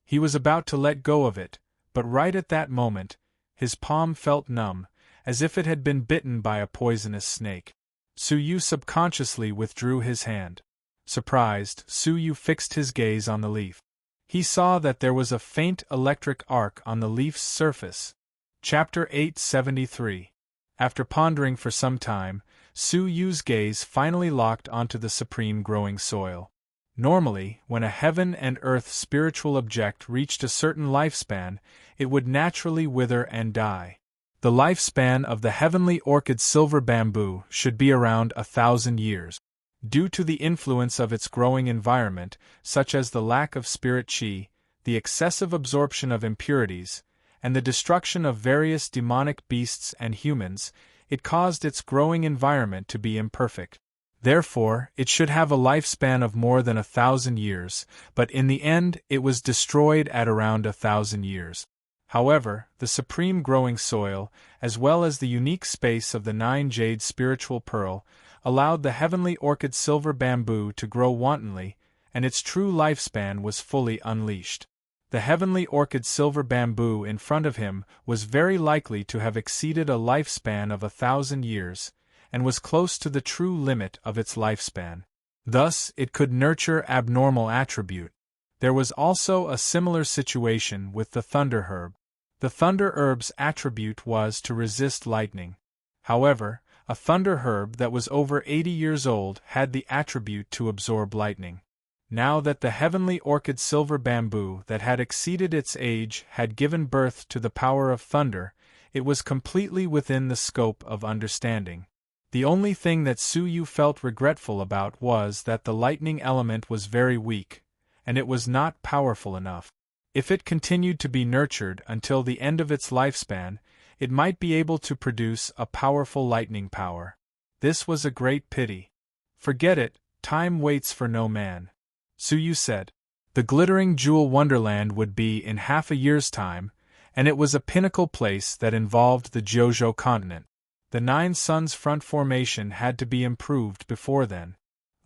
He was about to let go of it, but right at that moment, his palm felt numb, as if it had been bitten by a poisonous snake. Su Yu subconsciously withdrew his hand. Surprised, Su Yu fixed his gaze on the leaf. He saw that there was a faint electric arc on the leaf's surface. Chapter 873. After pondering for some time, Su Yu's gaze finally locked onto the supreme growing soil. Normally, when a heaven and earth spiritual object reached a certain lifespan, it would naturally wither and die. The lifespan of the heavenly orchid silver bamboo should be around 1,000 years. Due to the influence of its growing environment, such as the lack of spirit qi, the excessive absorption of impurities, and the destruction of various demonic beasts and humans, it caused its growing environment to be imperfect. Therefore, it should have a lifespan of more than 1,000 years, but in the end it was destroyed at around 1,000 years. However, the supreme growing soil, as well as the unique space of the 9 jade spiritual pearl, allowed the heavenly orchid silver bamboo to grow wantonly, and its true lifespan was fully unleashed. The heavenly orchid silver bamboo in front of him was very likely to have exceeded a lifespan of 1,000 years, and was close to the true limit of its lifespan. Thus, it could nurture abnormal attribute. There was also a similar situation with the thunder herb. The thunder herb's attribute was to resist lightning. However, a thunder herb that was over 80 years old had the attribute to absorb lightning. Now that the heavenly orchid silver bamboo that had exceeded its age had given birth to the power of thunder, it was completely within the scope of understanding. The only thing that Su Yu felt regretful about was that the lightning element was very weak, and it was not powerful enough. If it continued to be nurtured until the end of its lifespan, it might be able to produce a powerful lightning power. This was a great pity. Forget it, time waits for no man. Su Yu said. The glittering jewel wonderland would be in half a year's time, and it was a pinnacle place that involved the Jojo continent. The 9 suns front formation had to be improved before then.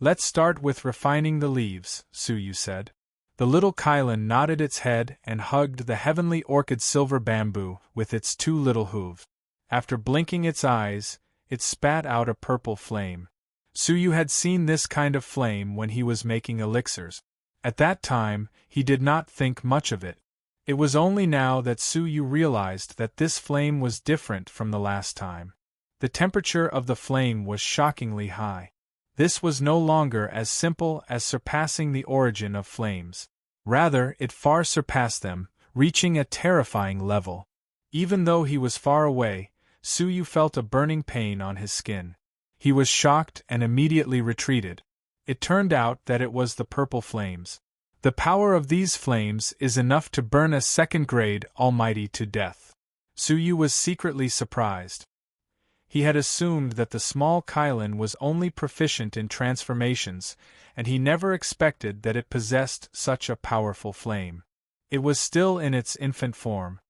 Let's start with refining the leaves, Su Yu said. The little Kylan nodded its head and hugged the heavenly orchid silver bamboo with its 2 little hooves. After blinking its eyes, it spat out a purple flame. Su Yu had seen this kind of flame when he was making elixirs. At that time, he did not think much of it. It was only now that Su Yu realized that this flame was different from the last time. The temperature of the flame was shockingly high. This was no longer as simple as surpassing the origin of flames. Rather, it far surpassed them, reaching a terrifying level. Even though he was far away, Su Yu felt a burning pain on his skin. He was shocked and immediately retreated. It turned out that it was the purple flames. The power of these flames is enough to burn a second-grade almighty to death. Su Yu was secretly surprised. He had assumed that the small Kylan was only proficient in transformations, and he never expected that it possessed such a powerful flame. It was still in its infant form.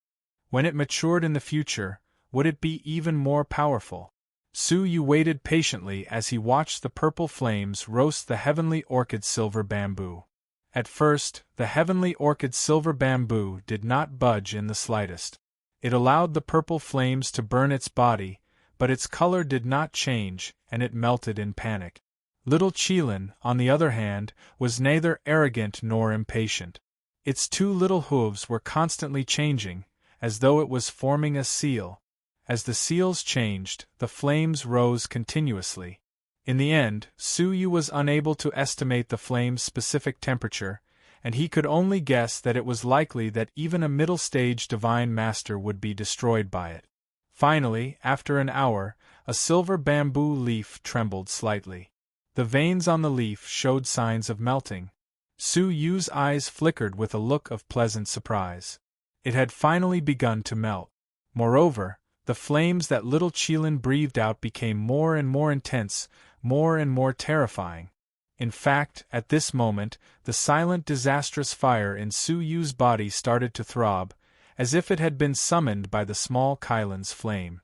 When it matured in the future, would it be even more powerful? Su Yu waited patiently as he watched the purple flames roast the heavenly orchid silver bamboo. At first, the heavenly orchid silver bamboo did not budge in the slightest. It allowed the purple flames to burn its body, but its color did not change, and it melted in panic. Little Qilin, on the other hand, was neither arrogant nor impatient. Its 2 little hooves were constantly changing, as though it was forming a seal. As the seals changed, the flames rose continuously. In the end, Su Yu was unable to estimate the flame's specific temperature, and he could only guess that it was likely that even a middle-stage divine master would be destroyed by it. Finally, after an hour, a silver bamboo leaf trembled slightly. The veins on the leaf showed signs of melting. Su Yu's eyes flickered with a look of pleasant surprise. It had finally begun to melt. Moreover, the flames that little Qilin breathed out became more and more intense, more and more terrifying. In fact, at this moment, the silent disastrous fire in Su Yu's body started to throb, as if it had been summoned by the small Kylan's flame.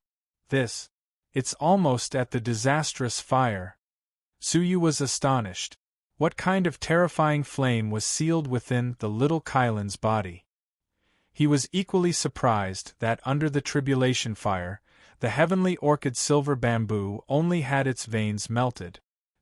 It's almost at the disastrous fire. Su Yu was astonished. What kind of terrifying flame was sealed within the little Kylan's body? He was equally surprised that under the tribulation fire, the heavenly orchid silver bamboo only had its veins melted.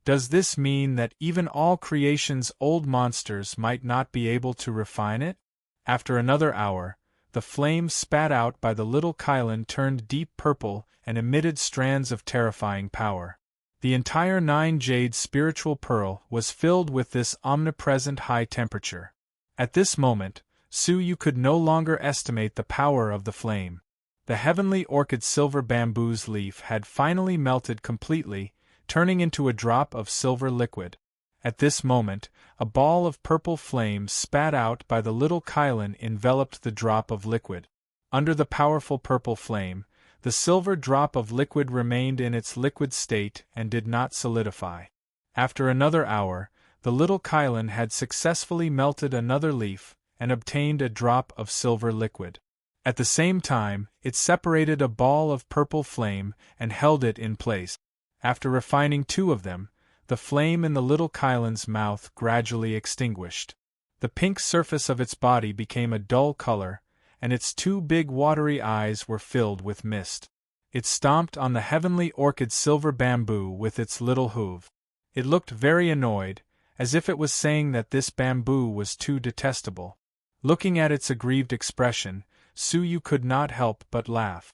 Does this mean that even all creation's old monsters might not be able to refine it? After another hour, the flame spat out by the little Kylan turned deep purple and emitted strands of terrifying power. The entire 9-jade spiritual pearl was filled with this omnipresent high temperature. At this moment, Suyu could no longer estimate the power of the flame. The heavenly orchid silver bamboo's leaf had finally melted completely, turning into a drop of silver liquid. At this moment, a ball of purple flame spat out by the little Kylan enveloped the drop of liquid. Under the powerful purple flame, the silver drop of liquid remained in its liquid state and did not solidify. After another hour, the little Kylan had successfully melted another leaf and obtained a drop of silver liquid. At the same time, it separated a ball of purple flame and held it in place. After refining 2 of them, the flame in the little Kylan's mouth gradually extinguished. The pink surface of its body became a dull color, and its 2 big watery eyes were filled with mist. It stomped on the heavenly orchid silver bamboo with its little hoof. It looked very annoyed, as if it was saying that this bamboo was too detestable. Looking at its aggrieved expression, Suyu could not help but laugh.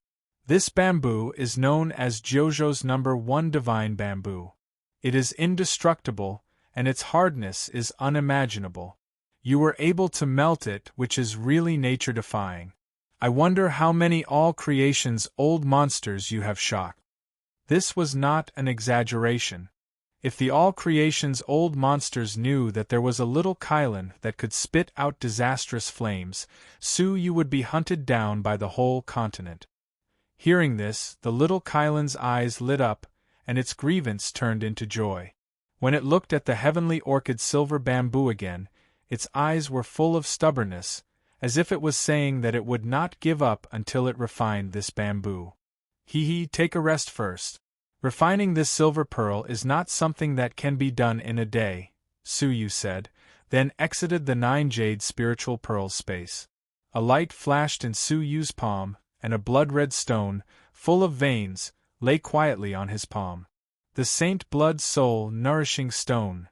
This bamboo is known as Jojo's No. 1 divine bamboo. It is indestructible, and its hardness is unimaginable. You were able to melt it, which is really nature-defying. I wonder how many all creation's old monsters you have shocked. This was not an exaggeration. If the all creation's old monsters knew that there was a little Kylan that could spit out disastrous flames, Suyu would be hunted down by the whole continent. Hearing this, the little Kylan's eyes lit up, and its grievance turned into joy. When it looked at the heavenly orchid silver bamboo again, its eyes were full of stubbornness, as if it was saying that it would not give up until it refined this bamboo. Take a rest first. Refining this silver pearl is not something that can be done in a day, Suyu said, then exited the 9-jade spiritual pearl's space. A light flashed in Suyu's palm, and a blood-red stone, full of veins, lay quietly on his palm. The Saint Blood Soul Nourishing Stone.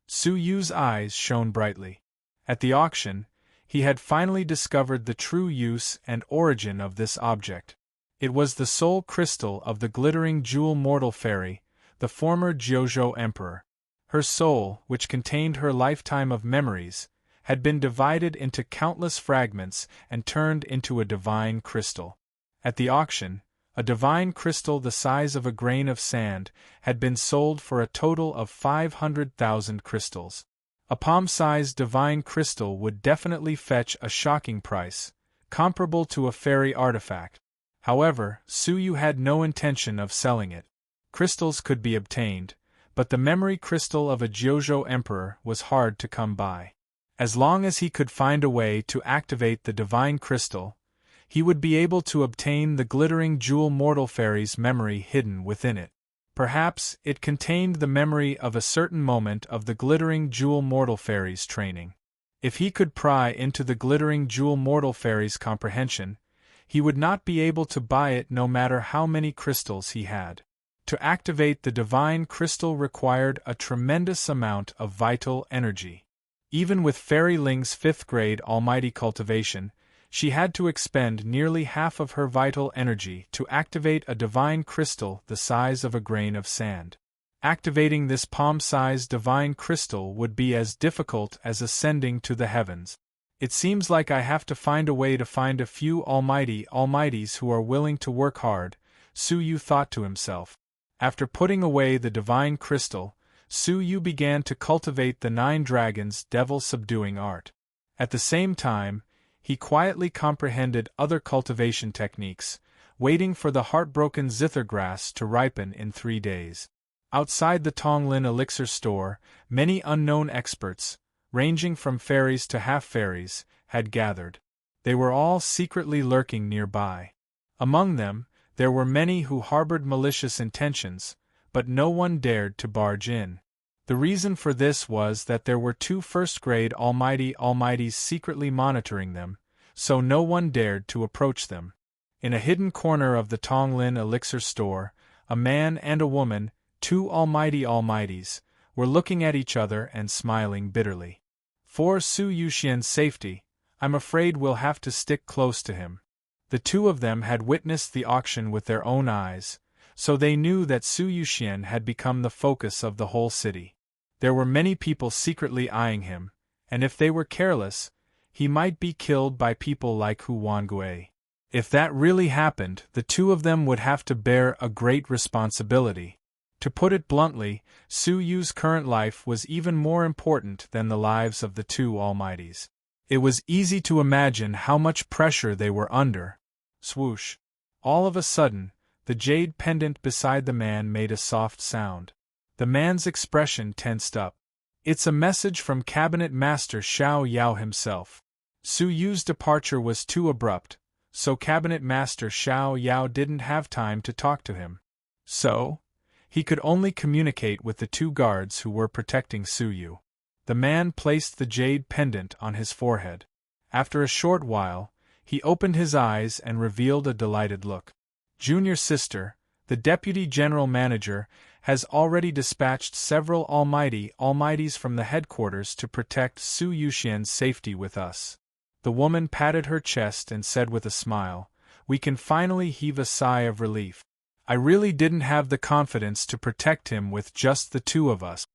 Suyu's eyes shone brightly. At the auction, he had finally discovered the true use and origin of this object. It was the soul crystal of the glittering jewel mortal fairy, the former Jojo Emperor. Her soul, which contained her lifetime of memories, had been divided into countless fragments and turned into a divine crystal. At the auction, a divine crystal the size of a grain of sand had been sold for a total of 500,000 crystals. A palm-sized divine crystal would definitely fetch a shocking price, comparable to a fairy artifact. However, Suyu had no intention of selling it. Crystals could be obtained, but the memory crystal of a Jojo Emperor was hard to come by. As long as he could find a way to activate the divine crystal, he would be able to obtain the glittering jewel mortal fairy's memory hidden within it. Perhaps it contained the memory of a certain moment of the glittering jewel mortal fairy's training. If he could pry into the glittering jewel mortal fairy's comprehension, he would not be able to buy it no matter how many crystals he had. To activate the divine crystal required a tremendous amount of vital energy. Even with Fairy Ling's 5th grade almighty cultivation, she had to expend nearly half of her vital energy to activate a divine crystal the size of a grain of sand. Activating this palm-sized divine crystal would be as difficult as ascending to the heavens. It seems like I have to find a way to find a few almighties who are willing to work hard, Suyu thought to himself. After putting away the divine crystal, Suyu began to cultivate the 9 dragons' devil-subduing art. At the same time, he quietly comprehended other cultivation techniques, waiting for the heartbroken zither grass to ripen in 3 days. Outside the Tonglin elixir store, many unknown experts, ranging from fairies to half-fairies, had gathered. They were all secretly lurking nearby. Among them, there were many who harbored malicious intentions, but no one dared to barge in. The reason for this was that there were 2 first-grade almighties secretly monitoring them, so no one dared to approach them. In a hidden corner of the Tonglin elixir store, a man and a woman, 2 almighties, were looking at each other and smiling bitterly. For Su Yuxian's safety, I'm afraid we'll have to stick close to him. The two of them had witnessed the auction with their own eyes, so they knew that Su Yuxian had become the focus of the whole city. There were many people secretly eyeing him, and if they were careless, he might be killed by people like Hu Wangui. If that really happened, the two of them would have to bear a great responsibility. To put it bluntly, Su Yu's current life was even more important than the lives of the two Almighties. It was easy to imagine how much pressure they were under. Swoosh! All of a sudden, the jade pendant beside the man made a soft sound. The man's expression tensed up. It's a message from Cabinet Master Xiao Yao himself. Su Yu's departure was too abrupt, so Cabinet Master Xiao Yao didn't have time to talk to him. So, he could only communicate with the two guards who were protecting Su Yu. The man placed the jade pendant on his forehead. After a short while, he opened his eyes and revealed a delighted look. Junior sister, the Deputy General Manager, has already dispatched several Almighties from the headquarters to protect Su Yuxian's safety with us. The woman patted her chest and said with a smile, "We can finally heave a sigh of relief. I really didn't have the confidence to protect him with just the two of us."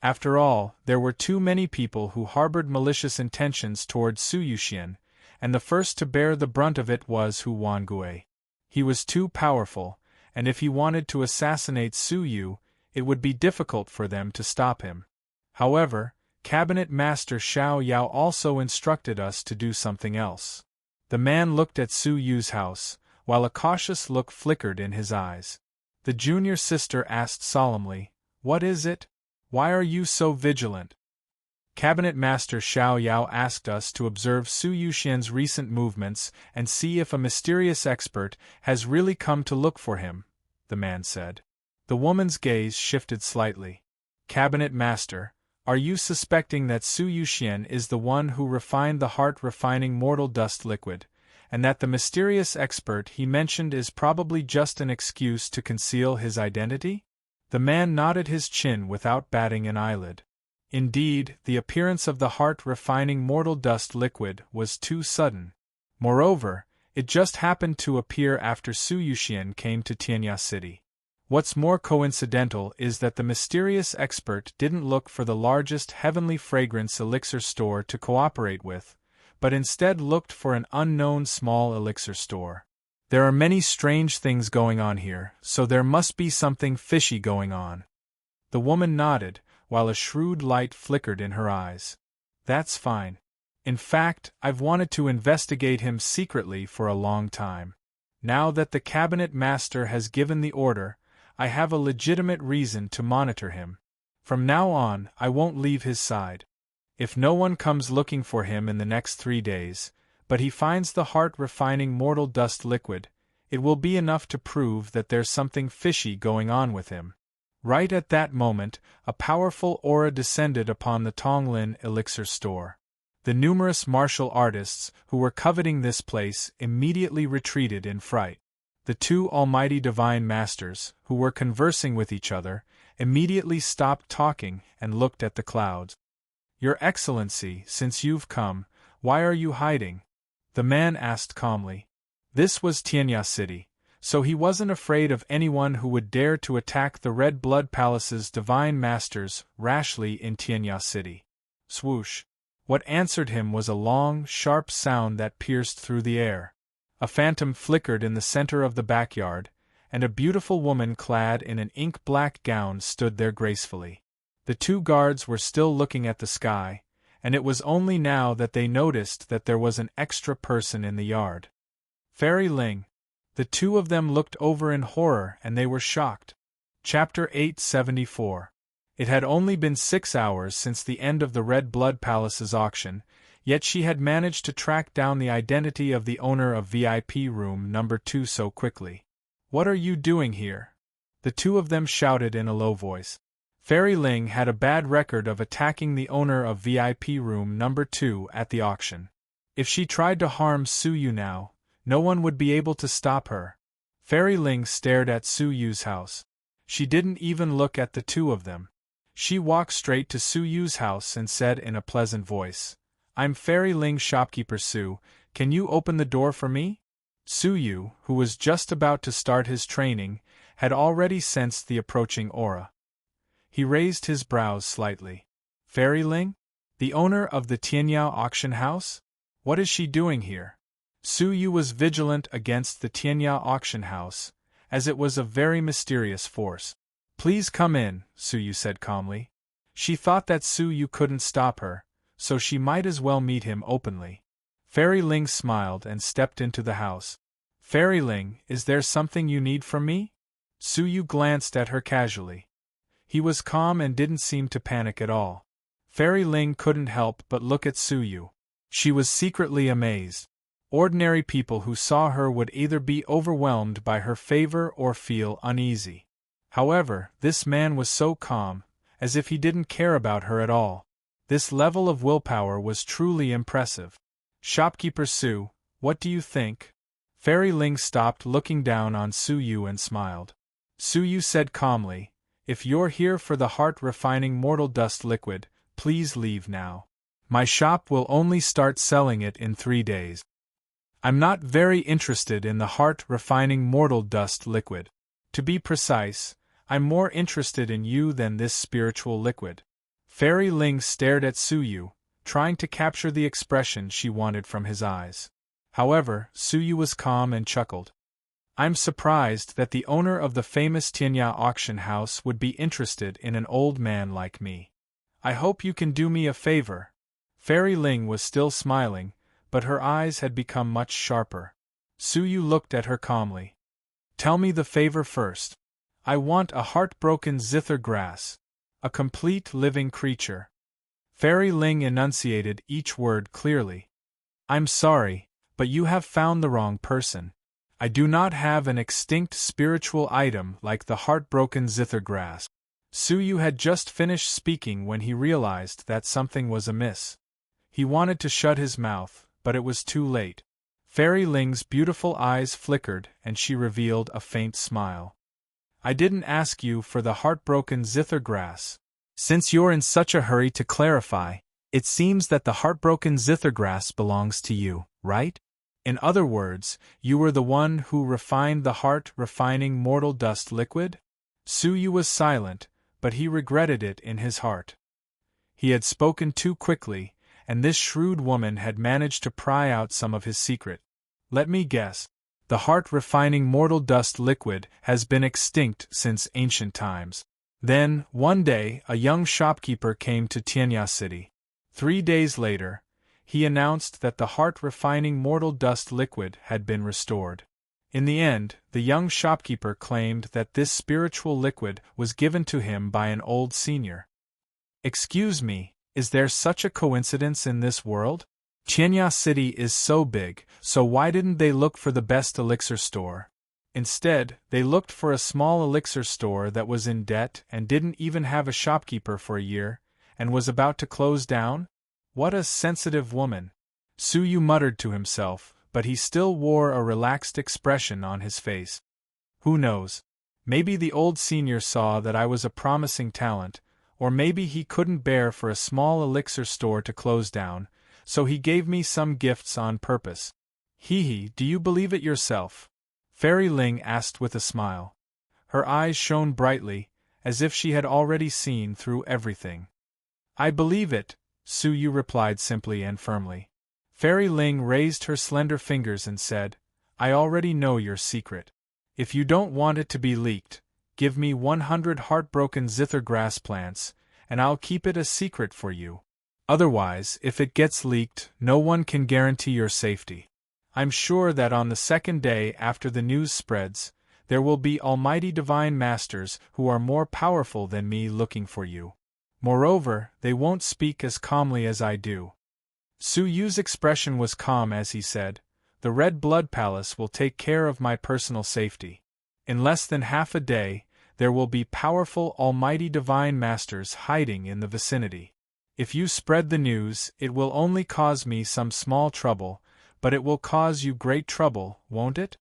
After all, there were too many people who harbored malicious intentions toward Su Yuxian, and the first to bear the brunt of it was Hu Wangui. He was too powerful, and if he wanted to assassinate Su Yu, it would be difficult for them to stop him. However, Cabinet Master Xiao Yao also instructed us to do something else. The man looked at Su Yu's house, while a cautious look flickered in his eyes. The junior sister asked solemnly, "What is it? Why are you so vigilant?" Cabinet Master Xiao Yao asked us to observe Su Yuxian's recent movements and see if a mysterious expert has really come to look for him, the man said. The woman's gaze shifted slightly. "Cabinet Master, are you suspecting that Su Yuxian is the one who refined the heart-refining mortal dust liquid, and that the mysterious expert he mentioned is probably just an excuse to conceal his identity?" The man nodded his chin without batting an eyelid. Indeed, the appearance of the heart-refining mortal dust liquid was too sudden. Moreover, it just happened to appear after Su Yuxian came to Tianya City. What's more coincidental is that the mysterious expert didn't look for the largest heavenly fragrance elixir store to cooperate with, but instead looked for an unknown small elixir store. There are many strange things going on here, so there must be something fishy going on. The woman nodded, while a shrewd light flickered in her eyes. "That's fine. In fact, I've wanted to investigate him secretly for a long time. Now that the Cabinet Master has given the order, I have a legitimate reason to monitor him. From now on, I won't leave his side. If no one comes looking for him in the next 3 days, but he finds the heart-refining mortal dust liquid, it will be enough to prove that there's something fishy going on with him." Right at that moment, a powerful aura descended upon the Tonglin elixir store. The numerous martial artists who were coveting this place immediately retreated in fright. The two almighty divine masters, who were conversing with each other, immediately stopped talking and looked at the clouds. "Your Excellency, since you've come, why are you hiding?" the man asked calmly. This was Tianya City, so he wasn't afraid of anyone who would dare to attack the Red Blood Palace's divine masters rashly in Tianya City. Swoosh! What answered him was a long, sharp sound that pierced through the air. A phantom flickered in the center of the backyard, and a beautiful woman clad in an ink-black gown stood there gracefully. The two guards were still looking at the sky, and it was only now that they noticed that there was an extra person in the yard. Fairy Ling. The two of them looked over in horror and they were shocked. Chapter 874. It had only been 6 hours since the end of the Red Blood Palace's auction, yet she had managed to track down the identity of the owner of VIP room number 2 so quickly. "What are you doing here?" the two of them shouted in a low voice. Fairy Ling had a bad record of attacking the owner of VIP room number 2 at the auction. If she tried to harm Su Yu now, no one would be able to stop her. Fairy Ling stared at Su Yu's house. She didn't even look at the two of them. She walked straight to Su Yu's house and said in a pleasant voice, "I'm Fairy Ling shopkeeper Su, can you open the door for me?" Su Yu, who was just about to start his training, had already sensed the approaching aura. He raised his brows slightly. "Fairy Ling? The owner of the Tianyao auction house? What is she doing here?" Su Yu was vigilant against the Tianyao auction house, as it was a very mysterious force. "Please come in," Su Yu said calmly. She thought that Su Yu couldn't stop her, so she might as well meet him openly. Fairy Ling smiled and stepped into the house. "Fairy Ling, is there something you need from me?" Su Yu glanced at her casually. He was calm and didn't seem to panic at all. Fairy Ling couldn't help but look at Su Yu. She was secretly amazed. Ordinary people who saw her would either be overwhelmed by her favor or feel uneasy. However, this man was so calm, as if he didn't care about her at all. This level of willpower was truly impressive. "Shopkeeper Su, what do you think?" Fairy Ling stopped looking down on Su Yu and smiled. Su Yu said calmly, "If you're here for the heart-refining mortal dust liquid, please leave now. My shop will only start selling it in 3 days. I'm not very interested in the heart-refining mortal dust liquid. To be precise, I'm more interested in you than this spiritual liquid." Fairy Ling stared at Su Yu, trying to capture the expression she wanted from his eyes. However, Su Yu was calm and chuckled. "I'm surprised that the owner of the famous Tianyao auction house would be interested in an old man like me. I hope you can do me a favor." Fairy Ling was still smiling, but her eyes had become much sharper. Su Yu looked at her calmly. "Tell me the favor first. I want a heartbroken zither grass. A complete living creature." Fairy Ling enunciated each word clearly. "I'm sorry, but you have found the wrong person. I do not have an extinct spiritual item like the heartbroken zither grass." Su Yu had just finished speaking when he realized that something was amiss. He wanted to shut his mouth, but it was too late. Fairy Ling's beautiful eyes flickered and she revealed a faint smile. "I didn't ask you for the heartbroken zither grass. Since you're in such a hurry to clarify, it seems that the heartbroken zither grass belongs to you, right? In other words, you were the one who refined the heart-refining mortal dust liquid?" Su Yu was silent, but he regretted it in his heart. He had spoken too quickly, and this shrewd woman had managed to pry out some of his secret. "Let me guess. The heart-refining mortal dust liquid has been extinct since ancient times." Then, one day, a young shopkeeper came to Tianyao City. 3 days later, he announced that the heart-refining mortal dust liquid had been restored. In the end, the young shopkeeper claimed that this spiritual liquid was given to him by an old senior. "Excuse me, is there such a coincidence in this world? Tianyao City is so big, so why didn't they look for the best elixir store? Instead, they looked for a small elixir store that was in debt and didn't even have a shopkeeper for a year, and was about to close down? What a sensitive woman." Su Yu muttered to himself, but he still wore a relaxed expression on his face. Who knows? Maybe the old senior saw that I was a promising talent, or maybe he couldn't bear for a small elixir store to close down, so he gave me some gifts on purpose. Hee, do you believe it yourself? Fairy Ling asked with a smile. Her eyes shone brightly, as if she had already seen through everything. "I believe it," Su Yu replied simply and firmly. Fairy Ling raised her slender fingers and said, "I already know your secret. If you don't want it to be leaked, give me 100 heartbroken zither grass plants, and I'll keep it a secret for you. Otherwise, if it gets leaked, no one can guarantee your safety. I'm sure that on the second day after the news spreads, there will be almighty divine masters who are more powerful than me looking for you. Moreover, they won't speak as calmly as I do." Su Yu's expression was calm as he said, "The Red Blood Palace will take care of my personal safety. In less than half a day, there will be powerful almighty divine masters hiding in the vicinity. If you spread the news, it will only cause me some small trouble, but it will cause you great trouble, won't it?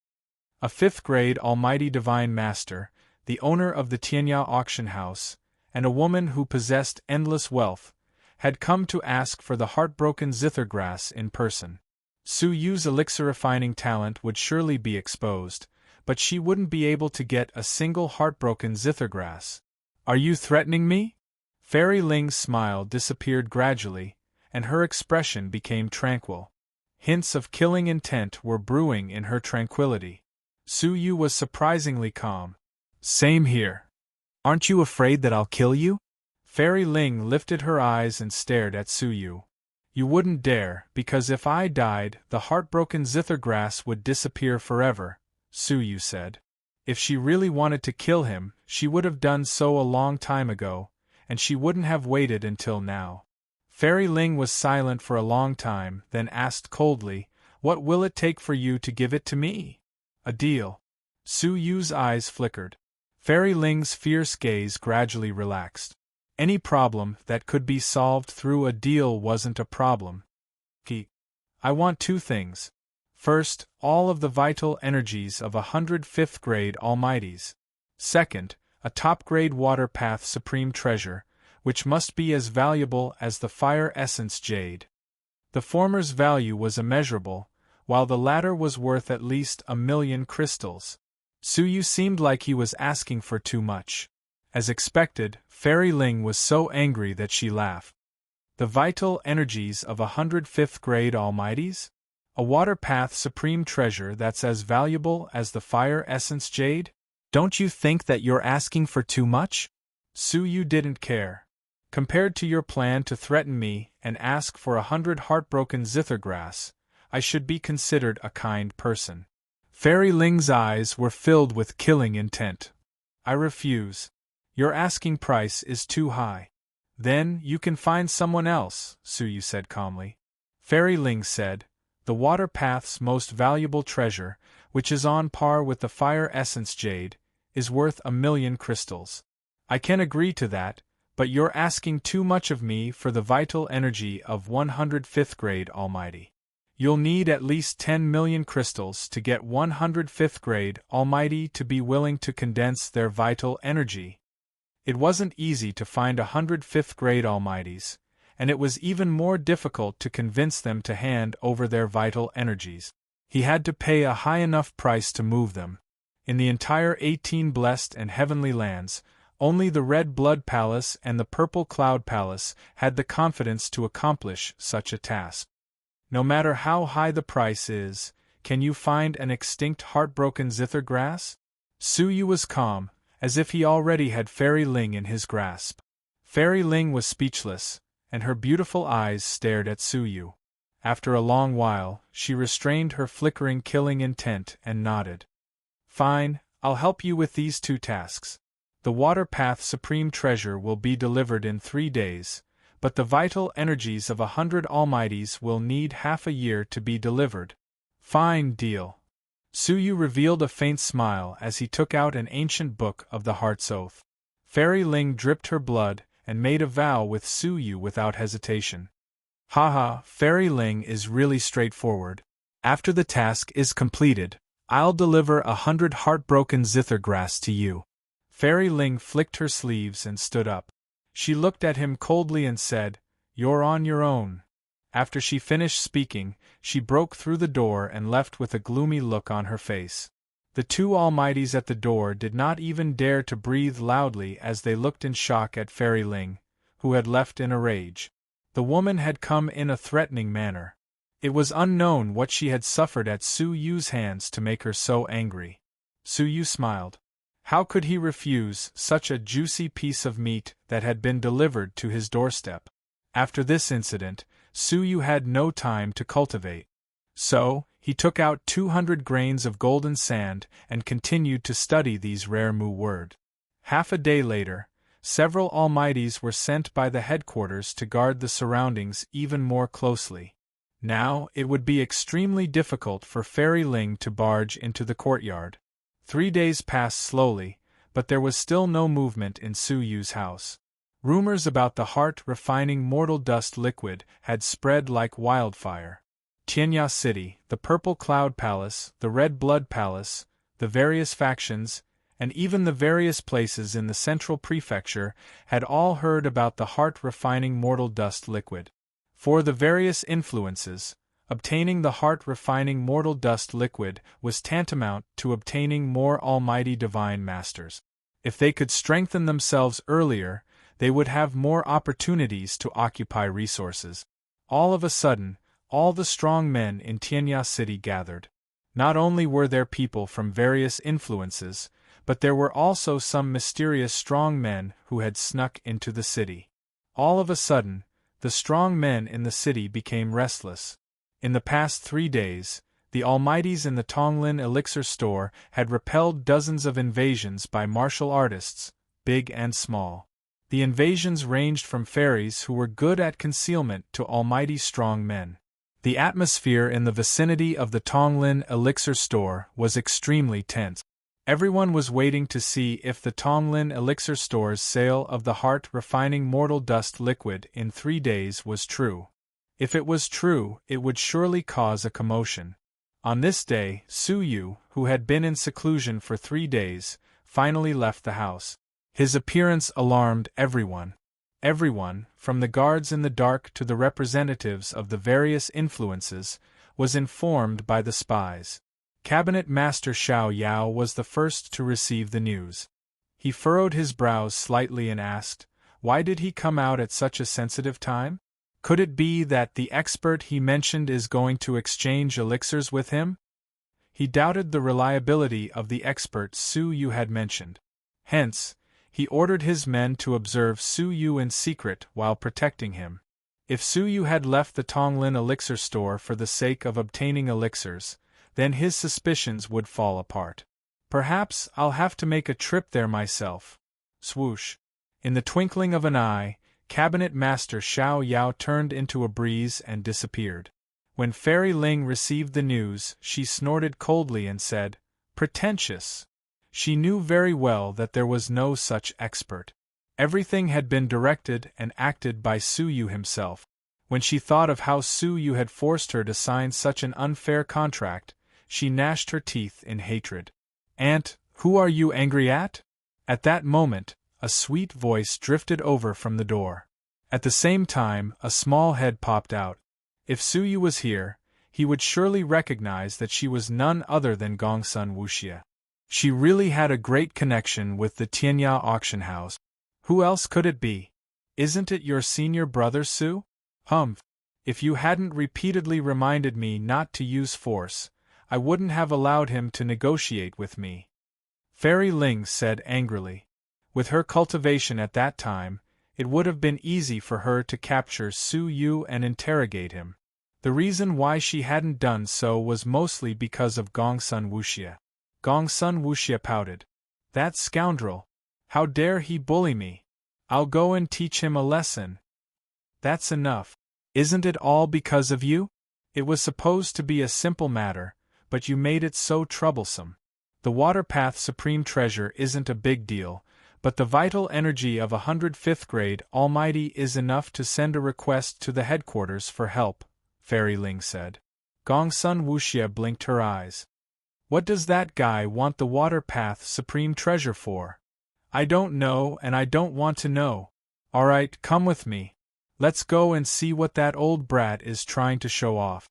A 5th-grade almighty divine master, the owner of the Tianyao auction house, and a woman who possessed endless wealth, had come to ask for the heartbroken zithergrass in person. Su Yu's elixir-refining talent would surely be exposed, but she wouldn't be able to get a single heartbroken zithergrass. Are you threatening me? Fairy Ling's smile disappeared gradually, and her expression became tranquil. Hints of killing intent were brewing in her tranquility. Su Yu was surprisingly calm. Same here. Aren't you afraid that I'll kill you? Fairy Ling lifted her eyes and stared at Su Yu. You wouldn't dare, because if I died, the heartbroken zithergrass would disappear forever, Su Yu said. If she really wanted to kill him, she would have done so a long time ago, and she wouldn't have waited until now. Fairy Ling was silent for a long time, then asked coldly, What will it take for you to give it to me? A deal. Su Yu's eyes flickered. Fairy Ling's fierce gaze gradually relaxed. Any problem that could be solved through a deal wasn't a problem. I want two things. First, all of the vital energies of 105th grade Almighties. Second, a top-grade water path supreme treasure, which must be as valuable as the fire essence jade. The former's value was immeasurable, while the latter was worth at least 1,000,000 crystals. Su Yu seemed like he was asking for too much. As expected, Fairy Ling was so angry that she laughed. The vital energies of 105th grade Almighties? A water path supreme treasure that's as valuable as the fire essence jade? Don't you think that you're asking for too much? Su Yu didn't care. Compared to your plan to threaten me and ask for 100 heartbroken zithergrass, I should be considered a kind person. Fairy Ling's eyes were filled with killing intent. I refuse. Your asking price is too high. Then you can find someone else, Su Yu said calmly. Fairy Ling said, The water path's most valuable treasure, which is on par with the fire essence jade, is worth 1,000,000 crystals. I can agree to that, but you're asking too much of me for the vital energy of 105th grade Almighty. You'll need at least 10,000,000 crystals to get 105th grade Almighty to be willing to condense their vital energy. It wasn't easy to find 105th grade Almighties, and it was even more difficult to convince them to hand over their vital energies. He had to pay a high enough price to move them. In the entire 18 blessed and heavenly lands, only the Red Blood Palace and the Purple Cloud Palace had the confidence to accomplish such a task. No matter how high the price is, can you find an extinct heartbroken zithergrass? Su Yu was calm, as if he already had Fairy Ling in his grasp. Fairy Ling was speechless, and her beautiful eyes stared at Su Yu. After a long while, she restrained her flickering killing intent and nodded. Fine, I'll help you with these two tasks. The Water Path Supreme Treasure will be delivered in 3 days, but the vital energies of 100 Almighties will need half a year to be delivered. Fine deal. Su Yu revealed a faint smile as he took out an ancient book of the Heart's Oath. Fairy Ling dripped her blood and made a vow with Su Yu without hesitation. Haha, Fairy Ling is really straightforward. After the task is completed, I'll deliver 100 heartbroken zithergrass to you. Fairy Ling flicked her sleeves and stood up. She looked at him coldly and said, You're on your own. After she finished speaking, she broke through the door and left with a gloomy look on her face. The two Almighties at the door did not even dare to breathe loudly as they looked in shock at Fairy Ling, who had left in a rage. The woman had come in a threatening manner. It was unknown what she had suffered at Su Yu's hands to make her so angry. Su Yu smiled. How could he refuse such a juicy piece of meat that had been delivered to his doorstep? After this incident, Su Yu had no time to cultivate. So, he took out 200 grains of golden sand and continued to study these rare mu word. Half a day later, several Almighties were sent by the headquarters to guard the surroundings even more closely. Now, it would be extremely difficult for Fairy Ling to barge into the courtyard. 3 days passed slowly, but there was still no movement in Su Yu's house. Rumors about the heart-refining mortal dust liquid had spread like wildfire. Tianya City, the Purple Cloud Palace, the Red Blood Palace, the various factions, and even the various places in the central prefecture had all heard about the heart-refining mortal dust liquid. For the various influences, obtaining the heart-refining mortal dust liquid was tantamount to obtaining more almighty divine masters. If they could strengthen themselves earlier, they would have more opportunities to occupy resources. All of a sudden, all the strong men in Tianya City gathered. Not only were there people from various influences, but there were also some mysterious strong men who had snuck into the city. All of a sudden, the strong men in the city became restless. In the past 3 days, the Almighties in the Tonglin elixir store had repelled dozens of invasions by martial artists, big and small. The invasions ranged from fairies who were good at concealment to almighty strong men. The atmosphere in the vicinity of the Tonglin elixir store was extremely tense. Everyone was waiting to see if the Tonglin elixir store's sale of the heart-refining mortal dust liquid in 3 days was true. If it was true, it would surely cause a commotion. On this day, Su Yu, who had been in seclusion for 3 days, finally left the house. His appearance alarmed everyone. Everyone, from the guards in the dark to the representatives of the various influences, was informed by the spies. Cabinet Master Xiao Yao was the first to receive the news. He furrowed his brows slightly and asked, why did he come out at such a sensitive time? Could it be that the expert he mentioned is going to exchange elixirs with him? He doubted the reliability of the expert Su Yu had mentioned. Hence, he ordered his men to observe Su Yu in secret while protecting him. If Su Yu had left the Tonglin elixir store for the sake of obtaining elixirs, then his suspicions would fall apart. Perhaps I'll have to make a trip there myself. Swoosh. In the twinkling of an eye, Cabinet Master Xiao Yao turned into a breeze and disappeared. When Fairy Ling received the news, she snorted coldly and said, pretentious. She knew very well that there was no such expert. Everything had been directed and acted by Su Yu himself. When she thought of how Su Yu had forced her to sign such an unfair contract, she gnashed her teeth in hatred. Aunt, who are you angry at? At that moment, a sweet voice drifted over from the door. At the same time, a small head popped out. If Su Yu was here, he would surely recognize that she was none other than Gongsun Wuxia. She really had a great connection with the Tianya auction house. Who else could it be? Isn't it your senior brother Su? Humph. If you hadn't repeatedly reminded me not to use force, I wouldn't have allowed him to negotiate with me. Fairy Ling said angrily. With her cultivation at that time, it would have been easy for her to capture Su Yu and interrogate him. The reason why she hadn't done so was mostly because of Gongsun Wuxia. Gongsun Wuxia pouted. That scoundrel! How dare he bully me? I'll go and teach him a lesson. That's enough. Isn't it all because of you? It was supposed to be a simple matter, but you made it so troublesome. The Water Path Supreme Treasure isn't a big deal, but the vital energy of 105th grade Almighty is enough to send a request to the headquarters for help, Fairy Ling said. Gongsun Wuxia blinked her eyes. What does that guy want the Water Path Supreme Treasure for? I don't know and I don't want to know. Alright, come with me. Let's go and see what that old brat is trying to show off.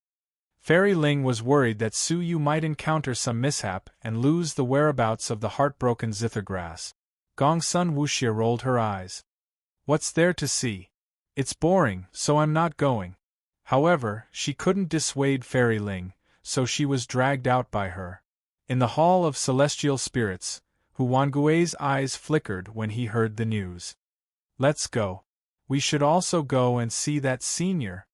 Fairy Ling was worried that Su Yu might encounter some mishap and lose the whereabouts of the heartbroken zithergrass. Gongsun Wuxia rolled her eyes. What's there to see? It's boring, so I'm not going. However, she couldn't dissuade Fairy Ling, so she was dragged out by her. In the Hall of Celestial Spirits, Huangui's eyes flickered when he heard the news. Let's go. We should also go and see that senior.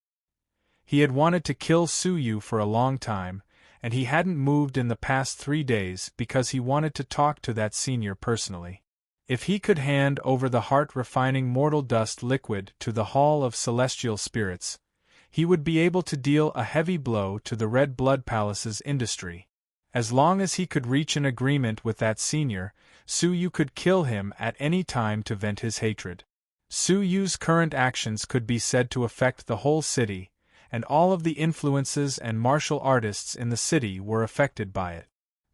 He had wanted to kill Su Yu for a long time, and he hadn't moved in the past 3 days because he wanted to talk to that senior personally. If he could hand over the heart-refining mortal dust liquid to the Hall of Celestial Spirits, he would be able to deal a heavy blow to the Red Blood Palace's industry. As long as he could reach an agreement with that senior, Su Yu could kill him at any time to vent his hatred. Su Yu's current actions could be said to affect the whole city, and all of the influences and martial artists in the city were affected by it.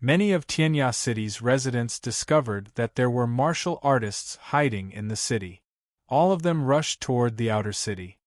Many of Tianya City's residents discovered that there were martial artists hiding in the city. All of them rushed toward the outer city.